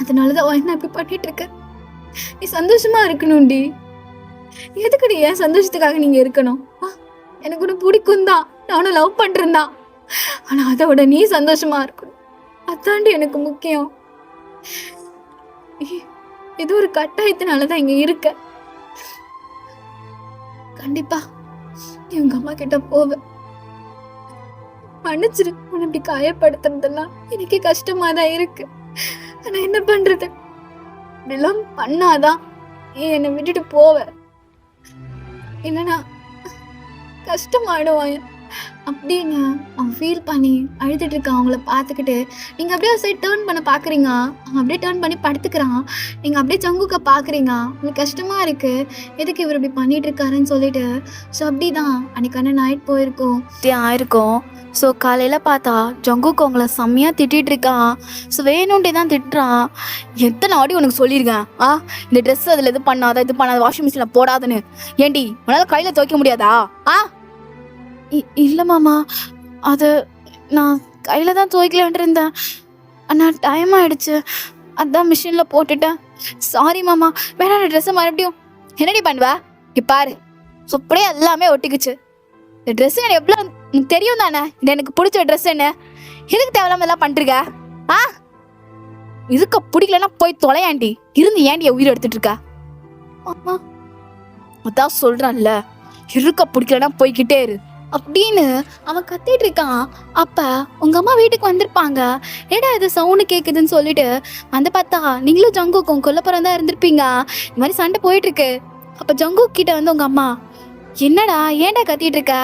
அதனாலதான் என்ன இப்படி பண்ணிட்டு இருக்க. நீ சந்தோஷமா இருக்கணும்டி. எதுக்குடி ஏன் சந்தோஷத்துக்காக நீங்க இருக்கணும்? எனக்கு ஒன்று பிடிக்கும் தான், நானும் லவ் பண்றேன் தான். ஆனா அதை விட நீ சந்தோஷமா இருக்கணும், அதாண்டி எனக்கு முக்கியம். இது ஒரு கட்டாயத்தினாலதான் இங்க இருக்க. கண்டிப்பா நீ உங்க அம்மா கிட்ட போவ. மன்னிச்சிரு, உன்னை இப்படி காயப்படுத்துறதெல்லாம் எனக்கே கஷ்டமா தான் இருக்கு. ஆனா என்ன பண்றது, இப்படிலாம் பண்ணாதான் என்னை விட்டுட்டு போவ, இல்லைன்னா கஷ்டமாயிடுவான் அப்படின்னு அவன் ஃபீல் பண்ணி அழுதுட்டு இருக்கான். அவங்கள பார்த்துக்கிட்டு நீங்கள் அப்படியே சைட் டேர்ன் பண்ண பார்க்குறீங்க. அவன் அப்படியே டேர்ன் பண்ணி படுத்துக்கிறான். நீங்கள் அப்படியே ஜங்குக்க பார்க்குறீங்க. உங்களுக்கு கஷ்டமாக இருக்குது, எதுக்கு இவர் இப்படி பண்ணிட்டு இருக்காருன்னு சொல்லிட்டு. ஸோ அப்படி தான் அன்றைக்கான நைட் போயிருக்கோம், ஆயிருக்கும். ஸோ காலையில் பார்த்தா ஜங்குக்கு அவங்கள செம்மையாக திட்டிகிட்டு இருக்கான். ஸோ வேணும்ட்டே தான் திட்டுறான். எத்தனை வாட்டி உனக்கு சொல்லியிருக்கேன், இந்த ட்ரெஸ் அதில் இது பண்ணாத, இது பண்ணாத, வாஷிங் மிஷினில் போடாதுன்னு. ஏண்டி உன்னால் கையில் துவைக்க முடியாதா? இல்லை மாமா, அது நான் கையில் தான் துவைக்கலான்ட்டு இருந்தேன். ஆனால் டைம் ஆகிடுச்சு, அதான் மிஷினில் போட்டுட்டேன். சாரி மாமா, வேணா அந்த ட்ரெஸ்ஸை மறுபடியும் என்னடி பண்ணுவ? பாரு, ஸோ அப்படியே எல்லாமே ஒட்டிக்குச்சு. இந்த ட்ரெஸ்ஸு எனக்கு எவ்வளோ தெரியும் தானே, இது எனக்கு பிடிச்ச ட்ரெஸ். என்ன எதுக்கு தேவையில்லாம எல்லாம் பண்ணிருக்க? இருக்க பிடிக்கலன்னா போய் தொலையாண்டி. இருந்து ஏன்டி உயிர் எடுத்துட்டு இருக்க? அம்மா அதான் சொல்றான்ல, இருக்க பிடிக்கலன்னா போய்கிட்டே இரு அப்படின்னு அவன் கத்திட்டு இருக்கான். அப்ப உங்க அம்மா வீட்டுக்கு வந்திருப்பாங்க. ஏடா இது சவுண்டு கேக்குதுன்னு சொல்லிட்டு வந்து பார்த்தா நீங்களும் ஜங்குக்கும் கொல்லப்புறம் தான் இருந்திருப்பீங்க. இந்த மாதிரி சண்டை போயிட்டு இருக்கு. அப்ப ஜங்குக் கிட்ட வந்து உங்க அம்மா, என்னடா ஏன்டா கத்திட்டு இருக்க?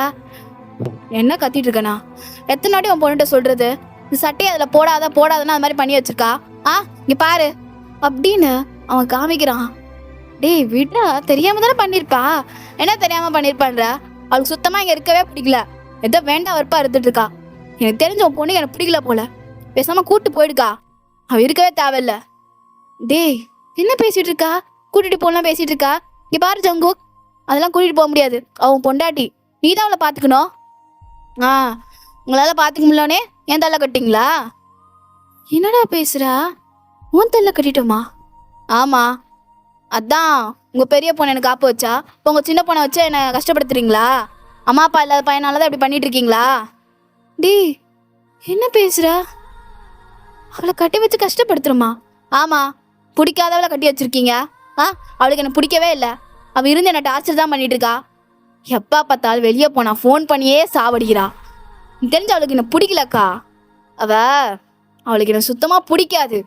என்ன கத்திட்டு இருக்கனா? எத்தனை நாட்டி உன் பொண்ணுகிட்ட சொல்றது? இந்த சட்டையை அதுல போடாதன்னா அது மாதிரி பண்ணி வச்சிருக்கா. இங்க பாரு அப்படின்னு அவன் காமிக்கிறான். டேய் விடா, தெரியாம தானே பண்ணிருப்பா. என்ன தெரியாம பண்ணிருப்பான்ற? அவளுக்கு சுத்தமா இங்க இருக்கவே பிடிக்கல. ஏதோ வேண்டாம் வெறுப்பா இருந்துட்டு இருக்கா. எனக்கு தெரிஞ்ச உன் பொண்ணு எனக்கு பிடிக்கல போல. பேசாம கூட்டு போயிடுக்கா. அவ இருக்கவே தேவையில்ல. டேய் என்ன பேசிட்டு இருக்கா? கூட்டிட்டு போலாம் பேசிட்டு இருக்கா. இங்க பாரு ஜங்குக், அதெல்லாம் கூட்டிட்டு போக முடியாது. அவன் பொண்டாட்டி, நீ தான் அவளை பாத்துக்கணும். உங்களால பாத்துக்க முடியலனே ஏன் தள்ள கட்டிங்களா? என்னடா பேசுறா? உன் தள்ள கட்டிட்டோமா? ஆமா, அதான் உங்க பெரிய பொண்ணு எனக்கு காப்பு வச்சா, உங்க சின்ன பொண்ணை வச்சு என்ன கஷ்டப்படுத்துறீங்களா? அம்மா அப்பா இல்லாத பையனாலதான் இப்படி பண்ணிட்டு இருக்கீங்களா? டேய் என்ன பேசுறா? அவளை கட்டி வச்சு கஷ்டப்படுத்துறோமா? ஆமா, பிடிக்காதவளை கட்டி வச்சிருக்கீங்க. அவளுக்கு என்ன பிடிக்கவே இல்லை. அவ இருந்து என்ன டார்ச்சர் தான் பண்ணிட்டு இருக்கா. எப்பா பார்த்தாலும் வெளியே போனா ஃபோன் பண்ணியே சாவடிக்கிறா. தெரிஞ்ச அவளுக்கு என்ன பிடிக்கலக்கா. அவளுக்கு என்ன சுத்தமா பிடிக்காது.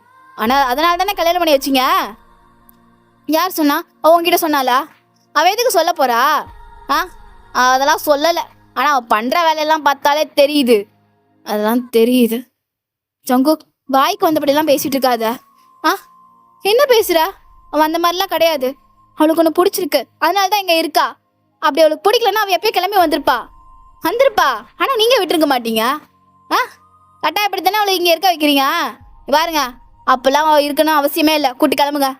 ஆனா அதனால தானே கல்யாணம் பண்ணி வச்சிங்க. யார் சொன்னா? அவ உங்ககிட்ட சொன்னாளா? அவ எதுக்கு சொல்ல போறா? அதெல்லாம் சொல்லலை. ஆனா அவ பண்ற வேலையெல்லாம் பார்த்தாலே தெரியுது. அதெல்லாம் தெரியுது. ஜங்குக், வாய்க்கு வந்தபடியெல்லாம் பேசிட்டு இருக்காத. என்ன பேசுற? அவன் அந்த மாதிரிலாம் கிடையாது. அவளுக்கு ஒன்று பிடிச்சிருக்கு, அதனால தான் இங்கே இருக்கா. அப்படி அவளுக்கு பிடிக்கலன்னா அவள் எப்பயும் கிளம்பி வந்திருப்பா. ஆனால் நீங்கள் விட்டுருக்க மாட்டீங்க. கட்டாயப்படுத்தானே அவளை இங்கே இருக்க வைக்கிறீங்க. பாருங்க, அப்பெல்லாம் அவள் இருக்கணும் அவசியமே இல்லை. கூட்டி கிளம்புங்க.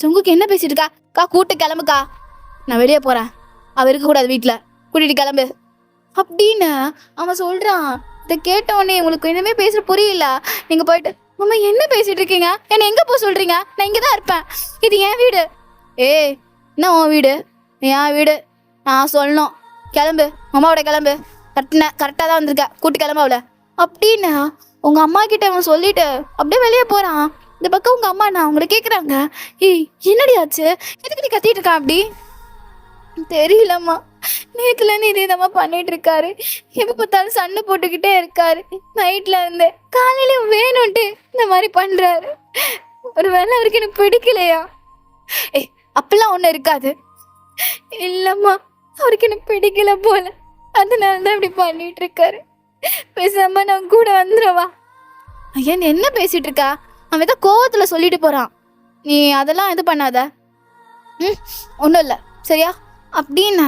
ஜங்குக்கு என்ன பேசிட்டு இருக்கா? கூட்டு கிளம்புக்கா. நான் வெளியே போகிறேன். அவள் இருக்கக்கூடாது வீட்டில். கூட்டிட்டு கிளம்பு அப்படின்னு அவன் சொல்கிறான். இதை கேட்டவொடனே உங்களுக்கு இனிமே பேசுற புரியல. நீங்கள் போயிட்டு, அம்மா என்ன பேசிட்டு இருக்கீங்க? என்னை எங்கே போக சொல்கிறீங்க? நான் இங்கே தான் இருப்பேன். இது என் வீடு. என்ன உன் வீடு? என் வீடு. நான் சொல்லணும். கிளம்பு, அம்மாவோட கிளம்பு. கரெக்டாக தான் வந்திருக்க. கூட்டி கிளம்பு அவளை அப்படின்னு உங்கள் அம்மா கிட்ட அவன் சொல்லிட்டு அப்படியே வெளியே போகிறான். இந்த பக்கம் உங்கள் அம்மா நான் அவங்கள கேட்குறாங்க, ஏய் என்னடி ஆச்சு? எதுக்கு நீ கத்திட்டு இருக்கா? அப்படி தெரியலம்மா, நேற்றுலேருந்து இதே தான் பண்ணிட்டு இருக்காரு. எப்போ பார்த்தாலும் சண்டை போட்டுக்கிட்டே இருக்காரு. நைட்ல இருந்து காலையில வேணும்ட்டு இந்த மாதிரி பண்றாரு. ஒரு வேளை அவருக்கு எனக்கு பிடிக்கலையா? அப்பெல்லாம் ஒன்றும் இருக்காது. இல்லம்மா, அவருக்கு எனக்கு பிடிக்கல போல, அதனால தான் இப்படி பண்ணிட்டு இருக்காரு. பேசாம நான் கூட வந்துடுவா. ஐயா நீ என்ன பேசிட்டு இருக்கா? அவன் ஏதோ கோவத்தில் சொல்லிட்டு போறான். நீ அதெல்லாம் இது பண்ணாத. ஒன்றும் இல்லை சரியா? அப்படின்னு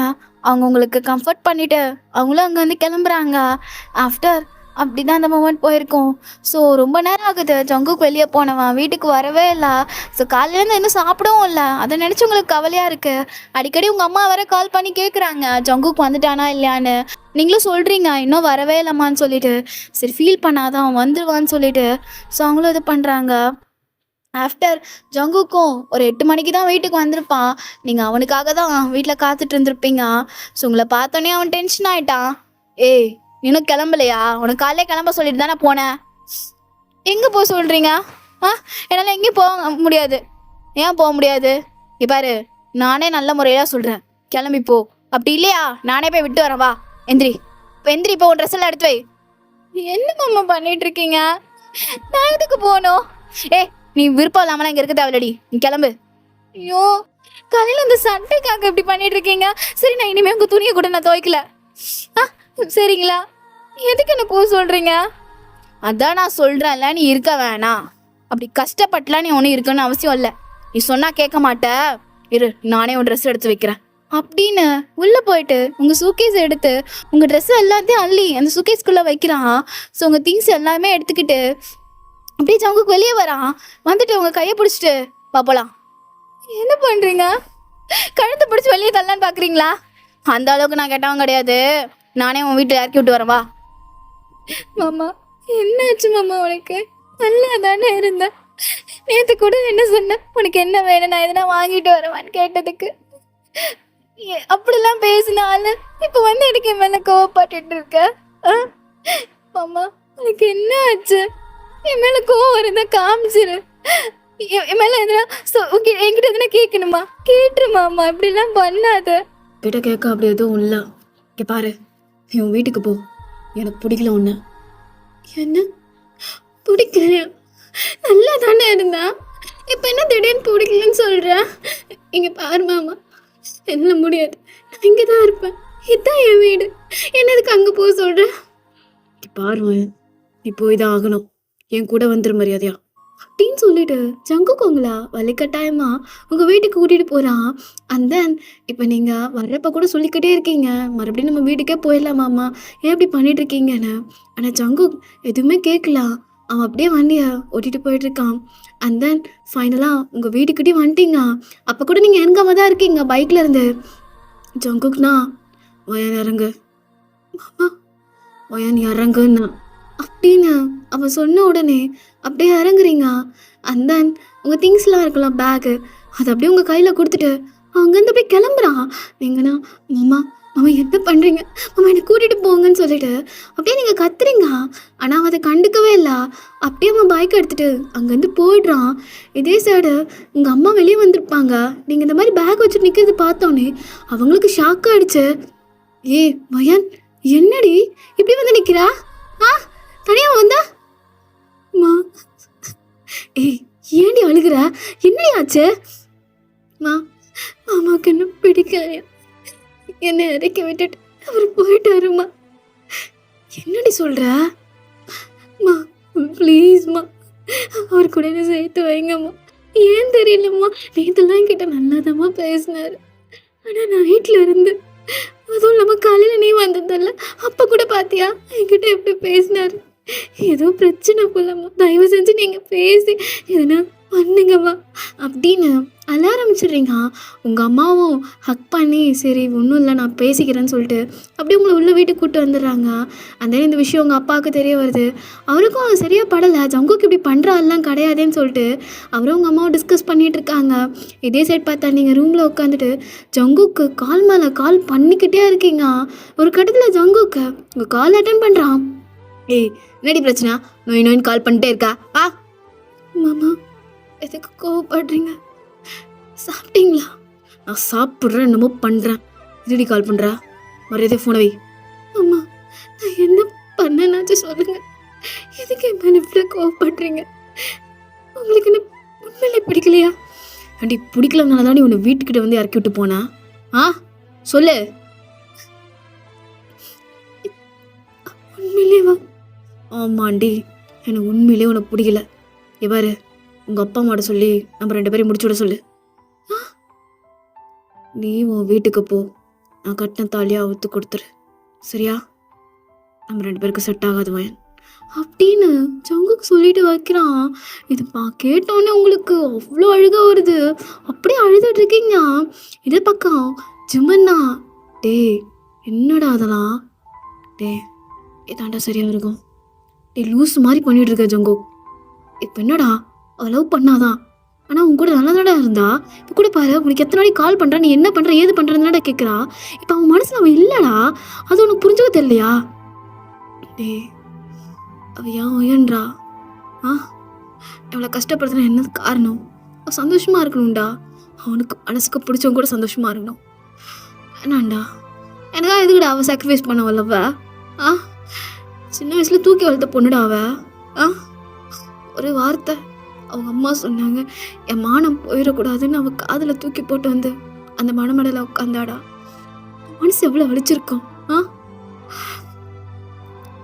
அவங்க உங்களுக்கு கம்ஃபர்ட் பண்ணிட்டு அவங்களும் அங்கே வந்து கிளம்புறாங்க. ஆஃப்டர் அப்படி தான் அந்த மூமெண்ட் போயிருக்கோம். ஸோ ரொம்ப நேரம் ஆகுது. ஜங்குக்கு வெளியே போனவன் வீட்டுக்கு வரவே இல்லை. ஸோ காலையிலேருந்து இன்னும் சாப்பிடவும் இல்லை. அதை நினச்சி உங்களுக்கு கவலையாக இருக்குது. அடிக்கடி உங்கள் அம்மா வர கால் பண்ணி கேட்குறாங்க ஜங்குக்கு வந்துட்டானா இல்லையான்னு. நீங்களும் சொல்கிறீங்க இன்னும் வரவே இல்லைம்மான்னு சொல்லிட்டு. சரி ஃபீல் பண்ணாதான் அவன் வந்துடுவான்னு சொல்லிட்டு ஸோ அவங்களும் இது பண்ணுறாங்க. ஆஃப்டர் ஜங்குக்கும் ஒரு 8 மணிக்கு தான் வீட்டுக்கு வந்திருப்பான். நீங்கள் அவனுக்காக தான் வீட்டில் காத்துட்டு இருந்திருப்பீங்க. ஸோ உங்களை பார்த்தோன்னே அவன் டென்ஷன் ஆகிட்டான். இன்னும் கிளம்பலையா? உனக்கு காலையிலே கிளம்ப சொல்லிட்டு தானே போனேன். எங்கே போக சொல்கிறீங்க? என்னால் எங்கேயும் போக முடியாது. ஏன் போக முடியாது? பாரு, நானே நல்ல முறையாக சொல்கிறேன், கிளம்பி போ. அப்படி இல்லையா நானே போய் விட்டு வரேன். வா எந்திரி. இப்போ எந்திரி, இப்போ உன் ட்ரெஸ் எல்லாம் எடுத்து வை. என்ன மாமா பண்ணிட்டு இருக்கீங்க? நான் எதுக்கு போகணும்? நீ விருப்பம் இல்லாமலாம் இங்கே இருக்க தேவையில்லடி. நீ கிளம்பு. ஐயோ, காலையில் இந்த சண்டைக்காக இப்படி பண்ணிட்டு இருக்கீங்க. சரி நான் இனிமேல் உங்கள் துணியை கூட நான் துவைக்கல. சரிங்களா? எதுக்கு என்ன போக சொல்கிறீங்க? அதான் நான் சொல்கிறேன்ல, நீ இருக்க வேணாம். அப்படி கஷ்டப்பட்டுலாம் நீ ஒன்றும் இருக்கணும்னு அவசியம் இல்லை. நீ சொன்னால் கேட்க மாட்ட. இரு, நானே உன் ட்ரெஸ் எடுத்து வைக்கிறேன் அப்படின்னு உள்ளே போயிட்டு உங்கள் சூக்கேஸ் எடுத்து உங்கள் ட்ரெஸ் எல்லாத்தையும் அள்ளி அந்த சூக்கேஸ்குள்ளே வைக்கிறான். ஸோ உங்கள் திங்ஸ் எல்லாமே எடுத்துக்கிட்டு அப்படியே ஜங்குக்கு வெளியே வரான். வந்துட்டு உங்கள் கையை பிடிச்சிட்டு பார்ப்பலாம். என்ன பண்ணுறீங்க? கழுத்தை பிடிச்சி வெளியே தள்ளலான்னு பார்க்குறீங்களா? அந்த அளவுக்கு நான் கேட்டவன் கிடையாது. நானே உன் வீட்டில் இறக்கி விட்டு வரவா? மாமா என்னாச்சு மாமா? உனக்கு நல்லா தானே இருந்தேன். நேற்று கூட என்ன சொன்ன? உனக்கு என்ன வேணும், நான் எதனா வாங்கிட்டு வரவான்னு கேட்டதுக்கு அப்படிலாம் பேசினாலும் இப்போ வந்து எனக்கு மேலே கோவப்பட்டுட்டு இருக்க. மாமா உனக்கு என்ன ஆச்சு? என் மேலே கோவம் வரதை காமிச்சிரு. என் மேலே எதுனா என்கிட்ட எதுனா கேட்கணுமா? கேட்டுரு மாமா, இப்படிலாம் பண்ணாத. கிட்ட கேட்க அப்படி எதுவும் இல்லை. இங்கே பாரு, நீ உன் வீட்டுக்கு போ. எனக்கு பிடிக்கல ஒன்று. என்ன பிடிக்கலையா? நல்லா தானே இருந்தா, இப்போ என்ன திடீர்னு பிடிக்கலன்னு சொல்கிறேன்? இங்கே பாரு மாமா, என்னால் முடியாது. நான் இங்கே தான் இருப்பேன். இதுதான் என் வீடு. என்னதுக்கு அங்கே போக சொல்கிறேன்? பாரு, நீ போய் தான் ஆகணும். என் கூட வந்துரு மரியாதையா அப்படின்னு சொல்லிட்டு ஜங்குக்கு உங்களா வலிக்கட்டாயமா உங்கள் வீட்டுக்கு கூட்டிகிட்டு போகிறான். அண்ட் தென் இப்போ நீங்கள் வர்றப்ப கூட சொல்லிக்கிட்டே இருக்கீங்க, மறுபடியும் நம்ம வீட்டுக்கே போயிடலாமாம்மா, ஏன் இப்படி பண்ணிட்டு இருக்கீங்கன்னு. ஆனால் ஜங்கு எதுவுமே கேட்கல. அவன் அப்படியே வண்டியை ஓட்டிகிட்டு போயிட்டுருக்கான். அண்ட் தென் ஃபைனலாக உங்கள் வீட்டுக்கிட்டே வந்துட்டீங்க. அப்போ கூட நீங்கள் இறங்காம தான் இருக்கீங்க பைக்கில் இருந்து. ஜங்குக்குண்ணா ஒயன் இறங்கு மாமா, ஒயன் இறங்குன்னா அப்படின்னு அவன் சொன்ன உடனே அப்படியே இறங்குறீங்க. அண்ட் தென் உங்கள் திங்ஸ்லாம் இருக்கலாம், பேக்கு, அதை அப்படியே உங்கள் கையில் கொடுத்துட்டு அங்கேருந்து அப்படியே கிளம்புறான். நீங்கண்ணா மாமா, மாமா என்ன பண்ணுறீங்க மாமா, என்னை கூட்டிகிட்டு போங்கன்னு சொல்லிட்டு அப்படியே நீங்கள் கத்துறீங்க. ஆனால் அவன் அதை கண்டுக்கவே இல்லை. அப்படியே அவன் பைக் எடுத்துகிட்டு அங்கேருந்து போயிடுறான். இதே சைடு உங்கள் அம்மா வெளியே வந்திருப்பாங்க. நீங்கள் இந்த மாதிரி பேக் வச்சுட்டு நிற்கிறது பார்த்தோன்னே அவங்களுக்கு ஷாக் ஆகிடுச்சு. ஏ மயன், என்னடி இப்படி வந்து நிற்கிறா? தனியாக வந்தா மா? ஏய், ஏண்டி அழுகிற? என்னடி ஆச்சு? மாமாவுக்கு என்ன பிடிக்கலையா? என்னை இறக்கி விட்டுட்டு அவர் போயிட்டாருமா. என்னடி சொல்கிற? மா ப்ளீஸ்மா, அவர் கூட என்ன சேர்த்து வைங்கம்மா. ஏன் தெரியலம்மா, நேற்றுலாம் என்கிட்ட நல்லாதாம்மா பேசினார். ஆனால் நைட்டில் இருந்து, அதுவும் இல்லாமல் காலையில் நீ வந்ததில்ல, அப்போ கூட பார்த்தியா என்கிட்ட எப்படி பேசினார்? ஏதோ பிரச்சனை போலம்மா, தயவு செஞ்சு நீங்கள் பேசி எதுனா பண்ணுங்கம்மா அப்படின்னு அழ ஆரம்பிச்சிடுறீங்க. உங்கள் அம்மாவும் ஹக் பண்ணி சரி ஒன்றும் இல்லை நான் பேசிக்கிறேன்னு சொல்லிட்டு அப்படியே உங்களை உள்ள வீட்டுக்கு கூப்பிட்டு வந்துடுறாங்க. அந்த இந்த விஷயம் உங்கள் அப்பாவுக்கு தெரிய வருது. அவருக்கும் அது சரியாக படலை, ஜங்குக்கு இப்படி பண்ணுறாலாம் கிடையாதுன்னு சொல்லிட்டு அவரும் உங்கள் அம்மாவும் டிஸ்கஸ் பண்ணிகிட்டு இருக்காங்க. இதே சைட் பார்த்தா நீங்கள் ரூமில் உட்காந்துட்டு ஜங்குக்கு கால் மேலே கால் பண்ணிக்கிட்டே இருக்கீங்க. ஒரு கட்டத்தில் ஜங்குக்கு உங்கள் கால் அட்டன் பண்ணுறான். ஏய், என்னடி பிரச்சனை? நோயின்னு கால் பண்ணிட்டே இருக்கா? மாமா எதுக்கு கோவப்படுறீங்க? சாப்பிட்டீங்களா? நான் சாப்பிட்றேன், என்னமோ பண்ணுறேன். இதுடி கால் பண்ணுறா? மரியாதை ஃபோனை வை. அம்மா, நான் என்ன பண்ணேன்னாச்சும் சொல்லுங்க. எதுக்கு என் மேலே இப்படி கோவப்படுறீங்க? உங்களுக்கு என்ன உண்மையிலே பிடிக்கலையா? ஆண்டி, பிடிக்கலனால தான் நீ உன்னை வீட்டுக்கிட்ட வந்து இறக்கி விட்டு போனா? சொல்லு. உண்மையிலேவா? ஆமாண்டி, எனக்கு உண்மையிலே உன்னை பிடிக்கல. எவ்வாறு உங்கள் அப்பா அம்மாட்ட சொல்லி நம்ம 2 பேரையும் முடிச்சு விட சொல்லு. நீ உன் வீட்டுக்கு போ, நான் கட்டின தாலியாக அவுத்து கொடுத்துரு, சரியா? நம்ம 2 பேருக்கு செட் ஆகாது வயன் அப்படின்னு ஜங்குக்கு சொல்லிட்டு வைக்கிறான். இது கேட்டோன்னே உங்களுக்கு அவ்வளோ அழுக வருது. அப்படியே அழுதுட்டு இருக்கீங்க. இதே பக்கம் ஜிம்மண்ணா, டே என்னடா அதெல்லாம்? டே இதாண்டா சரியாக இருக்கும். டே லூஸ் மாதிரி பண்ணிட்டு இருக்க ஜங்கு. இப்போ என்னடா, அவள் லவ் பண்ணாதான், ஆனால் உன் கூட நல்லா தானடா இருந்தா. இப்போ கூட பாரு, உனக்கு எத்தனை நாளைக்கு கால் பண்ணுறா, நீ என்ன பண்ணுற ஏது பண்ணுறதுனாடா கேட்குறா. இப்போ அவன் மனசில் அவன் இல்லைடா, அது உனக்கு புரிஞ்சுக்க தெரியலையா? டே அவள் ஏன் ஒயன்றா? எவ்வளோ கஷ்டப்படுத்துனா என்ன காரணம்? அவள் சந்தோஷமாக இருக்கணும்டா. அவனுக்கு மனசுக்கு பிடிச்சவங்க கூட சந்தோஷமாக இருக்கணும். வேணாண்டா, எனக்கா எதுக்குடா அவள் சாக்ரிஃபைஸ் பண்ண வரலவ? சின்ன வயசில் தூக்கி வளர்த்த பொண்ணுடா அவ. ஒரு வார்த்தை அவங்க அம்மா சொன்னாங்க, என் மானம் போயிடக்கூடாதுன்னு அவள் காதில் தூக்கி போட்டு வந்து அந்த மணமடலை உட்காந்தாடா. மனசு எவ்வளோ வலிச்சிருக்கோம்.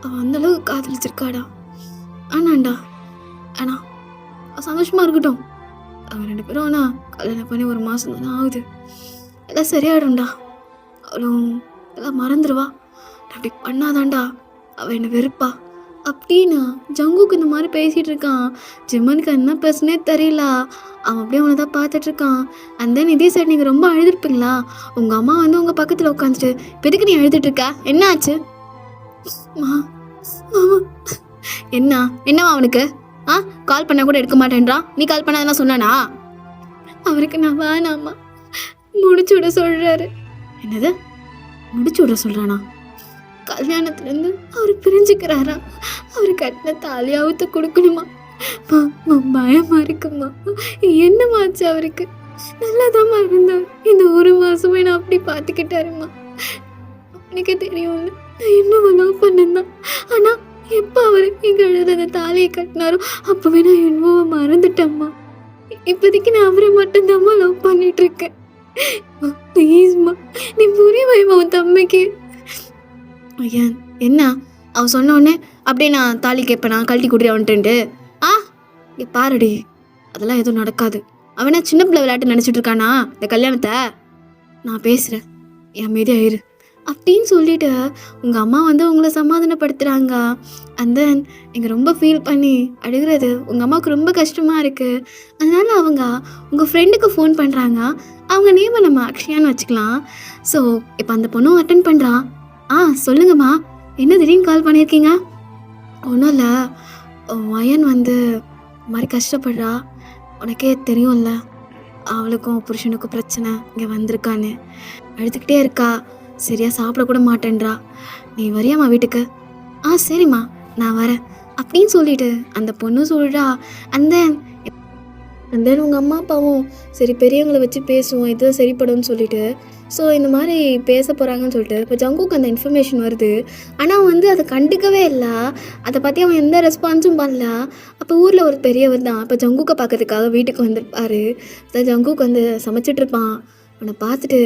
அவள் அந்தளவுக்கு காதலிச்சிருக்காடா. ஆனாண்டா, ஆனால் அவள் சந்தோஷமாக இருக்கட்டும். அவங்க 2 பேரும் ஆனால் கல்யாணம் பண்ணி 1 மாதம் தானே ஆகுது. எல்லாம் சரியாயிடும்டா. அவளும் எல்லாம் மறந்துடுவா. அப்படி பண்ணாதான்டா அவள் என்னை வெறுப்பா அப்படின்னு ஜங்குக்கு இந்த மாதிரி பேசிகிட்டு இருக்கான். ஜிம்மனுக்கு என்ன பேசுனே தெரியல. அவன் அப்படியே அவனை தான் பார்த்துட்ருக்கான். அண்ட் தென் இதே சைடு நீங்கள் ரொம்ப அழுதுருப்பீங்களா? உங்கள் அம்மா வந்து உங்கள் பக்கத்தில் உட்காந்துட்டு, எதுக்கு நீ அழுதுட்டுருக்க? என்ன ஆச்சு? என்னவா அவனுக்கு? கால் பண்ணால் கூட எடுக்க மாட்டேன்றான். நீ கால் பண்ணாதான் சொன்னானா? அவருக்கு நான் வேணாம்மா, முடிச்சு விட சொல்கிறாரு. என்னது முடிச்சு விட சொல்கிறானா? கல்யாணத்துலேருந்து அவர் பிரிஞ்சுக்கிறாரா? அவர் கட்டின தாலி அவுத்து கொடுக்கணுமா? பயமா இருக்குமா. என்னமாச்சு அவருக்கு? நல்லாதாம்மா இருந்தார். இந்த 1 மாசமே நான் அப்படி பார்த்துக்கிட்டாருமா. எனக்கு தெரியும்ல, நான் என்னவோ லவ் பண்ணேன். ஆனா எப்ப அவரு எங்க அந்த தாலியை கட்டினாரோ அப்பவே நான் என்னவோ மறந்துட்டேம்மா. இப்போதைக்கு நான் அவரை மட்டும்தாம்மா லவ் பண்ணிட்டு இருக்கேன். ப்ளீஸ்மா, நீ புரிய வைமா உன் தம்பிக்கு. ஐயா என்ன அவன் சொன்ன உடனே அப்படியே நான் தாலி கேட்பேன், நான் கழட்டி கொடுறேன் வந்துட்டு. இங்கே பாருடி, அதெல்லாம் எதுவும் நடக்காது. அவனா சின்ன பிள்ளை விளையாட்டு நினச்சிட்டு இருக்கானா இந்த கல்யாணத்தை? நான் பேசுகிறேன், என் அமைதியாக இரு அப்படின்னு சொல்லிட்டு உங்கள் அம்மா வந்து உங்களை சமாதானப்படுத்துகிறாங்க. அண்ட் தென் நீங்கள் ரொம்ப ஃபீல் பண்ணி அழுகிறது உங்கள் அம்மாவுக்கு ரொம்ப கஷ்டமாக இருக்குது. அதனால அவங்க உங்கள் ஃப்ரெண்டுக்கு ஃபோன் பண்ணுறாங்க. அவங்க நேமை நம்ம அக்ஷயான்னு வச்சுக்கலாம். ஸோ இப்போ அந்த பொண்ணும் அட்டன் பண்ணுறான். சொல்லுங்கம்மா, என்ன திடீர்னு கால் பண்ணியிருக்கீங்க? ஒன்றும் இல்லை, வயன் வந்து இந்த மாதிரி கஷ்டப்படுறா. உனக்கே தெரியும்ல, அவளுக்கும் புருஷனுக்கும் பிரச்சனை, இங்கே வந்திருக்கான்னு அழுதுகிட்டே இருக்கா. சரியா சாப்பிடக்கூட மாட்டேன்றா. நீ வரியாம்மா வீட்டுக்கு? சரிம்மா நான் வரேன் அப்படின்னு சொல்லிட்டு அந்த பொண்ணு சொல்கிறா. அண்ட் தென் உங்கள் அம்மா அப்பாவும் சரி பெரியவங்களை வச்சு பேசுவோம், இது சரிப்படும்னு சொல்லிட்டு ஸோ இந்த மாதிரி பேச போகிறாங்கன்னு சொல்லிட்டு இப்போ ஜங்குக்கு அந்த இன்ஃபர்மேஷன் வருது. ஆனால் வந்து அதை கண்டுக்கவே இல்லை, அதை பற்றி அவன் எந்த ரெஸ்பான்ஸும் பண்ணல. அப்போ ஊரில் ஒரு பெரியவர் தான் இப்போ ஜங்குக்கை பார்க்கறதுக்காக வீட்டுக்கு வந்திருப்பார். ஜங்குக்கு வந்து சமைச்சிட்ருப்பான். அவனை பார்த்துட்டு,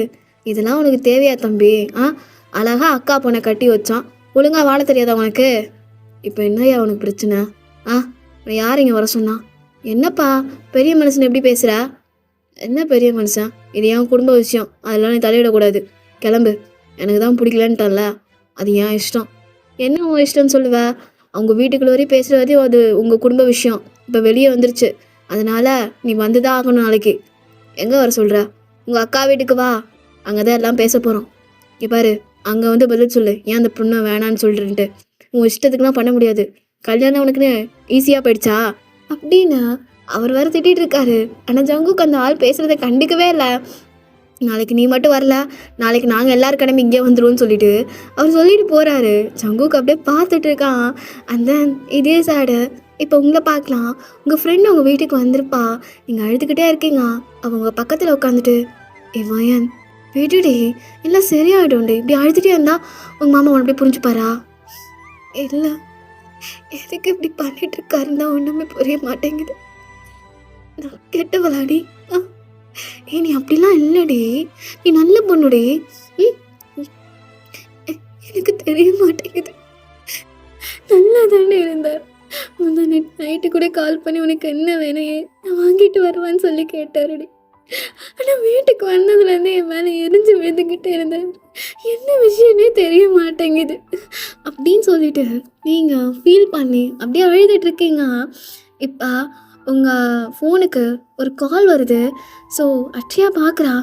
இதெல்லாம் உனக்கு தேவையா தம்பி? அழகாக அக்கா பொண்ணை கட்டி வச்சான், ஒழுங்காக வாழ தெரியாதா உனக்கு? இப்போ என்னையா உனக்கு பிரச்சனை? யார் இங்கே வர சொன்னா? என்னப்பா பெரிய மனுஷன் எப்படி பேசுகிற? என்ன பெரிய மனுஷன்? இது என் குடும்ப விஷயம், அதெல்லாம் நீ தலையிடக்கூடாது. கிளம்பு, எனக்கு தான் பிடிக்கலன்ட்டான்ல, அது என் இஷ்டம். என்ன உன் இஷ்டம்னு சொல்லுவ? அவங்க வீட்டுக்குள்ள வரையும் பேசுகிற வரையும் அது உங்கள் குடும்ப விஷயம். இப்போ வெளியே வந்துருச்சு, அதனால் நீ வந்து தான் ஆகணும். நாளைக்கு எங்கே வர சொல்கிற? உங்கள் அக்கா வீட்டுக்கு வா, அங்கே தான் எல்லாம் பேச போகிறோம். இங்கே பாரு, அங்கே வந்து பதில் சொல்லு, ஏன் அந்த பொண்ணை வேணான்னு சொல்லிட்டு. உன் இஷ்டத்துக்குலாம் பண்ண முடியாது, கல்யாணம் உனக்குன்னு ஈஸியாக போயிடுச்சா அப்படின்னு அவர் வேறு திட்டிகிட்டு இருக்காரு. ஆனால் ஜங்குக்கு அந்த ஆள் பேசுகிறத கண்டுக்கவே இல்லை. நாளைக்கு நீ மட்டும் வரல, நாளைக்கு நாங்கள் எல்லோரும் கிளம்பி இங்கே வந்துடுவோம்னு சொல்லிட்டு அவர் சொல்லிட்டு போகிறாரு. ஜங்குக்கு அப்படியே பார்த்துட்டு இருக்கான். அந்த இதே சாடு இப்போ உங்களை பார்க்கலாம். உங்கள் ஃப்ரெண்டு உங்கள் வீட்டுக்கு வந்திருப்பா, நீங்கள் அழுதுகிட்டே இருக்கீங்க. அவங்க பக்கத்தில் உட்காந்துட்டு, வயன் விடுடி, எல்லாம் சரியாயிடும்டி, இப்படி அழுதுகிட்டே இருந்தால் உங்கள் மாமா உன்னை போய் புரிஞ்சுப்பாரா? இல்லை, எதுக்கு இப்படி பண்ணிட்டு இருக்காருன்னு தான் ஒன்றுமே புரிய மாட்டேங்குது. நான் கெட்டவளாடி? நீ அப்படிலாம் இல்லடி, நீ நல்ல பொண்ணுடி. எனக்கு தெரிய மாட்டேங்குது. நல்லா தானே இருந்தார். முந்தா நைட்டு கூட கால் பண்ணி உனக்கு என்ன வேணும், நான் வாங்கிட்டு வருவான்னு சொல்லி கேட்டாருடி. ஆனால் வீட்டுக்கு வந்ததுலேருந்து என் மேலே எரிஞ்சு விழுந்துக்கிட்டே இருந்தார். என்ன விஷயமே தெரிய மாட்டேங்குது அப்படின்னு சொல்லிட்டு நீங்கள் ஃபீல் பண்ணி அப்படியே அழுதுட்ருக்கீங்க. இப்போ உங்கள் ஃபோனுக்கு ஒரு கால் வருது. ஸோ அக்ஷயா பார்க்குறா.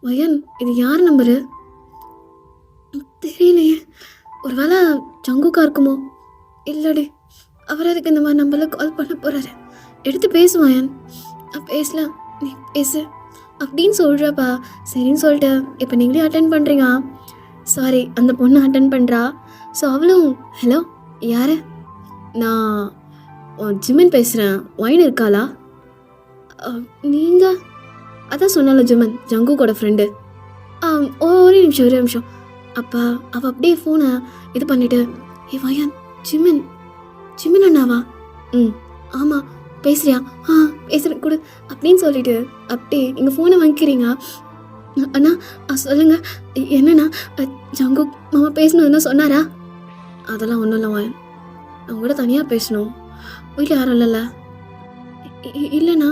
வயன், இது யார் நம்பரு? தெரியலையே, ஒரு வேளை ஜங்குக்கா இருக்குமோ? இல்லடி, அவர் அதுக்கு இந்த மாதிரி நம்பரில் கால் பண்ண போகிறாரு. எடுத்து பேசுவாயன். பேசலாம், நீ பேசு அப்படின்னு சொல்கிறப்பா. சரின்னு சொல்லிட்டு இப்போ நீங்களே அட்டன் பண்ணுறீங்க. சாரி, அந்த பொண்ணு அட்டன் பண்ணுறா. ஸோ அவளும், ஹலோ யார்? நான் ஜிமன் பேசுகிறேன், ஒயின் இருக்காளா? நீங்கள்? அதான் சொன்னால ஜிமன், ஜங்குக்கோட ஃப்ரெண்டு. ஒரே நிமிஷம். அப்பா அவள் அப்படியே ஃபோனை இது பண்ணிவிட்டு, வயன், ஜிமன் அண்ணாவா? ஆமாம், பேசுறியா? பேசுகிறேன் கொடு அப்படின்னு சொல்லிட்டு அப்படியே எங்கள் ஃபோனை வாங்கிக்கிறீங்க. அண்ணா சொல்லுங்கள், என்னண்ணா ஜங்கு மாமா பேசணும்னு சொன்னாரா? அதெல்லாம் ஒன்றும் இல்லை வயன், அவங்க கூட தனியாக பேசணும், வீட்டில் யாரும் இல்லைல்ல. இல்லைண்ணா,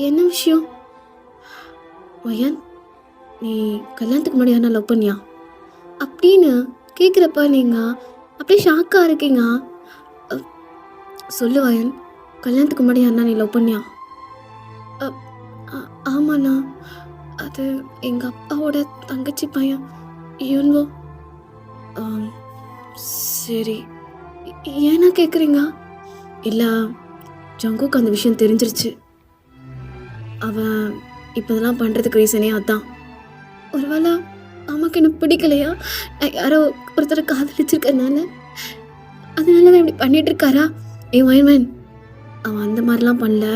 என்ன விஷயம்? வயன், நீ கல்யாணத்துக்கு முன்னாடி யாரா லவ் பண்ணியா அப்படின்னு கேட்குறப்ப நீங்கள் அப்படியே ஷாக்காக இருக்கீங்க. சொல்லு வயன், கல்யாணத்துக்கு முன்னாடி யாருன்னா நீ லவ் பண்ணியா? ஆமாண்ணா, அது எங்கள் அப்பாவோட தங்கச்சி பையன் யூன்வோ. சரி, ஏன்னா கேட்குறீங்க? இல்லை, ஜங்குக்கு அந்த விஷயம் தெரிஞ்சிருச்சு. அவன் இப்போ இதெல்லாம் பண்ணுறதுக்கு ரீசனே அதான். ஒருவேளை அவனுக்கு எனக்கு பிடிக்கலையா, யாரோ ஒருத்தரை காதலிச்சிருக்கனால அதனால தான் இப்படி பண்ணிட்டு இருக்காரா? வயன்மேன், அவன் அந்த மாதிரிலாம் பண்ணல.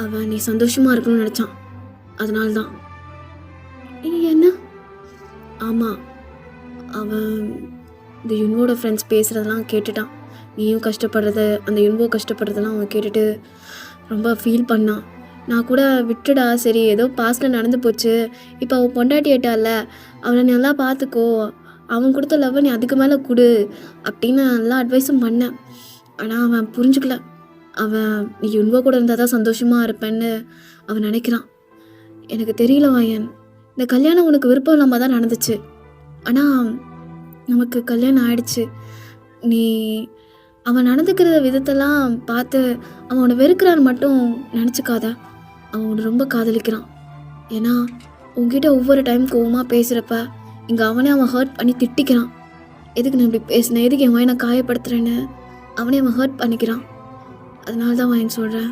அவன் நீ சந்தோஷமா இருக்கணும்னு நினச்சான், அதனால தான். என்ன? ஆமாம், அவன் இந்த யுன்வோட ஃப்ரெண்ட்ஸ் பேசுகிறதெல்லாம் கேட்டுட்டான். நீயும் கஷ்டப்படுறது, அந்த யுன்வோ கஷ்டப்படுறதெல்லாம் அவன் கேட்டுட்டு ரொம்ப ஃபீல் பண்ணான். நான் கூட விட்டுடா, சரி ஏதோ பாஸ்ட்டில் நடந்து போச்சு, இப்போ அவள் பொண்டாட்டி ஆயிட்டால, அவளை நல்லா பார்த்துக்கோ, அவன் கொடுத்த லவ்வை நீ அதுக்கு மேலே கொடு அப்படின்னு நல்லா அட்வைஸும் பண்ணேன். ஆனால் அவன் புரிஞ்சுக்கல. அவன் நீ யுன்வோ கூட இருந்தால் தான் சந்தோஷமாக இருப்பேன்னு அவன் நினைக்கிறான். எனக்கு தெரியல வாயன், இந்த கல்யாணம் உனக்கு விருப்பம் இல்லாமல் தான் நடந்துச்சு. ஆனால் நமக்கு கல்யாணம் ஆயிடுச்சு. நீ அவன் நடந்துக்கிற விதத்தெல்லாம் பார்த்து அவன் உன்னை வெறுக்கிறான்னு மட்டும் நினச்சிக்காத. அவன் உன்னை ரொம்ப காதலிக்கிறான். ஏன்னா உங்ககிட்ட ஒவ்வொரு டைம் கோவமாக பேசுகிறப்ப இங்கே அவனே அவன் ஹர்ட் பண்ணி திட்டிக்கிறான். எதுக்கு நான் இப்படி பேசினேன், எதுக்கு என் வாயை நான் காயப்படுத்துகிறேன்னு அவனே அவன் ஹர்ட் பண்ணிக்கிறான். அதனால தான் வாயன் சொல்கிறேன்,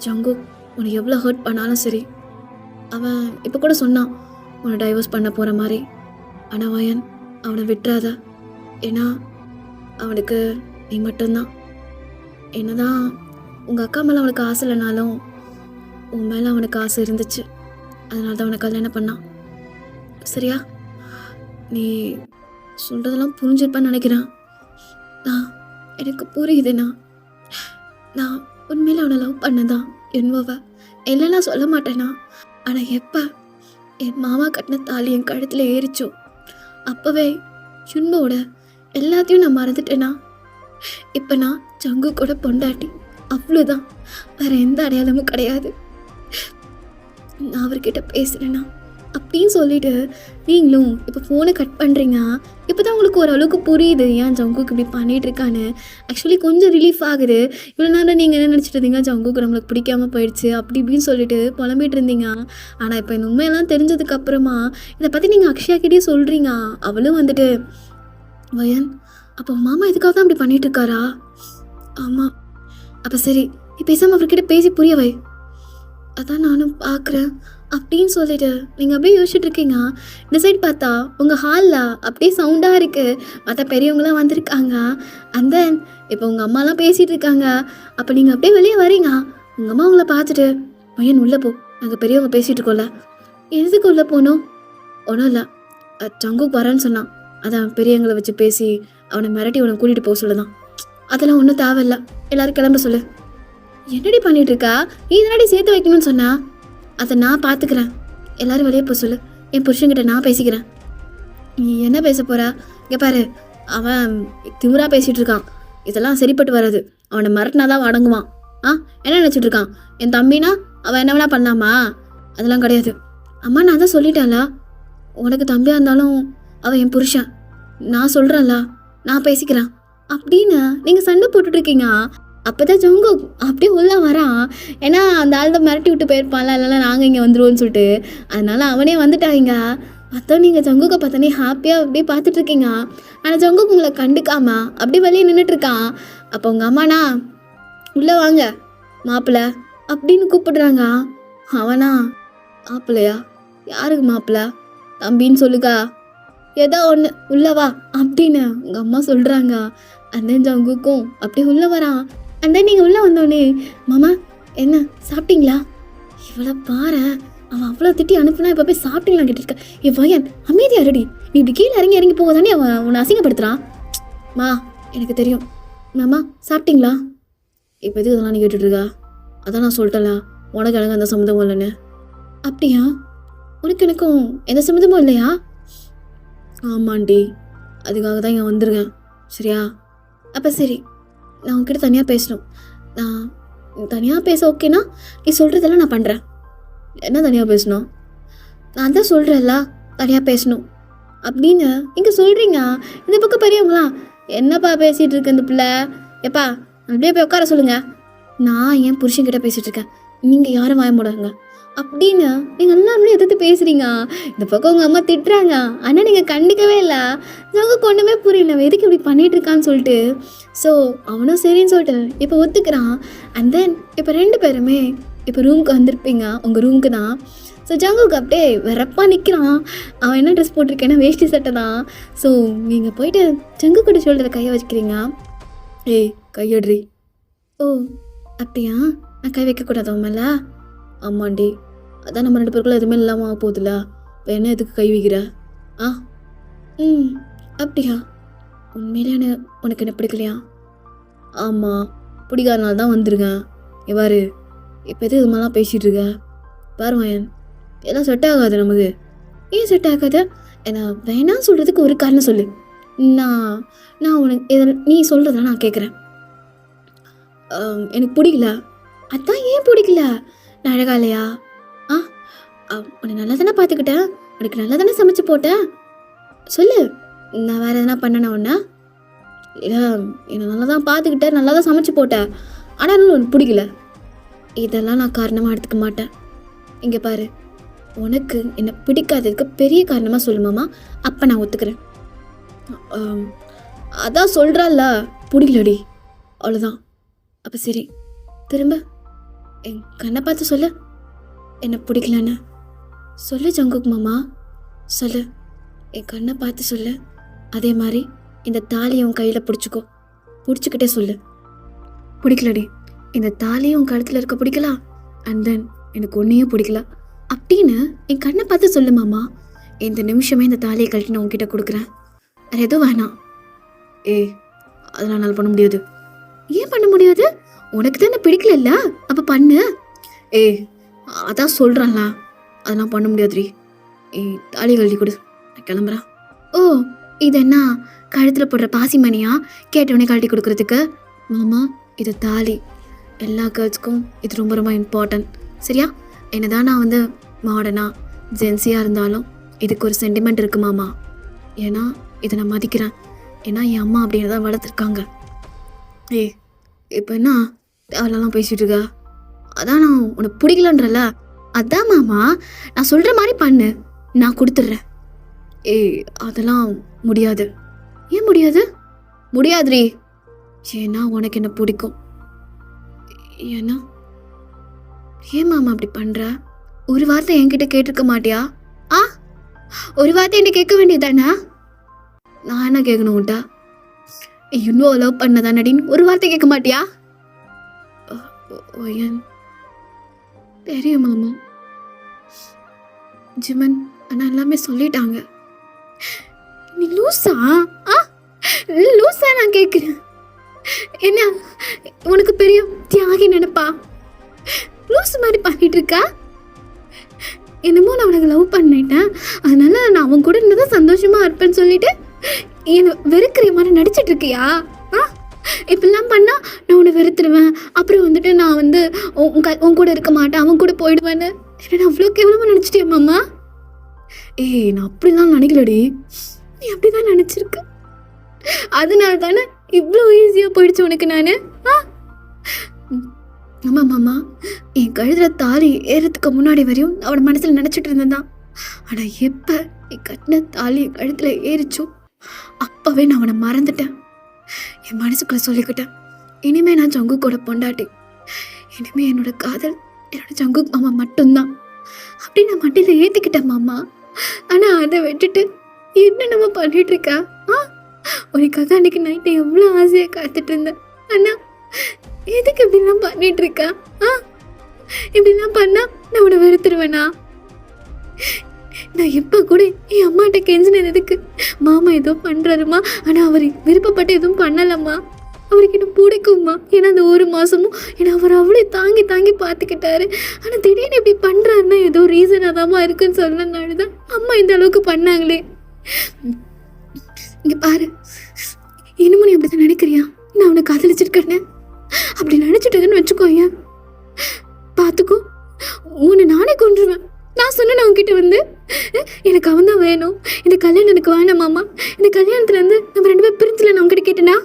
ஜங்குக் உன்னை எவ்வளோ ஹர்ட் பண்ணாலும் சரி. அவன் இப்போ கூட சொன்னான் உன்னை டைவர்ஸ் பண்ண போகிற மாதிரி. ஆனால் வாயன், அவனை விட்டுறாத. ஏன்னா அவனுக்கு நீ மட்டும்தான். என்னதான் உங்கள் அக்கா மேலே அவனுக்கு ஆசை இல்லைனாலும் உன் மேலே அவனுக்கு ஆசை இருந்துச்சு. அதனால தான் அவனை கல்யாணம் பண்ணான். சரியா? நீ சொல்கிறதெல்லாம் புரிஞ்சிருப்பான்னு நினைக்கிறேன். எனக்கு புரியுதுண்ணா. நான் உண்மையில் அவனை லவ் பண்ணதான் யுன்வோவை இல்லைன்னா சொல்ல மாட்டேனா. ஆனால் எப்போ என் மாமா கட்டின தாலி என் கழுத்தில் ஏறிச்சோ அப்போவே யுன்வோட எல்லாத்தையும் நான் மறந்துட்டேனா. இப்போ நான் ஜங்கு கூட பொண்டாட்டி, அவ்வளோதான். வேறு எந்த அடையாளமும் கிடையாது. நான் அவர்கிட்ட பேசுகிறேன்னா அப்படின்னு சொல்லிட்டு நீங்களும் இப்போ ஃபோனை கட் பண்ணுறீங்க. இப்போ தான் உங்களுக்கு ஓரளவுக்கு புரியுது ஏன் ஜங்குக்கு இப்படி பண்ணிகிட்டு இருக்கான்னு. ஆக்சுவலி கொஞ்சம் ரிலீஃப் ஆகுது. இவ்வளோ நேரம் நீங்கள் என்ன நினச்சிட்டு இருந்தீங்க, ஜங்குக்கு நம்மளுக்கு பிடிக்காமல் போயிடுச்சு அப்படி இப்படின்னு சொல்லிட்டு புலம்பிகிட்டு இருந்தீங்க. ஆனால் இப்போ இந்த உண்மையெல்லாம் தெரிஞ்சதுக்கப்புறமா இதை பற்றி நீங்கள் அக்ஷயா கிட்டே சொல்கிறீங்க. அவளும் வந்துட்டு வயன், அப்போ மாமா இதுக்காக தான் அப்படி பண்ணிகிட்டு இருக்காரா? ஆமாம். அப்போ சரி, நீ பேசாமல் அவர்கிட்ட பேசி புரியவை. அதான் நானும் பார்க்குறேன் அப்படின்னு சொல்லிட்டு நீங்கள் அப்படியே யோசிச்சுட்டு இருக்கீங்க. இந்த சைடு பார்த்தா உங்கள் ஹாலில் அப்படியே சவுண்டாக இருக்குது. மற்ற பெரியவங்களாம் வந்திருக்காங்க. அண்ட் தென் இப்போ உங்கள் அம்மாலாம் பேசிகிட்டு இருக்காங்க. அப்போ நீங்கள் அப்படியே வெளியே வரீங்க. உங்கள் அம்மா உங்களை பார்த்துட்டு, பையன் உள்ளே போ, நாங்கள் பெரியவங்க பேசிகிட்டு இருக்கோம்ல. எதுக்கு உள்ளே போகணும்? ஒன்றும் இல்லை, ஜங்குக்கு வரேன்னு சொன்னான், அதான் பெரியவங்களை வச்சு பேசி அவனை மிரட்டி அவனை கூட்டிகிட்டு போக சொல்லுதான். அதெல்லாம் ஒன்றும் தேவையில்லை, எல்லோரும் கிளம்ப சொல்லு. என்னடி பண்ணிட்டு இருக்கா? நீ இதனாடி சேர்த்து வைக்கணும்னு சொன்னா. அதை நான் பார்த்துக்கிறேன், எல்லோரும் வெளியே போக சொல்லு. என் புருஷன்கிட்ட நான் பேசிக்கிறேன். நீ என்ன பேச போகிறா? இங்கே பாரு, அவன் திமிராக பேசிகிட்டு இருக்கான். இதெல்லாம் சரிப்பட்டு வராது. அவனை மிரட்டினா தான் அடங்குவான். என்ன நினச்சிட்டு இருக்கான்? என் தம்பினா அவன் என்ன வேணா பண்ணலாமா? அதெல்லாம் கிடையாது. அம்மா நான் தான் சொல்லிட்டேன்ல, உனக்கு தம்பியாக இருந்தாலும் அவன் என் புருஷன். நான் சொல்கிறேன்ல, நான் பேசிக்கிறேன் அப்படின்னு நீங்கள் சண்டை போட்டுட்ருக்கீங்க. அப்போ தான் ஜங்கு அப்படியே உள்ளே வரான். ஏன்னா அந்த ஆள் தான் மிரட்டி விட்டு போயிருப்பான்ல, இல்லைனா நாங்கள் இங்கே வந்துடுவோன்னு சொல்லிட்டு. அதனால அவனே வந்துட்டாங்க. பார்த்தா நீங்கள் ஜங்குக்கை பார்த்தோன்னே ஹாப்பியாக அப்படியே பார்த்துட்ருக்கீங்க. ஆனால் ஜங்குக்கு உங்களை கண்டுக்காம அப்படியே வெளியே நின்றுட்டுருக்கான். அப்போ உங்கள் அம்மாண்ணா உள்ளே வாங்க மாப்பிள்ளை அப்படின்னு கூப்பிடுறாங்க. அவனா மாப்பிள்ளையா? யாருக்கு மாப்பிள்ளை? தம்பின்னு சொல்லுக்கா, ஏதோ ஒன்று உள்ளவா அப்படின்னு உங்கள் அம்மா சொல்கிறாங்க. அந்த ஜங்குக்கும் அப்படியே உள்ளே வரான். அந்த நீங்கள் உள்ளே வந்தோடனே, மாமா என்ன சாப்பிட்டீங்களா? இவ்வளோ பாரு, அவன் அவ்வளோ திட்டி அனுப்புனா இப்போ போய் சாப்பிட்டீங்களா கேட்டிருக்க. என் பையன் அமைதியா ரெடி, நீ இப்படி கீழே இறங்கி போவதானே அவன் உன்னை அசிங்கப்படுத்துகிறான். மா எனக்கு தெரியும். மாமா சாப்பிட்டீங்களா? இப்போ எதுக்கு இதெல்லாம் நீ கேட்டுட்ருக்கா? அதான் நான் சொல்லிட்டேன்ல, உனக்கு எனக்கு அந்த சம்மந்தமும் இல்லைன்னு. அப்படியா? உனக்கு எனக்கும் எந்த சம்மந்தமும் இல்லையா? ஆமாண்டி, அதுக்காக தான் இங்கே வந்துருக்கேன். சரியா? அப்போ சரி, நான் உங்ககிட்ட தனியாக பேசணும். நான் தனியாக பேச ஓகேனா நீ சொல்கிறதெல்லாம் நான் பண்ணுறேன். என்ன தனியாக பேசணும்? நான் தான் சொல்கிறேன்ல, தனியாக பேசணும் அப்படின்னு நீங்கள் சொல்கிறீங்க. இந்த பக்கம் பெரியவங்களா, என்னப்பா பேசிகிட்டு இருக்கு இந்த பிள்ளை, எப்பா அப்படியே போய் உட்கார சொல்லுங்கள், நான் என் புருஷன்கிட்ட பேசிகிட்டு இருக்கேன், நீங்கள் யாரும் வாய மூடுங்க அப்படின்னு நீங்கள் எல்லாருமே எதிர்த்து பேசுகிறீங்க. இந்த பக்கம் உங்கள் அம்மா திட்டுறாங்க. ஆனால் நீங்கள் கண்டிக்கவே இல்லை. நாங்கள் ஒன்றுமே புரியல, எதுக்கு இப்படி பண்ணிகிட்டு இருக்கான்னு சொல்லிட்டு. ஸோ அவனும் சரின்னு சொல்லிட்டு இப்போ ஒத்துக்கிறான். அண்ட் தென் இப்போ 2 பேருமே இப்போ ரூமுக்கு வந்திருப்பீங்க, உங்கள் ரூமுக்கு தான். ஸோ ஜங்குக்கு அப்படியே வெறப்பாக நிற்கிறான். அவன் என்ன ட்ரெஸ் போட்டிருக்கேன்னா வேஷ்டி சட்டை தான். ஸோ நீங்கள் போயிட்டு ஜங்குக்கூட ஷோல்டரை கையை வச்சுக்கிறீங்க. ஏய் கையடுறி. ஓ அப்படியா? நான் கை வைக்கக்கூடாது அவன் மேலே? ஆமாண்டி, அதான் நம்ம 2 பேருக்குள்ள எதுவுமே இல்லாமல் ஆக போகுதுல்ல, இப்போ என்ன எதுக்கு கை வைக்கிற? ஆ ம் அப்படியா? உண்மையிலே உனக்கு என்ன பிடிக்கலையா? ஆமாம், பிடிக்காதனால தான் வந்திருக்கேன். எவ்வாறு இப்போ எது இது மாதிரிலாம் பேசிகிட்டு இருக்க? பாருவாயன், எல்லாம் செட் ஆகாது நமக்கு. ஏன் செட் ஆகாது? ஏன்னா வேணாம் சொல்கிறதுக்கு ஒரு காரணம் சொல்லு. நான் உனக்கு நீ சொல்கிறதெல்லாம் நான் கேட்குறேன். எனக்கு பிடிக்கல. அதான் ஏன் பிடிக்கல? நான் அழகா இல்லையா? உன்னை நல்லா தானே பார்த்துக்கிட்டேன், உனக்கு நல்லா தானே சமைச்சு போட்டேன். சொல்லு, நான் வேறு எதனா பண்ணேன்னா ஒன்று? இல்லை, என்னை நல்லா தான் பார்த்துக்கிட்டேன், நல்லா தான் சமைச்சு போட்டேன், ஆனால் உனக்கு பிடிக்கல. இதெல்லாம் நான் காரணமாக எடுத்துக்க மாட்டேன். இங்கே பாரு, உனக்கு என்னை பிடிக்காததுக்கு பெரிய காரணமாக சொல்லுமாமா, அப்போ நான் ஒத்துக்கிறேன். அதான் சொல்கிறாள்ல, பிடிக்கலடி, அவ்வளோதான். அப்போ சரி, திரும்ப என் கண்ணை பார்த்து சொல்லு, என்னை பிடிக்கலன்னு சொல்லு ஜங்குக் மாமா, சொல்லு, என் கண்ணை பார்த்து சொல்லு. அதே மாதிரி இந்த தாலியை உன் கையில் பிடிச்சிக்கிட்டே சொல்லு, பிடிக்கலடி, இந்த தாலியும் உன் கழுத்தில் இருக்க பிடிக்கல, அண்ட் தென் எனக்கு ஒன்றையும் பிடிக்கல அப்படின்னு என் கண்ணை பார்த்து சொல்லு மாமா. இந்த நிமிஷமே இந்த தாலியை கழட்டி நான் உன்கிட்ட கொடுக்குறேன், அது எதுவும் வேணாம். அதெல்லாம் என்னால் பண்ண முடியாது. ஏன் பண்ண முடியாது? உனக்கு தானே பிடிக்கல, அப்போ பண்ணு. அதான் சொல்கிறான்ல, அதெல்லாம் பண்ண முடியாதுரி. தாலி கழட்டி கொடு, நான் கிளம்புறேன். ஓ, இது என்ன கழுத்தில் போடுற பாசி மணியா கேட்டவனே கழட்டி கொடுக்குறதுக்கு? மாமா, இது தாலி, எல்லா கேர்ள்ஸ்க்கும் இது ரொம்ப ரொம்ப இம்பார்ட்டன்ட், சரியா? என்னதான் நான் வந்து மாடர்னாக ஜென்சியாக இருந்தாலும் இதுக்கு ஒரு சென்டிமெண்ட் இருக்குது மாமா. ஏன்னா இதை நான் மதிக்கிறேன், ஏன்னா என் அம்மா அப்படின்னு தான் வளர்த்துருக்காங்க. இப்போ என்ன தேவையெல்லாம் பேசிகிட்டு இருக்கா? அதான் நான் உனக்கு பிடிக்கலன்றல, அதான் மாமா நான் சொல்கிற மாதிரி பண்ணு, நான் கொடுத்துட்றேன். அதெல்லாம் முடியாது. ஏன் முடியாது? முடியாதுரி, ஏன்னா உனக்கு என்ன பிடிக்கும். ஏன்னா ஏன் மாமா அப்படி பண்ணுற? ஒரு வார்த்தை என்கிட்ட கேட்டிருக்க மாட்டியா? ஒரு வார்த்தை என்கிட்ட கேட்க வேண்டியதானே? நான் என்ன கேட்கணும் உன்ட்டா? இன்னும் லவ் பண்ணதானடின்னு ஒரு வார்த்தை கேட்க மாட்டியா? தெரியும் மாமா, ஜிமன் அண்ணா எல்லாமே சொல்லிட்டாங்க. நீ லூசா? லூசா நான் கேட்குறேன். என்ன உனக்கு பெரிய தியாகி நினைப்பா? லூஸ் மாதிரி பண்ணிட்டு இருக்கா? என்னமோ நான் அவனுக்கு லவ் பண்ணிட்டேன், அதனால நான் அவன் கூட இருந்ததான் சந்தோஷமா இருப்பேன்னு சொல்லிட்டு என்னை வெறுக்கிற மாதிரி நடிச்சிட்டு இருக்கியா? இப்படிலாம் பண்ணா நான் உன்னை வெறுத்துருவேன், அப்புறம் வந்துட்டு நான் வந்து உன் கூட இருக்க மாட்டேன், அவன் கூட போயிடுவேன்னு என்ன அவ்வளோ கேவலமாக நினச்சிட்டேன் மாமா. நான் அப்படிலாம் நினைக்கலடி, நீ அப்படிதான் நினச்சிருக்க, அதனால தானே இவ்வளோ ஈஸியாக போயிடுச்சு உனக்கு நான். ஆமாம் மாமா, என் கழுத்தில் தாலி ஏறதுக்கு முன்னாடி வரையும் அவனோட மனசில் நினச்சிட்டு இருந்தேன் தான். ஆனால் எப்போ என் கட்டின தாலி என் கழுத்தில் ஏறிச்சோ அப்போவே நான் அவனை மறந்துட்டேன். என் மனசுக்குள்ளே சொல்லிக்கிட்டேன், இனிமே நான் ஜங்குக் கூட பொண்டாட்டி, இனிமே என்னோட காதல் என்னோட ஜங்குக் மாமா மட்டும்தான் அப்படி நான் மட்டியில் ஏற்றிக்கிட்டேன் மாமா. ஆனால் அதை விட்டுட்டு என்ன நம்ம பண்ணிட்டு இருக்கா? உனக்காக அன்னைக்கு நைட்டு எவ்வளோ ஆசையாக காத்துட்டு இருந்தேன், ஆனால் எதுக்கு இப்படிலாம் பண்ணிட்டு இருக்கா? இப்படிலாம் பண்ணா நான் உன்னை வெறுத்துருவேனா? நான் எப்போ கூட என் அம்மாட்ட கெஞ்சினது எதுக்கு? மாமா ஏதோ பண்ணுறாருமா, ஆனால் அவர் விருப்பப்பட்டு எதுவும் பண்ணலம்மா, அவருக்கு என்ன பிடிக்கும்மா, ஏன்னா அந்த 1 மாதமும் ஏன்னா அவர் அவ்வளோ தாங்கி தாங்கி பார்த்துக்கிட்டாரு. ஆனால் திடீர்னு இப்படி பண்ணுறாருன்னா ஏதோ ரீசனாக தான்மா இருக்குன்னு சொன்னதுனால தான் அம்மா இந்த அளவுக்கு பண்ணாங்களே. இங்கே பாரு, இன்னமும் நீ அப்படி தான் நினைக்கிறியா நான் அவனை காதலிச்சிருக்கேன்னு? அப்படி நினச்சிட்டுன்னு வச்சுக்கோங்க, பார்த்துக்கோ, உன்னை நானே கொன்றுவேன். நான் சொன்னேன் அவன்கிட்ட வந்து, எனக்கு அவன் தான் வேணும், இந்த கல்யாணம் எனக்கு வேணாம் மாமா, இந்த கல்யாணத்துலேருந்து நம்ம 2 பேரும் பிரிஞ்சில நான் உங்ககிட்ட கேட்டேனா?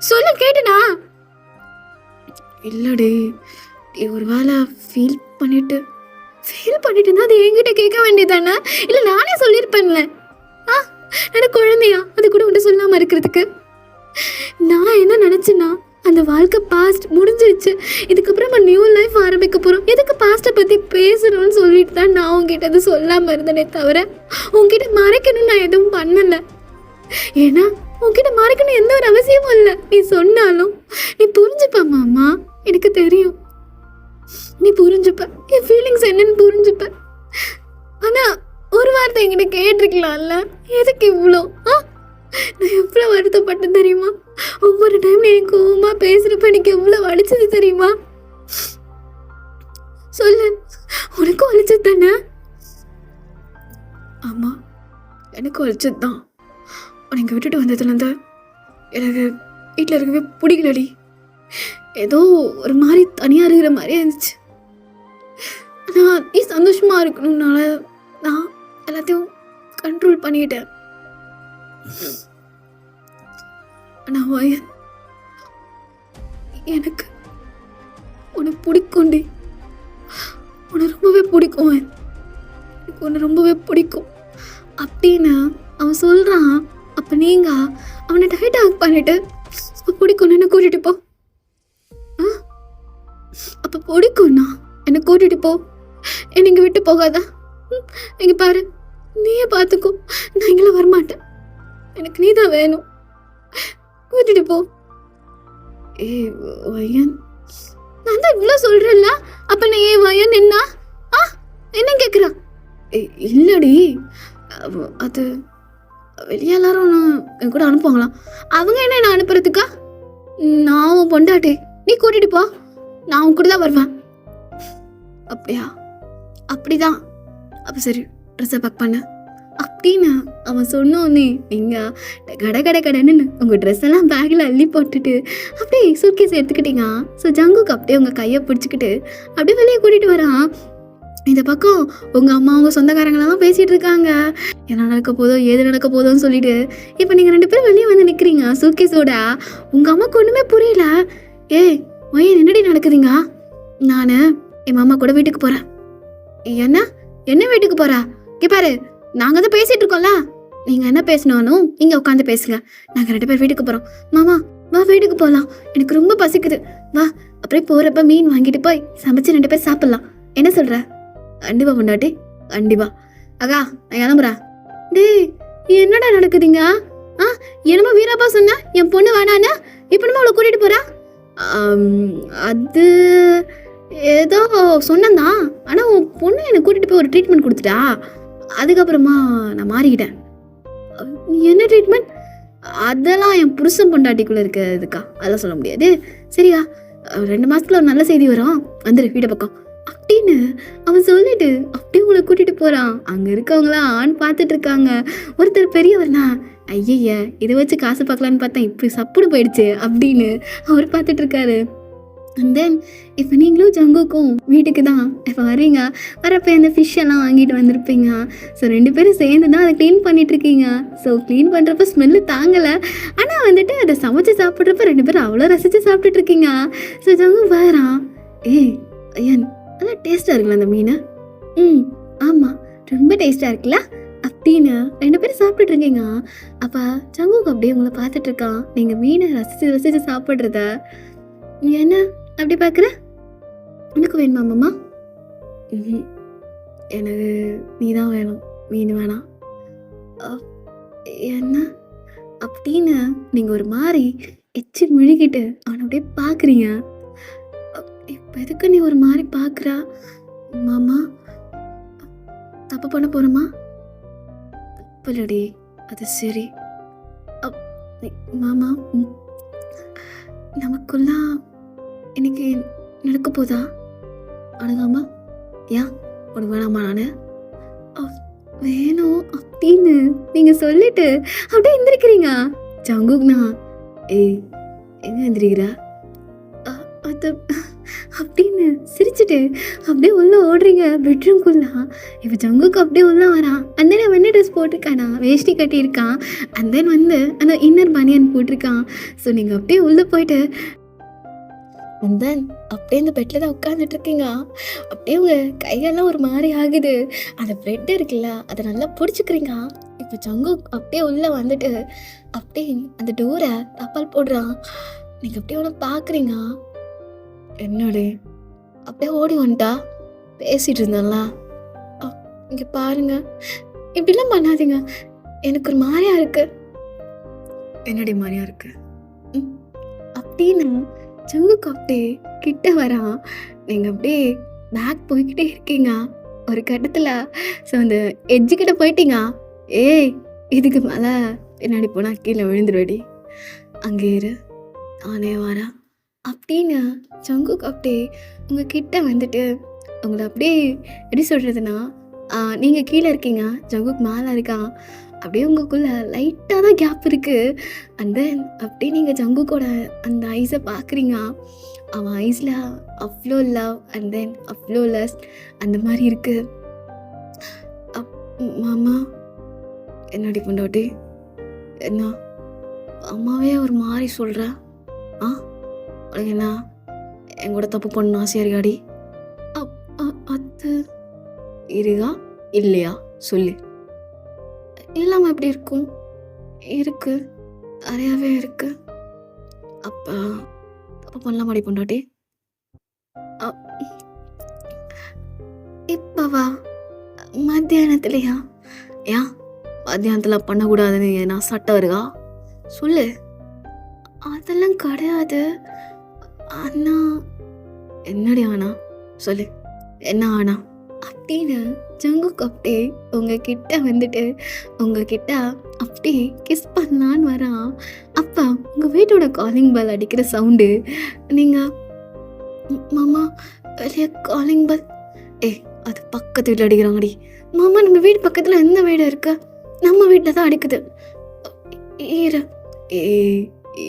சொல்ல கேட்டேனா? இல்லடி, ஒரு வேளை ஃபீல் பண்ணிட்டு இருந்தால் அது என்கிட்ட கேட்க வேண்டியதானே? இல்லை நானே சொல்லியிருப்பேன்ல. நான் குழந்தையா அது கூட உன்ட்ட சொல்லாமல் இருக்கிறதுக்கு? நான் என்ன நினச்சேன்னா அந்த வாழ்க்கை பாஸ்ட் முடிஞ்சிருச்சு. இதுக்கப்புறமா நியூ லைஃப் ஆரம்பிக்க போகிறோம். எதுக்கு பாஸ்ட்டை பற்றி பேசணும்னு சொல்லிட்டு தான் நான் உங்ககிட்ட அது சொல்லாமல் இருந்தேனே தவிர உங்ககிட்ட மறைக்கணும்னு நான் எதுவும் பண்ணலை. ஏன்னா உங்ககிட்ட மறைக்கணும் எந்த ஒரு அவசியமும் இல்லை. நீ சொன்னாலும் நீ புரிஞ்சுப்ப மாமா, எனக்கு தெரியும் நீ புரிஞ்சுப்ப, என் ஃபீலிங்ஸ் என்னன்னு புரிஞ்சுப்ப. ஆனால் ஒரு வார்த்தை என்கிட்ட கேட்டிருக்கலாம்ல, எதுக்கு இவ்வளோ? நான் எவ்வளோ வருத்தப்பட்டேன் தெரியுமா? ஒவ்வொரு டைம் நீ எனக்கு கோவமாக பேசுகிறப்ப எனக்கு எவ்வளோ வலிச்சது தெரியுமா? சொல்லு, உனக்கும் வலிச்சது தானே? ஆமாம், எனக்கு வலிச்சது தான். உனக்கு விட்டுட்டு வந்ததுலேருந்து எனக்கு வீட்டில் இருக்கவே பிடிக்கலடி. ஏதோ ஒரு மாதிரி தனியாக இருக்கிற மாதிரியே இருந்துச்சு. ஆனால் நீ சந்தோஷமாக இருக்கணும்னால நான் எல்லாத்தையும் கண்ட்ரோல் பண்ணிட்டேன். ஆனால் வயன், எனக்கு உன்னை பிடிக்கும்டி, உன்னை ரொம்பவே பிடிக்கும். எனக்கு உன்னை ரொம்பவே பிடிக்கும் அப்படின்னு அவன் சொல்கிறான். அப்போ நீங்கள் அவனை டைட் ஆக் பண்ணிட்டு பிடிக்கும்னு என்னை கூட்டிகிட்டு போ. அப்போ பிடிக்கும்னா என்னை கூட்டிகிட்டு போ, என்னை விட்டு போகாதா? இங்கே பாரு, நீயே பார்த்துக்கோ, நான் இங்கெல்லாம் வரமாட்டேன். எனக்கு நீ தான் வேணும், கூட்டிட்டு போ. வயன், நான் தான் இவ்வளோ சொல்கிறேன்ல, அப்போ நான் ஏன் வயன் என்ன என்ன கேட்குறா? இல்லடி, அது வெளியே எல்லாரும் என் கூட அனுப்புவாங்களாம். அவங்க என்ன அனுப்புறதுக்கா? நான் உன் பொண்டாட்டி, நீ கூட்டிட்டு போ, நான் உன் கூட தான் வருவேன். அப்படியா? அப்படிதான். அப்போ சரி, ட்ரெஸ்ஸை பேக் பண்ண அப்படின்னு அவன் சொன்னோன்னே நீங்கள் கடைன்னு உங்கள் ட்ரெஸ் எல்லாம் பேக்கில் அள்ளி போட்டுட்டு அப்படியே சூட்கேஸ் எடுத்துக்கிட்டீங்க. ஸோ ஜங்குக்கு அப்படியே உங்கள் கையை பிடிச்சிக்கிட்டு அப்படியே வெளியே கூட்டிகிட்டு வரான். இந்த பக்கம் உங்கள் அம்மா அவங்க சொந்தக்காரங்களெல்லாம் பேசிகிட்டு இருக்காங்க, என்ன நடக்க போதோ ஏது நடக்க போதோன்னு சொல்லிட்டு. இப்போ நீங்கள் 2 பேரும் வெளியே வந்து நிற்கிறீங்க சூட்கேஸோட. உங்கள் அம்மாவுக்கு ஒன்றுமே புரியல. ஏய் வயன், என்னடி நடக்குதுங்க? நான் என் மாமா கூட வீட்டுக்கு போகிறேன். என்ன வீட்டுக்கு போகிறா? இங்கே பாரு, நாங்கள் தான் பேசிகிட்டு இருக்கோம்ல, நீங்கள் என்ன பேசினாலும் இங்கே உட்காந்து பேசுங்க. நாங்கள் 2 பேர் வீட்டுக்கு போகிறோம். மாமா வா, வீட்டுக்கு போகலாம், எனக்கு ரொம்ப பசிக்குது, வா. அப்படியே போகிறப்ப மீன் வாங்கிட்டு போய் சமைச்சு 2 பேர் சாப்பிட்லாம். என்ன சொல்கிற? கண்டிப்பா பொண்டாட்டி, கண்டிப்பா. அக்கா, நான் கிளம்புறேன். டேய், என்னடா நடக்குதுங்க? என்னமோ வீராப்பா சொன்ன என் பொண்ணு வேணான்னு, இப்போ நம்ம அவளை கூட்டிகிட்டு போகிறா? அது ஏதோ சொன்னந்தான், ஆனால் உன் பொண்ணு என்னை கூட்டிகிட்டு போய் ஒரு ட்ரீட்மெண்ட் கொடுத்துட்டா. அதுக்கப்புறமா நான் மாறிக்கிட்டேன். என்ன ட்ரீட்மெண்ட்? அதெல்லாம் என் புருஷன் பொண்டாட்டிக்குள்ளே இருக்கிறதுக்கா, அதெல்லாம் சொல்ல முடியாது. சரியா, 2 மாதத்துல ஒரு நல்ல செய்தி வரும், வந்துடு வீட்டை பக்கம் அப்படின்னு அவன் சொல்லிட்டு அப்படியே உங்களை கூட்டிகிட்டு போகிறான். அங்கே இருக்கவங்களாம் ஆண் பார்த்துட்டு இருக்காங்க. ஒருத்தர் பெரியவர்னா, ஐய இதை வச்சு காசு பார்க்கலான்னு பார்த்தேன், இப்படி சப்புன்னு போயிடுச்சு அப்படின்னு அவர் பார்த்துட்டு இருக்காரு. அண்ட் தென் இப்போ நீங்களும் ஜங்குக்கும் வீட்டுக்கு தான் இப்போ வர்றீங்க. வரப்போ அந்த ஃபிஷ் எல்லாம் வாங்கிட்டு வந்திருப்பீங்க. ஸோ 2 பேரும் சேர்ந்து தான் அதை க்ளீன் பண்ணிகிட்ருக்கீங்க. ஸோ க்ளீன் பண்ணுறப்ப ஸ்மெல்லு தாங்கலை, ஆனால் வந்துட்டு அதை சமைச்சு சாப்பிட்றப்ப 2 பேரும் அவ்வளோ ரசித்து சாப்பிட்டுட்ருக்கீங்க. ஸோ ஜங்கு வரான். ஏய் ஐயன், நல்லா டேஸ்ட்டாக இருக்குல்ல அந்த மீன்? ஆமாம், ரொம்ப டேஸ்ட்டாக இருக்குல்ல அப்படின்னு 2 பேரும் சாப்பிட்டுட்ருக்கீங்க. அப்போ ஜங்குக்கு அப்படியே உங்களை பார்த்துட்ருக்கான். நீங்கள் மீனை ரசித்து சாப்பிட்றத. என்ன அப்படி பார்க்குற? உனக்கு வேணுமா மாமா? எனக்கு நீ தான் வேணும், மீன் வேணாம். என்ன அப்படின்னு நீங்கள் ஒரு மாதிரி எச்சி முழுகிட்டு அவனை அப்படியே பார்க்குறீங்க. இப்போ எதுக்கு நீ ஒரு மாதிரி பார்க்குறா? மாமா தப்பு பண்ண போகிறோமா? தப்புலடி, அது சரி. மாமா, நமக்குள்ளா இன்னைக்கு நடக்க போதா? அணுகாமா, ஏன் உனக்கு வேணாமா? நான் வேணும் அப்படின்னு நீங்கள் சொல்லிட்டு அப்படியே எந்திரிக்கிறீங்க. ஜங்குக்னா, ஏய் எங்கே எந்திரிக்கிறா? அது அப்படின்னு சிரிச்சுட்டு அப்படியே உள்ளே ஓடுறீங்க பெட்ரூம்குள்ளா. இப்போ ஜங்குக்கு அப்படியே உள்ளே வரான். அந்த அவன் என்ன ட்ரெஸ் போட்டிருக்கானா? வேஷ்டி கட்டியிருக்கான். அண்ட் தென் வந்து அந்த இன்னர் பனியன் போட்டிருக்கான். ஸோ நீங்கள் அப்படியே உள்ளே போயிட்டு அண்ட் தென் அப்படியே இந்த பெட்டில் தான் உட்காந்துட்டு இருக்கீங்க. அப்படியே உங்கள் கையெல்லாம் ஒரு மாதிரி ஆகுது. அந்த ப்ரெட் இருக்குல்ல, அதை நல்லா பிடிச்சிக்கிறீங்க. இப்போ ஜங்கு அப்படியே உள்ளே வந்துட்டு அப்படியே அந்த டோரை தப்பால் போடுறான். நீங்கள் அப்படியே அவனை பார்க்குறீங்க. என்னடி அப்படியே ஓடி வந்துட்டா? பேசிகிட்டு இருந்தேன்ல. இங்கே பாருங்க, இப்படிலாம் பண்ணாதீங்க. எனக்கு ஒரு மாதிரியா இருக்கு. என்னடி மாதிரியா இருக்கு? அப்படின்னு ஜங்குக்கு அப்படியே கிட்ட வரான். நீங்கள் அப்படியே பேக் போய்கிட்டே இருக்கீங்க. ஒரு கட்டத்தில் ஸோ அந்த எட்ஜுக்கிட்ட போயிட்டீங்க. ஏய், இதுக்கு மேலே பின்னாடி போனால் கீழே விழுந்துருவடி, அங்கே இரு, நானே வரேன் அப்படின்னு ஜங்குக்கு அப்படியே உங்கள் கிட்ட வந்துட்டு உங்களை அப்படியே எப்படி சொல்கிறதுனா, நீங்கள் கீழே இருக்கீங்க, ஜங்குக்கு மேலே இருக்கான். அப்படியே உங்களுக்குள்ள லைட்டாக தான் கேப் இருக்குது. அண்ட் தென் அப்படியே நீங்கள் ஜங்குக்கோட அந்த ஐஸை பார்க்குறீங்க. அவன் ஐஸில் அவ்வளோ லவ் அண்ட் தென் அவ்வளோ லஸ்ட் அந்த மாதிரி இருக்குது. மாமா, என்னடி பொண்டாட்டி, என்ன அம்மாவே ஒரு மாதிரி சொல்கிற? உனக்கு என்ன என் கூட தப்பு பண்ணணும் ஆசையா இருக்காடி? அது இருக்கா இல்லையா சொல்லு. இல்லாமல் எப்படி இருக்கும்? இருக்கு, நிறையாவே இருக்கு. அப்போ தப்பு பண்ணலாம் மாடி பொண்டாட்டி. இப்போவா? மத்தியானத்துலையா? ஏன் மத்தியானத்தில் பண்ணக்கூடாதுன்னு நான் சட்டம் இருக்கா சொல்லு. அதெல்லாம் கிடையாது. அண்ணா, என்னடி ஆனா சொல்லு, என்ன ஆனா அப்படின்னு ஜங்குக்கு அப்படியே உங்ககிட்ட வந்துட்டு உங்ககிட்ட அப்படியே கிஸ் பண்ணலான்னு வரான். அப்போ உங்கள் வீட்டோட காலிங் பெல் அடிக்கிற சவுண்டு. நீங்கள் மாமா வெளியே காலிங் பெல். அது பக்கத்து வீட்டில் அடிக்கிறாங்கடி. மாமா, நம்ம வீடு பக்கத்தில் எந்த வீடு இருக்கு? நம்ம வீட்டில் தான் அடிக்குது.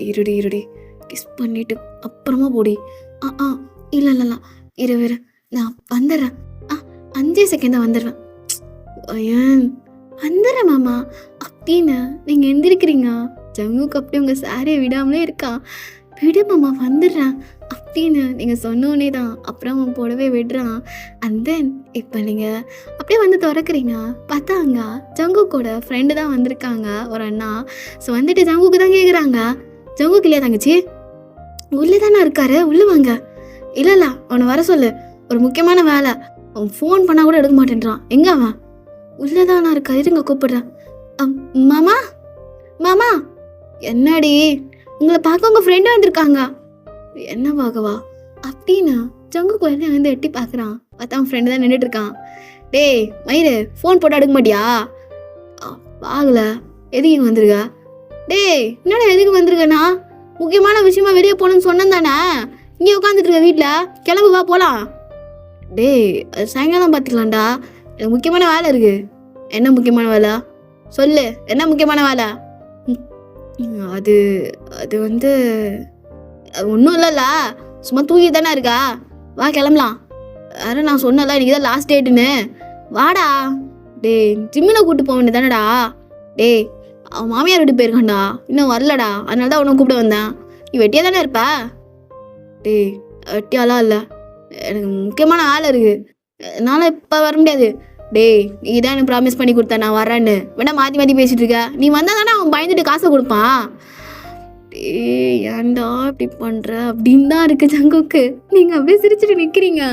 இருடி கிஸ் பண்ணிட்டு அப்புறமா போடி. இல்லை இரு, நான் வந்துடுறேன். 5 செகண்ட் வந்துடுவேன். ஏன் வந்துடுறேன் மாமா அப்படின்னு நீங்கள் எந்திரிக்கிறீங்க. ஜங்குக்கு அப்படியே உங்கள் சாரியை விடாமலே இருக்கா. விடு மாமா, வந்துடுறேன் அப்படின்னு நீங்கள் சொன்னோன்னே தான் அப்புறம் அவன் போடவே விடுறான். அண்ட் தென் இப்போ நீங்கள் அப்படியே வந்து திறக்கிறீங்க. பார்த்தாங்க ஜங்குக்கோட ஃப்ரெண்டு தான் வந்திருக்காங்க, ஒரு அண்ணா. ஸோ வந்துட்டு ஜங்குக்கு தான் கேட்குறாங்க, ஜங்குக்கு இல்லையா தங்கச்சி? உள்ளே தானே இருக்காரு, உள்ளே வாங்க. இல்லை அவனை வர சொல்லு, ஒரு முக்கியமான வேலை. அவன் ஃபோன் பண்ணால் கூட எடுக்க மாட்டேன்றான். எங்கே அவன்? உள்ளே தானா இருக்காரு, இருங்க கூப்பிடுறேன். மாமா என்னடி, உங்களை பார்க்க உங்கள் ஃப்ரெண்டு வந்திருக்காங்க. என்ன பார்க்கவா அப்படின்னு ஜங்குக்கு வந்து எட்டி பார்க்குறான். பார்த்தா அவன் ஃப்ரெண்டு தான் நின்றுட்டு இருக்கான். டேய் மயிறு, ஃபோன் போட்டு எடுக்க மாட்டியா? வாங்கல, எதுக்கு இங்கே வந்துருக்க? டேய் என்னடா எதுக்கு வந்திருக்கண்ணா? முக்கியமான விஷயமா வெளியே போகணுன்னு சொன்னேன் தானே, இங்கே உட்காந்துட்டு இருக்க வீட்டில், கிளம்பு வா போகலாம். டேய் அது சாயங்காலம் பார்த்துக்கலாம்டா, எனக்கு முக்கியமான வேலை இருக்குது. என்ன முக்கியமான வேலை சொல்லு, என்ன முக்கியமான வேலை? அது வந்து ஒன்றும் இல்லைல்ல, சும்மா தூக்கி தானே இருக்கா, வா கிளம்பலாம். வேறு நான் சொன்னல இன்றைக்கி தான் லாஸ்ட் டேட்டுன்னு, வாடா. டேய் ஜிம்மில் கூப்பிட்டு போக வேண்டியது தானடா. டேய் அவன் மாமியார் வீட்டு போயிருக்கான்டா, இன்னும் வரலடா, அதனால தான் அவனை கூப்பிட வந்தேன். நீ வெட்டியாக தானே இருப்ப? டேய் வெட்டியாலாம் இல்லை, எனக்கு முக்கியமான ஆள் இருக்குது, என்னால் இப்போ வர முடியாது. டேய் நீ தான் எனக்கு ப்ராமிஸ் பண்ணி கொடுத்த நான் வரேன்னு, வேணா மாற்றி பேசிகிட்டு இருக்க. நீ வந்தால் தானே அவன் பயந்துட்டு காசை கொடுப்பான். டேய் ஏன்டா இப்படி பண்ணுற அப்படின்னு தான் இருக்குது ஜங்குக்கு. நீங்கள் அப்படியே சிரிச்சுட்டு நிற்கிறீங்க.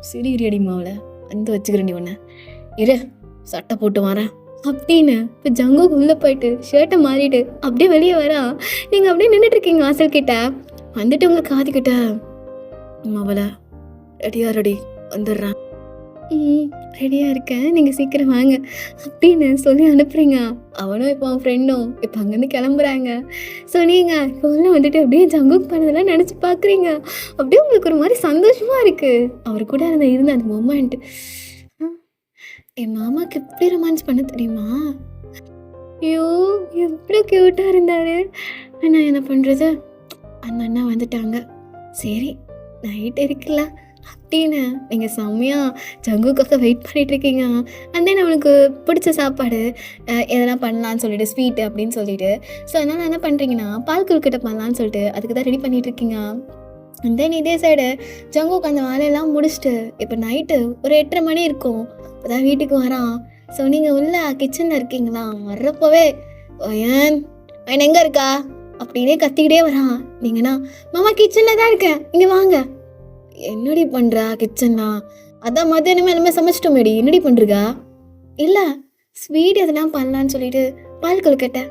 சிரிக்கிறடி மாவில் வந்து வச்சுக்கிறேன் நீ ஒன்று, இரு சட்டை போட்டு வரேன் அப்படின்னு. இப்போ ஜங்குக்கு உள்ளே போயிட்டு ஷர்ட்டை மாறிட்டு அப்படியே வெளியே வரா. நீங்கள் அப்படியே நின்றுட்டுருக்கீங்க வாசல் கிட்ட. வந்துட்டு உங்களை காதுக்கிட்ட, மாவலை ரெடி வந்துடுறேன். ரெடியாக இருக்கேன், நீங்கள் சீக்கிரம் வாங்க அப்படின்னு சொல்லி அனுப்புறீங்க. அவனும் இப்போ அவன் ஃப்ரெண்டும் இப்போ அங்கேருந்து கிளம்புறாங்க. ஸோ நீங்கள் இப்போ வந்துட்டு அப்படியே ஜங்குக்கு பண்ணதெல்லாம் நினச்சி பார்க்குறீங்க. அப்படியே உங்களுக்கு ஒரு மாதிரி சந்தோஷமாக இருக்குது. அவர் கூட இருந்த அந்த மொமெண்ட். என் மாமாவுக்கு எப்படி ரொமான்ஸ் பண்ண தெரியுமா? ஐயோ எவ்வளோ க்யூட்டாக இருந்தார். ஆனால் என்ன பண்ணுறது, அந்த அண்ணா வந்துட்டாங்க. சரி நைட் இருக்குல்ல அப்படின்னு நீங்கள் செம்மையாக ஜங்குக்காக வெயிட் பண்ணிகிட்ருக்கீங்க. அண்ட் தென் அவனுக்கு பிடிச்ச சாப்பாடு எதனா பண்ணலான்னு சொல்லிட்டு, ஸ்வீட்டு அப்படின்னு சொல்லிட்டு. ஸோ அதனால் என்ன பண்ணுறீங்கன்னா பால் கொழுக்கட்டை பண்ணலான்னு சொல்லிட்டு அதுக்கு தான் ரெடி பண்ணிகிட்ருக்கீங்க. அண்ட் தென் இதே சைடு ஜங்குக்கு அந்த வேலையெல்லாம் முடிச்சுட்டு இப்போ நைட்டு ஒரு 8:30 மணி இருக்கும், அதான் வீட்டுக்கு வரான். ஸோ நீங்கள் உள்ள கிச்சனில் இருக்கீங்களா? வர்றப்போவே ஏன் எங்கே இருக்கா அப்படின்னே கத்திக்கிட்டே வரான். நீங்கண்ணா மாமா கிச்சனில் தான் இருக்கேன், இங்கே வாங்க. என்னடி பண்ணுறா கிச்சன்னா? அதான் மத்தியானமே எல்லாமே சமைச்சிட்டோமேடி, என்னடி பண்ணுறா? இல்லை ஸ்வீட் எதெல்லாம் பண்ணலான்னு சொல்லிட்டு பால் கொழுக்கட்டை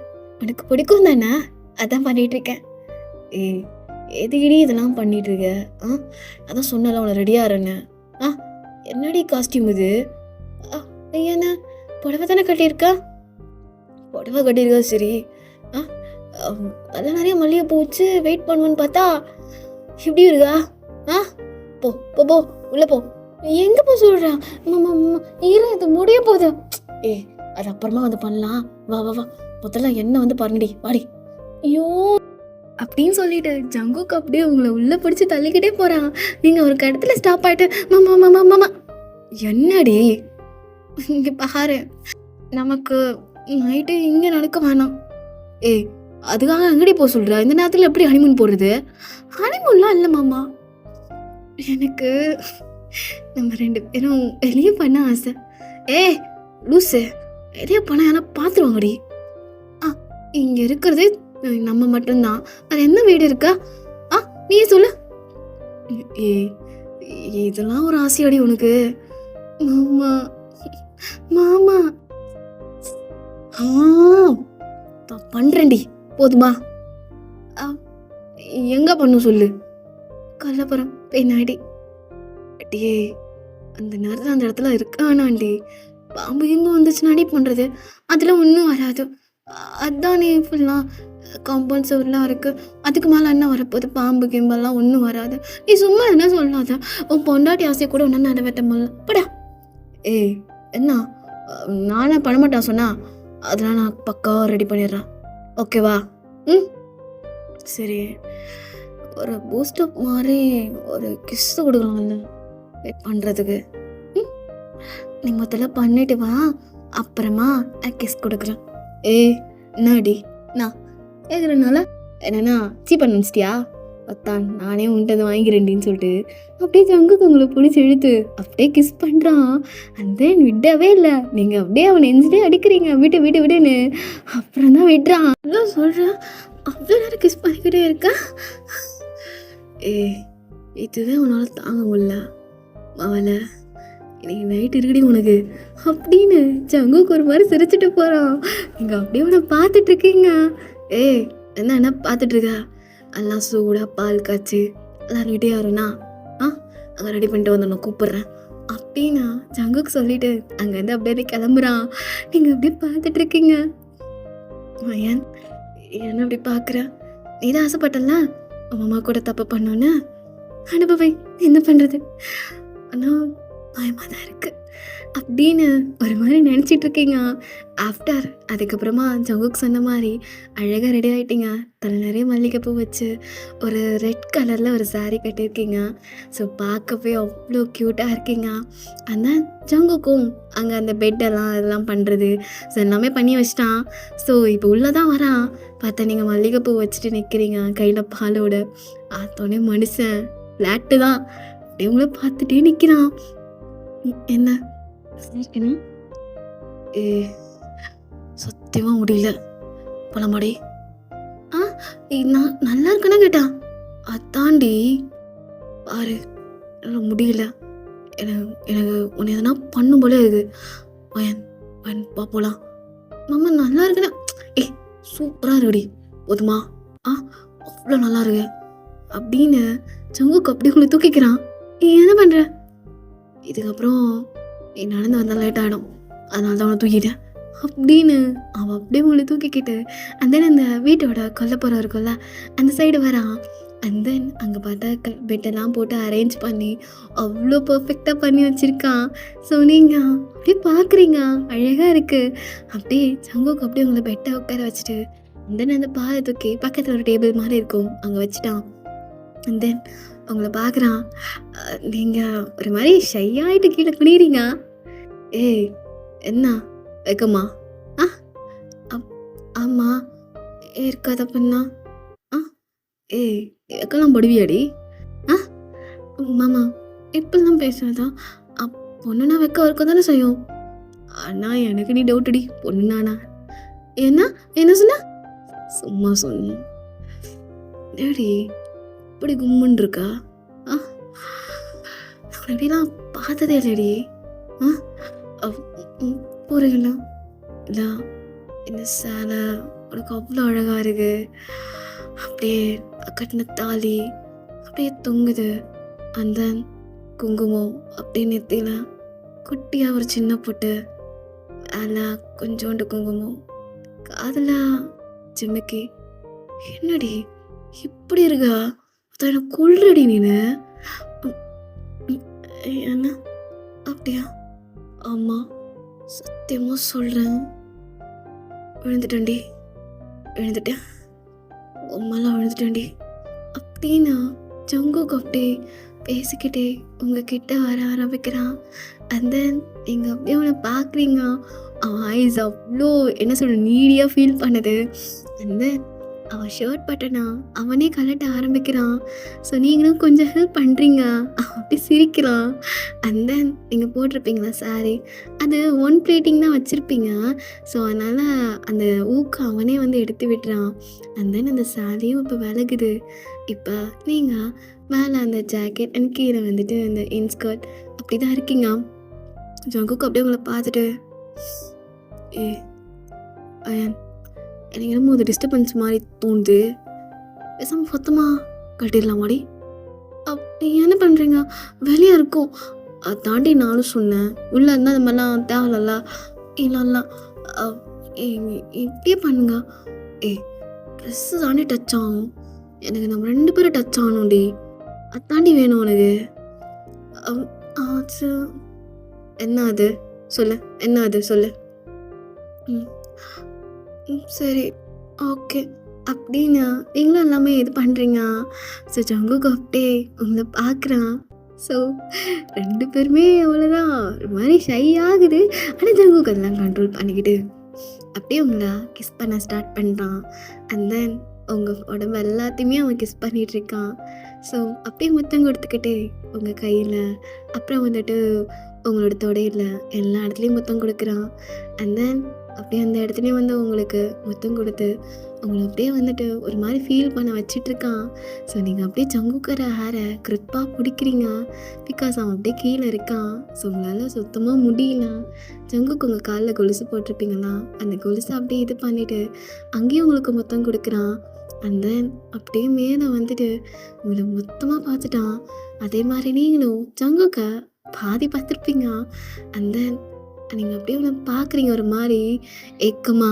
உனக்கு பிடிக்கும் தானே, அதான் பண்ணிட்டு இருக்கேன். ஏய் எதுக்கிடி இதெல்லாம் பண்ணிட்டு இருக்க? அதான் சொன்னல உன ரெடியாக இருன்னு. என்னடி காஸ்டியூம் இது? என்ன புடவை தானே கட்டியிருக்கா? புடவை கட்டியிருக்கா சரி. அதெல்லாம் நிறைய மல்லிகை பூ வச்சு வெயிட் பண்ணுவேன்னு பார்த்தா இப்படி இருக்கா? போ போ போ உள்ள போ. எங்க போ சொல்றேன்? ஈரம் இது முடிய போகுது. அது அப்புறமா வந்து பண்ணலாம். வா வா வா, முதல்ல என்ன வந்து பாருங்கடி, வாடி. ஐயோ அப்படின்னு சொல்லிட்டு ஜங்குக்கு அப்படியே உங்களை உள்ள பிடிச்சி தள்ளிக்கிட்டே போறான். நீங்க ஒரு இடத்துல ஸ்டாப் ஆயிட்டு மாமா மாமா மாமா. என்னடி இங்க பாரு, நமக்கு நைட்டு இங்க நடக்க வேணாம். அதுக்காக எங்கடி போக சொல்ற? இந்த நேரத்துல எப்படி ஹனிமூன் போடுறது? ஹனிமூன்லாம் இல்லை மாமா, எனக்கு நம்ம 2 பேரும் வெளியே பண்ண ஆசை. லூசு, வெளியே பண்ண யாரா பார்த்துருவாங்கடி. இங்க இருக்கிறதே நம்ம மட்டும்தான். அது என்ன வீடு இருக்கா? நீ சொல்லு. இதெல்லாம் ஒரு ஆசையாடி உனக்கு? மாமா மாமா பண்றேன்டி, போதுமா? எங்க பண்ணும் சொல்லு. கள்ளப்புறம் பெண்ணாடி. அடியே அந்த நேரத்தில் அந்த இடத்துல இருக்கானாண்டி. பாம்பு எங்க வந்துச்சுனாடி பண்றது? அதெல்லாம் ஒன்றும் வராது. அதானே ஃபுல்லாக காம்பவுண்ட் சவுர்லாம் இருக்கு. அதுக்கு மேலே என்ன வரப்போகுது? பாம்பு கிம்பெல்லாம் ஒன்றும் வராது. நீ சும்மா என்ன சொல்லாத. உன் பொண்டாட்டி ஆசையை கூட ஒன்றும் நிறைவேற்ற முடியல. படா. என்ன நானே பண்ண மாட்டேன் சொன்னா? அதெல்லாம் நான் பக்காவாக ரெடி பண்ணிடுறேன், ஓகேவா? சரி, ஒரு பூஸ்டப் மாதிரி ஒரு கிஸ் கொடுக்கலாம்ல வெயிட் பண்ணுறதுக்கு. நீ முதல்ல பண்ணிட்டு வா, அப்புறமா கிஸ் கொடுக்குறேன். என்னடி நான் கேட்குறதுனால என்னன்னா சீ பண்ண வச்சிட்டியா? அத்தான் நானே உன்ட்டு அதை வாங்கிக்கிறேன்டின்னு சொல்லிட்டு அப்படியே ஜங்குக்கு உங்களை பிடிச்சி இழுத்து அப்படியே கிஸ் பண்ணுறான். அந்த விடவே இல்லை. நீங்கள் அப்படியே அவனை நெஞ்சிலே அடிக்கிறீங்க, விட்டு விட்டு விடுன்னு. அப்புறம் தான் விடுறான். அவ்வளோ சொல்கிறேன், அவ்வளோ நேரம் கிஸ் பண்ணிக்கிட்டே இருக்கா. இதுவே உன்னால் தாங்க முடியல அவளை, இன்னைக்கு நைட்டு இருக்குடி உனக்கு அப்படின்னு ஜங்குக்கு ஒரு மாதிரி சிரிச்சுட்டு போகிறான். நீங்கள் அப்படியே உன்னை பார்த்துட்ருக்கீங்க. என்ன பார்த்துட்டு இருக்கா? எல்லாம் சூடாக பால் காய்ச்சி எல்லாம் ரெடியாக வரும்னா அங்கே ரெடி பண்ணிட்டு வந்து நான் கூப்பிட்றேன் அப்படின்னு ஜங்குக்கு சொல்லிட்டு அங்கேருந்து அப்படியே கிளம்புறான். நீங்கள் அப்படியே பார்த்துட்ருக்கீங்க. ஏன் என்ன அப்படி பார்க்குற? நீ தான் ஆசைப்பட்டல அம்மா கூட தப்பு பண்ணோன்னு. அனுபவை என்ன பண்ணுறது, ஆனால் பயமாக தான் இருக்குது அப்படின்னு ஒரு மாதிரி நினச்சிட்டு இருக்கீங்க. ஆஃப்டர் அதுக்கப்புறமா ஜங்குக்கு சொன்ன மாதிரி அழகாக ரெடி ஆகிட்டீங்க. தலை நிறைய மல்லிகைப்பூ வச்சு ஒரு ரெட் கலரில் ஒரு சாரீ கட்டியிருக்கீங்க. ஸோ பார்க்கவே அவ்வளோ க்யூட்டாக இருக்கீங்க. ஆனால் ஜங்குக்கும் அங்கே அந்த பெட்டெல்லாம் அதெல்லாம் பண்ணுறது ஸோ எல்லாமே பண்ணி வச்சிட்டான். ஸோ இப்போ உள்ளே தான் வரான். பார்த்தா நீங்கள் மல்லிகைப்பூ வச்சுட்டு நிற்கிறீங்க கையில் பாலோட. அதோடனே மனுஷன் ஃப்ளாட்டு தான் அப்படியே உங்களை பார்த்துட்டே நிற்கிறான். என்ன இருக்கணும்? சத்தியமாக முடியல, போலாமாடி? நான் நல்லா இருக்கேன்னா கேட்டான். அதாண்டி பாரு, என்னால் முடியல, எனக்கு உன்னை எதனா பண்ணும் போல இருக்கு. பா போலாம். மாமா நல்லா இருக்குண்ணா. சூப்பராக இருக்குடி, போதுமா? அவ்வளோ நல்லா இருக்கு அப்படின்னு ஜங்குக்கு அப்படியே உங்களை தூக்கிக்கிறான். என்ன பண்ணுற? இதுக்கப்புறம் நீ நடந்து வந்தால் லேட் ஆகிடும், அதனால தான் அவனை தூக்கிட்டேன் அப்படின்னு அவன் அப்படியே உங்களை தூக்கிக்கிட்டு அண்ட் தென் அந்த வீட்டோட கொல்லப்புறம் இருக்கும்ல அந்த சைடு வரான். அண்ட் தென் அங்கே பார்த்தா பெட்டெல்லாம் போட்டு அரேஞ்ச் பண்ணி அவ்வளோ பர்ஃபெக்டாக பண்ணி வச்சுருக்கான். ஸோ நீங்கள் அப்படியே பார்க்குறீங்க, அழகாக இருக்குது. அப்படியே ஜங்குக்கு அப்படியே உங்களை பெட்டை உட்கார வச்சுட்டு அண்ட் தென் அந்த பாலை தூக்கி பக்கத்தில் ஒரு டேபிள் மாதிரி இருக்கும் அங்கே வச்சுட்டான். அண்ட் தென் உங்களை பார்க்குறான். நீங்கள் ஒரு மாதிரி ஷையாகிட்டு கீழே குனிறீங்க. என்ன வைக்கம்மா? ஆமாம் இருக்காத பண்ணா. வைக்கலாம் படுவியாடி? மாமா இப்பெல்லாம் பேசுறதா? பொண்ணுனா வைக்க இருக்க தானே செய்யும். ஆனால் எனக்கு நீ டவுட்டடி, பொண்ணுனானா? என்ன என்ன சொன்ன? சும்மா சொன்ன. ஏடி இப்படி கும்முன்னு இருக்கா? ஆ நான் எப்படிலாம் பார்த்ததே இல்லடி. ஆ புரியல. இல்லை இந்த சேலை உனக்கு அவ்வளோ அழகாக இருக்கு. அப்படியே கட்டின தாலி அப்படியே தொங்குது. அந்த குங்குமம் அப்படியே நெத்தியில் குட்டியாக ஒரு சின்ன பொட்டு, அதில் கொஞ்சோண்டு குங்குமம், காதில் ஜிமிக்கி. என்னடி இப்படி இருக்கா? அதான் எனக்கு கொள்றடி நீனு. என்ன அப்படியா? ஆமாம், சத்தியமாக சொல்கிறேன், விழுந்துட்டேன்டி, விழுந்துட்டேன், உம்மெல்லாம் விழுந்துட்டேன்டி அப்படின்னா ஜங்குக்கு அப்படியே பேசிக்கிட்டே உங்ககிட்ட வர ஆரம்பிக்கிறான். அண்ட் தென் நீங்கள் அப்படியே அவனை பார்க்குறீங்க. அவன் ஐஸ் அவ்வளோ என்ன சொல்ற நீடியாக ஃபீல் பண்ணுது. அண்ட் தென் அவன் ஷர்ட் பட்டனா அவனே கலட்ட ஆரம்பிக்கிறான். ஸோ நீங்களும் கொஞ்சம் ஹெல்ப் பண்ணுறீங்க. அவன் அப்படி சிரிக்கிறான். அண்ட் தென் நீங்கள் போட்டிருப்பீங்களா சாரி, அது ஒன் பிளேட்டிங் தான் வச்சுருப்பீங்க. ஸோ அதனால் அந்த ஊக்கம் அவனே வந்து எடுத்து விட்டுறான். அண்ட் தென் அந்த சாரியும் இப்போ விலகுது. இப்போ நீங்கள் மேலே அந்த ஜாக்கெட் அண்ட் கீழே வந்துட்டு அந்த இன்ஸ்கர்ட் அப்படி தான் இருக்கீங்க. ஜங்குக்கு அப்படியே உங்களை பார்த்துட்டு, ஏ அயன், எனக்கு என்னமோ அது டிஸ்டர்பன்ஸ் மாதிரி தோணுது, பேசாமல் மொத்தமாக கட்டிடலாமாடி? அப்படி என்ன பண்ணுறீங்க? வெளியே இருக்கும், அதை தாண்டி நானும் சொன்னேன், உள்ளே இருந்தால் அது மாதிரிலாம் தேவையில்ல. இல்லைல்ல இப்படியே பண்ணுங்க. ட்ரெஸ்ஸு தாண்டி டச் ஆகும், எனக்கு நம்ம 2 பேரும் டச் ஆகணும்டி, அது தாண்டி வேணும் உனக்கு. அது என்ன அது சொல்லு, என்ன அது சொல்லு. சரி ஓகே அப்படின்னா நீங்களும் எல்லாமே இது பண்ணுறீங்க. ஸோ ஜங்குக்கு அப்படியே உங்களை பார்க்குறான். ஸோ 2 பேருமே அவ்வளோதான் ஒரு மாதிரி ஷை ஆகுது. ஆனால் ஜங்குக்கு அதெல்லாம் கண்ட்ரோல் பண்ணிக்கிட்டு அப்படியே உங்களை கிஸ் பண்ண ஸ்டார்ட் பண்ணுறான். அண்ட் தென் உங்கள் உடம்பு எல்லாத்தையுமே அவன் கிஸ் பண்ணிகிட்ருக்கான். ஸோ அப்படியே முத்தம் கொடுத்துக்கிட்டே உங்கள் கையில், அப்புறம் வந்துட்டு உங்களோட தொடையில், எல்லா இடத்துலையும் முத்தம் கொடுக்குறான். அண்ட் தென் அப்படியே அந்த இடத்துலையும் வந்து உங்களுக்கு முத்தம் கொடுத்து உங்களை அப்படியே வந்துட்டு ஒரு மாதிரி ஃபீல் பண்ண வச்சிட்ருக்கான். ஸோ நீங்கள் அப்படியே ஜங்குக்கிற ஹேரை க்ரிப்பாக பிடிக்கிறீங்க. பிகாஸ் அவன் அப்படியே கீழே இருக்கான். ஸோ உங்களால் சுத்தமாக முடியல. ஜங்குக்கு உங்கள் காலில் கொலுசு போட்டிருப்பீங்களா, அந்த கொலுசை அப்படியே இது பண்ணிவிட்டு அங்கேயும் உங்களுக்கு முத்தம் கொடுக்குறான். அண்ட் தென் அப்படியே மேலே வந்துட்டு உங்களை மொத்தமாக பார்த்துட்டான். அதே மாதிரி நீங்களும் ஜங்குக்கை பாதி பார்த்துருப்பீங்க. அண்ட் தென் நீங்கள் அப்படியே அவனை பார்க்குறீங்க ஒரு மாதிரி ஏக்கமா.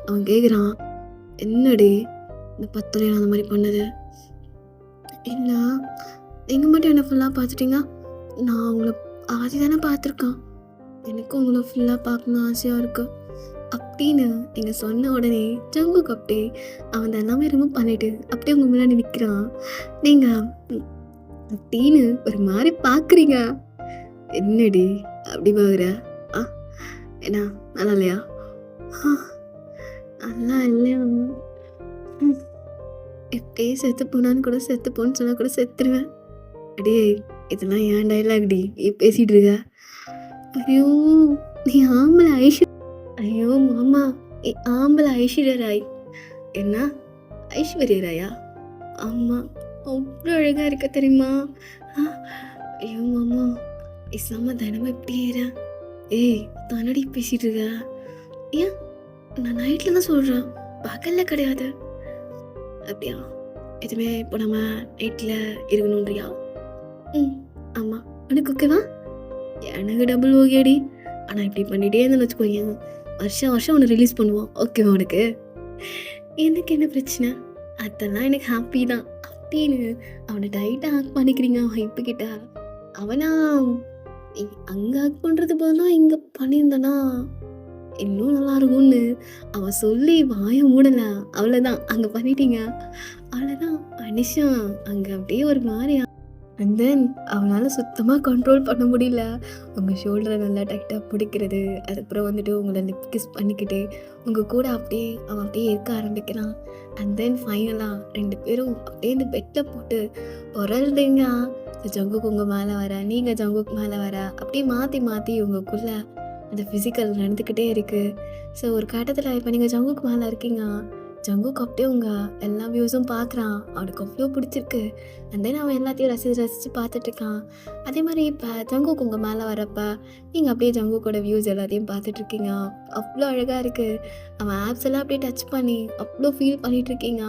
அவன் கேட்குறான், என்னடி இந்த 10 அந்த மாதிரி பண்ணது? இல்லை நீங்கள் மட்டும் என்ன ஃபுல்லாக பார்த்துட்டீங்க, நான் உங்களை பாதி தானே பார்த்துருக்கேன், எனக்கும் உங்களை ஃபுல்லாக பார்க்கணும் ஆசையாக இருக்கு அப்படின்னு நீங்கள் சொன்ன உடனே ஜங்குக்கு அப்படியே அவன் எல்லாமே ரிமூவ் பண்ணிவிட்டு அப்படியே உங்கள் முன்னாடி நிற்கிறான். நீங்கள் அப்படின்னு ஒரு மாதிரி பார்க்குறீங்க. என்னடி அப்படி பார்க்குற? என்ன நல்லா இல்லையா? நல்லா இல்லையா? எப்படியே செத்து போனான்னு கூட செத்து போன்னு சொன்னால் கூட செத்துருவேன். அடியே இதெல்லாம் ஏன் டைலாக்டி பேசிகிட்டு இருக்க? ஐயோ நீ ஆம்பளை ஐயோ மாமா, ஆம்பளை ஐஸ்வர்யா ராய். என்ன ஐஸ்வர்யா ராயா? ஆமாம், அவ்வளோ அழகாக இருக்க தெரியுமா? ஐயோ மாமா, இசாம தினமும் இப்படி ஏறேன். தானடி பேசிகிட்டு இருக்க? ஏன் நான் நைட்டில் தான் சொல்கிறேன், பகலில் கிடையாது. அப்படியா? எதுவுமே இப்போ நம்ம நைட்டில் இருக்கணுன்றியா? ஆமாம், உனக்கு ஓகேவா? எனக்கு டபுள் ஓகேடி. ஆனால் இப்படி பண்ணிகிட்டே இருந்தேன்னு வச்சுக்கோங்க, வருஷம் வருஷம் ஒன்று ரிலீஸ் பண்ணுவோம். ஓகேவா உனக்கு? எனக்கு என்ன பிரச்சனை, அதெல்லாம் எனக்கு ஹாப்பி தான் அப்படின்னு அவனை டைட்டாக ஹாக் பண்ணிக்கிறீங்க. அவன் இப்போ கிட்ட அவனா அங்கே ஹாக் பண்ணுறது போதெல்லாம் இங்கே பண்ணியிருந்தனா இன்னும் நல்லா இருக்கும்னு அவன் சொல்லி வாய மூடலை. அவ்வளோதான், அங்கே பண்ணிட்டீங்க, அவ்வளோதான். மனுஷன் அங்கே அப்படியே ஒரு மாதிரி. அண்ட் தென் அவனால் சுத்தமாக கண்ட்ரோல் பண்ண முடியல. உங்கள் ஷோல்டரை நல்லா டைட்டாக பிடிக்கிறது, அதுக்கப்புறம் வந்துட்டு உங்களை லிப் கிஸ் பண்ணிக்கிட்டு உங்கள் கூட அப்படியே அவன் அப்படியே இருக்க ஆரம்பிக்கிறான். அண்ட் தென் ஃபைனலாக 2 பேரும் அப்படியே இந்த பெட்டில் போட்டு உரல்றீங்க. ஜங்குக்கு உங்கள் மேலே வர, நீங்கள் ஜங்குக்கு மேலே வர, அப்படியே மாற்றி மாற்றி உங்களுக்குள்ளே அந்த ஃபிசிக்கல் நடந்துக்கிட்டே இருக்குது. ஸோ ஒரு கட்டத்தில் இப்போ நீங்கள் ஜங்குக்கு மேலே இருக்கீங்க, ஜங்குக்கு அப்படியே உங்கள் எல்லா வியூஸும் பார்க்குறான். அவனுக்கு அவ்வளோ பிடிச்சிருக்கு. அண்ட் தென் அவன் எல்லாத்தையும் ரசித்து பார்த்துட்ருக்கான். அதே மாதிரி இப்போ ஜங்குக்கு உங்கள் மேலே வரப்போ நீங்கள் அப்படியே ஜங்குக்கோட வியூஸ் எல்லாத்தையும் பார்த்துட்ருக்கீங்க. அவ்வளோ அழகாக இருக்குது. அவன் ஆப்ஸ் எல்லாம் அப்படியே டச் பண்ணி அவ்வளோ ஃபீல் பண்ணிகிட்ருக்கீங்க.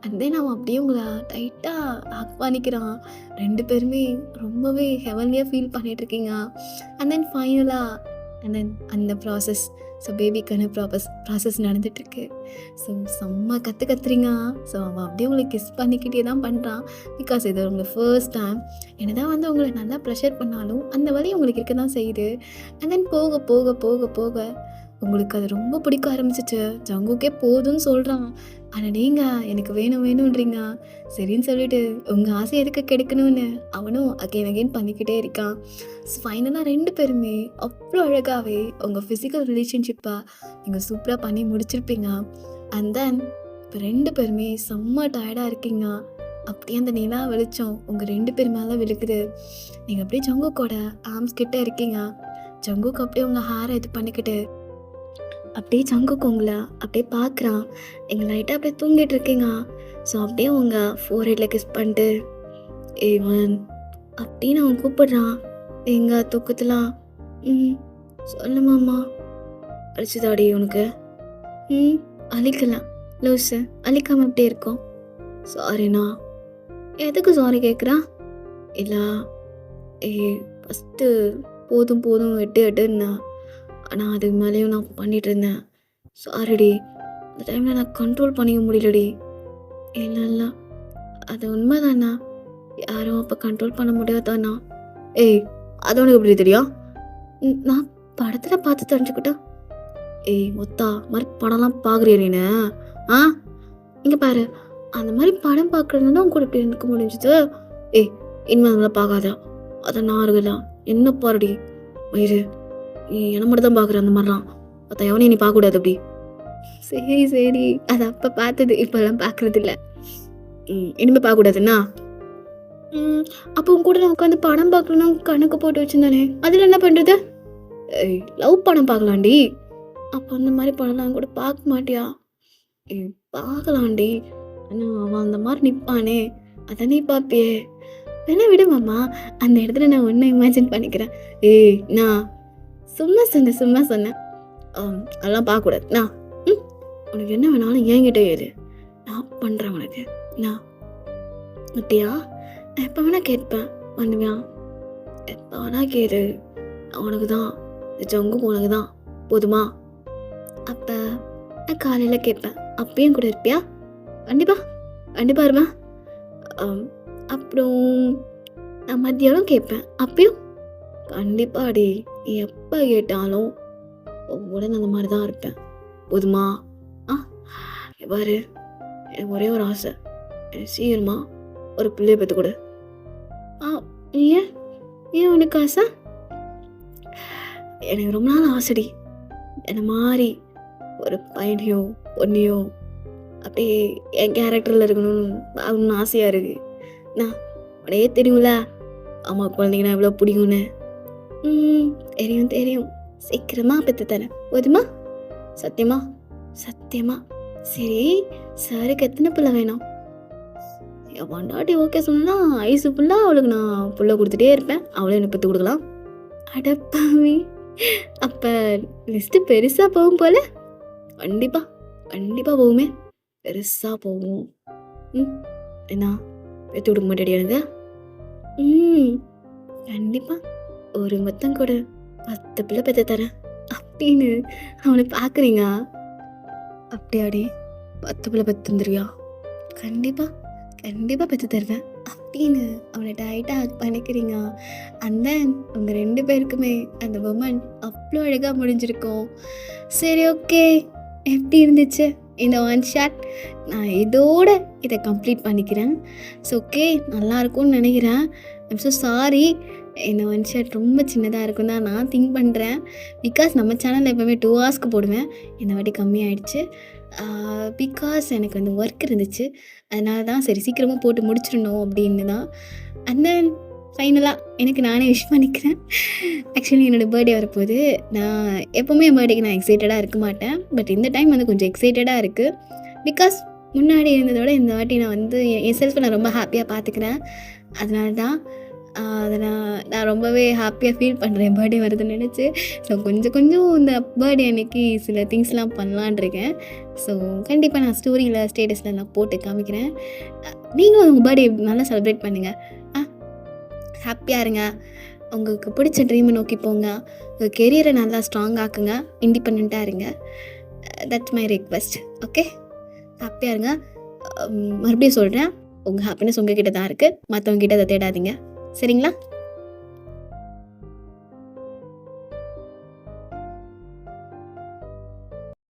அண்ட் தென் அவன் அப்படியே உங்களை டைட்டாக ஹக் பண்ணிக்கிறான். 2 பேருமே ரொம்பவே ஹெவன்லியாக ஃபீல் பண்ணிகிட்ருக்கீங்க. அண்ட் தென் ஃபைனலாக அந்த ப்ராசஸ், ஸோ பேபிக்கான ப்ராசஸ் நடந்துகிட்ருக்கு. ஸோ செம்ம கற்றுறீங்க. ஸோ அவன் அப்படியே உங்களை கிஸ் பண்ணிக்கிட்டே தான் பண்ணுறான். பிகாஸ் இது உங்களுக்கு ஃபர்ஸ்ட் டைம். என்ன தான் வந்து உங்களை நல்லா ப்ரெஷர் பண்ணாலும் அந்த வலி உங்களுக்கு இருக்க தான் செய்யுது. அண்ட் தென் போக போக போக போக உங்களுக்கு அது ரொம்ப பிடிக்க ஆரம்பிச்சிச்சு. ஜங்குக்கே போதும்னு சொல்கிறான். ஆனால் நீங்கள் எனக்கு வேணும் வேணுன்றீங்க. சரின்னு சொல்லிட்டு உங்கள் ஆசை எதுக்கு கெடுக்கணும்னு அவனும் அகைன் பண்ணிக்கிட்டே இருக்கான். ஸோ ஃபைனலாக 2 பேருமே அவ்வளோ அழகாகவே உங்கள் ஃபிசிக்கல் ரிலேஷன்ஷிப்பை நீங்கள் சூப்பராக பண்ணி முடிச்சிருப்பீங்க. அண்ட் தென் இப்போ 2 பேருமே செம்ம டயர்டாக இருக்கீங்க. அப்படியே அந்த நிலா வெளிச்சம் உங்கள் 2 பேர் மேலே விழுக்குது. நீங்கள் அப்படியே ஜங்குக்கோட ஆர்ம்ஸ் கிட்டே இருக்கீங்க. ஜங்குக்கு அப்படியே உங்கள் ஹேரை இது பண்ணிக்கிட்டு அப்படியே ஜங்குக்கு உங்களை அப்படியே பார்க்குறான். எங்கள் லைட்டாக அப்படியே தூங்கிட்டு இருக்கீங்க. ஸோ அப்படியே உங்கள் ஃபோர்ஹெட்டில் கிஸ் பண்ணிட்டு ஏவன் அப்படின்னு அவன் கூப்பிடுறான். எங்கள் தூக்கத்துலாம் சொல்லுமாம்மா அடிச்சுதாடி உனக்கு? அழிக்கலாம் லூஸு, அழிக்காமல் அப்படியே இருக்கும். சாரிண்ணா. எதுக்கு சாரி கேட்குறான்? இல்லை ஃபஸ்ட்டு போதும் போதும் எட்டுன்னா, ஆனால் அதுக்கு மேலேயும் நான் பண்ணிகிட்டு இருந்தேன். சாரிடி, அந்த டைமில் நான் கண்ட்ரோல் பண்ணிக்க முடியலடி. இல்லை அது உண்மைதாண்ணா. யாரும் அப்போ கண்ட்ரோல் பண்ண முடியாதாண்ணா. அது உனக்கு எப்படி தெரியும்? நான் படத்தில் பார்த்து தெரிஞ்சுக்கிட்டேன். மொத்தா மாதிரி படம்லாம் பார்க்குறியா நீனு? இங்கே பாரு, அந்த மாதிரி படம் பார்க்குறதுனா உங்க கூட இப்படி இருக்க முடிஞ்சது. இனிமேல் அதெல்லாம் பார்க்காத. அதை நான் இருக்கலாம். என்ன பாருடி வயிறு, நீ என்ன மட்டும் தான் பார்க்குற அந்த மாதிரிலாம். பார்த்தா எவனையும் நீ பார்க்கக்கூடாது அப்படி. சரி அது அப்போ பார்த்தது, இப்போல்லாம் பார்க்குறது இல்லை. இனிமேல் பார்க்கக்கூடாதுண்ணா. அப்போ உங்க கூட நான் உட்காந்து படம் பார்க்கணுன்னா கணக்கு போட்டு வச்சுருந்தானே, அதில் என்ன பண்ணுறது? லவ் படம் பார்க்கலாண்டி. அப்போ அந்த மாதிரி படம்லாம் கூட பார்க்க மாட்டியா? பார்க்கலாண்டி. ஆனால் அவன் அந்த மாதிரி நிற்பானே, அதை நீ பார்ப்பியே. வேணா விடுமாம்மா, அந்த இடத்துல நான் ஒன்றை இமேஜின் பண்ணிக்கிறேன். நான் சும்மா சொன்னேன். அதெல்லாம் பார்க்கக்கூடாது. நான் உனக்கு என்ன வேணாலும் என்கிட்ட ஏறு, நான் பண்ணுறேன் உனக்கு. நான் அப்படியா? எப்போ வேணா கேட்பேன், பண்ணுவியா? எப்போ வேணா கேடு, உனக்கு தான், ஜங்குக்கு உனக்கு தான், போதுமா? அப்போ நான் காலையில் கேட்பேன், அப்பயும் கூட இருப்பியா? கண்டிப்பாக இருப்பேன். அப்புறம் நான் மத்தியானம் கேட்பேன், அப்பயும் கண்டிப்பாடி. எப்போ கேட்டாலும் உடனே அந்த மாதிரி தான் இருப்பேன், போதுமா? பாரு, எனக்கு ஒரே ஒரு ஆசை, எனக்கு சீக்கிரமா ஒரு பிள்ளைய பெற்று கொடு. ஏன் உனக்கு ஆசை? எனக்கு ரொம்ப நாள் ஆசைடி, என்ன மாதிரி ஒரு பையனையோ பொண்ணையோ அப்படியே என் கேரக்டரில் இருக்கணும்னு ஆசையாக இருக்கு. நான் உடையே தெரியும்ல, அம்மா குழந்தைங்கன்னா எவ்வளோ பிடிக்கும்னு. தெரியும். சீக்கிரமாக பெற்று தரேன், போதுமா? சத்தியமா. சரி, சாருக்கு எத்தனை பிள்ளை வேணும்? என் பொண்டாட்டி ஓகே சொன்னா ஐஸு ஃபுல்லாக அவளுக்கு நான் புள்ள கொடுத்துட்டே இருப்பேன், அவளே எனக்கு பெற்று கொடுக்கலாம். அடப்பாவி, அப்போ லிஸ்ட்டு பெருசாக போகும் போல. கண்டிப்பாக போகுமே, பெருசாக போகும். என்ன பெற்று கொடுக்க மாட்டேடி எனக்கு? கண்டிப்பாக ஒரு மொத்தம் கூட 10 பிள்ளை பெற்று தரேன் அப்படின்னு அவனை பார்க்குறீங்க. அப்படியாடி, 10 பிள்ளை பெற்று தந்துருவியா? கண்டிப்பாக பெற்று தருவேன் அப்படின்னு அவனை டைட்டாக பண்ணிக்கிறீங்க. அந்த உங்கள் 2 பேருக்குமே அந்த மொமெண்ட் அவ்வளோ அழகாக முடிஞ்சிருக்கும். சரி, ஓகே, எப்படி இருந்துச்சு இந்த ஒன் ஷாட்? நான் இதோட இதை கம்ப்ளீட் பண்ணிக்கிறேன். ஸோ ஓகே, நல்லாயிருக்கும்னு நினைக்கிறேன். ஐம் ஸோ சாரி, இந்த ஒன் ஷாட் ரொம்ப சின்னதாக இருக்கும் தான் நான் திங்க் பண்ணுறேன். பிகாஸ் நம்ம சேனலில் எப்போவுமே 2 ஹவர்ஸ்க்கு போடுவேன், இந்த வாட்டி கம்மியாயிடுச்சு. பிகாஸ் எனக்கு வந்து ஒர்க் இருந்துச்சு, அதனால தான் சரி சீக்கிரமாக போட்டு முடிச்சிடணும் அப்படின்னு தான். அண்ட் தென் ஃபைனலாக எனக்கு நானே விஷ் பண்ணிக்கிறேன். ஆக்சுவலி என்னோடய பர்த்டே வரப்போகுது. நான் எப்போவுமே என் பர்த்டேக்கு நான் எக்ஸைட்டடாக இருக்க மாட்டேன், பட் இந்த டைம் வந்து கொஞ்சம் எக்ஸைட்டடாக இருக்குது. பிகாஸ் முன்னாடி இருந்ததோட இந்த வாட்டி நான் வந்து என் செல்ஃபை நான் ரொம்ப ஹாப்பியாக பார்த்துக்கிறேன். அதனால தான் அதை நான் ரொம்பவே ஹாப்பியாக ஃபீல் பண்ணுறேன் பர்த்டே வருதுன்னு நினச்சி. ஸோ கொஞ்சம் இந்த பர்த்டே அன்னைக்கு சில திங்ஸ்லாம் பண்ணலான் இருக்கேன். ஸோ கண்டிப்பாக நான் ஸ்டோரியில் ஸ்டேட்டஸில் நான் போட்டு காமிக்கிறேன். நீங்களும் உங்கள் பர்த்டே நல்லா செலிப்ரேட் பண்ணுங்கள். ஹாப்பியாக இருங்க, உங்களுக்கு பிடிச்ச ட்ரீமை நோக்கி போங்க, உங்கள் கெரியரை நல்லா ஸ்ட்ராங் ஆக்குங்க, இண்டிபெண்ட்டாக இருங்க. That's my request. ஓகே, ஹாப்பியாக இருங்க. மறுபடியும் சொல்கிறேன், உங்கள் ஹாப்பினஸ் உங்ககிட்ட தான் இருக்குது, மற்றவங்ககிட்ட அதை தேடாதீங்க. சரிங்களா?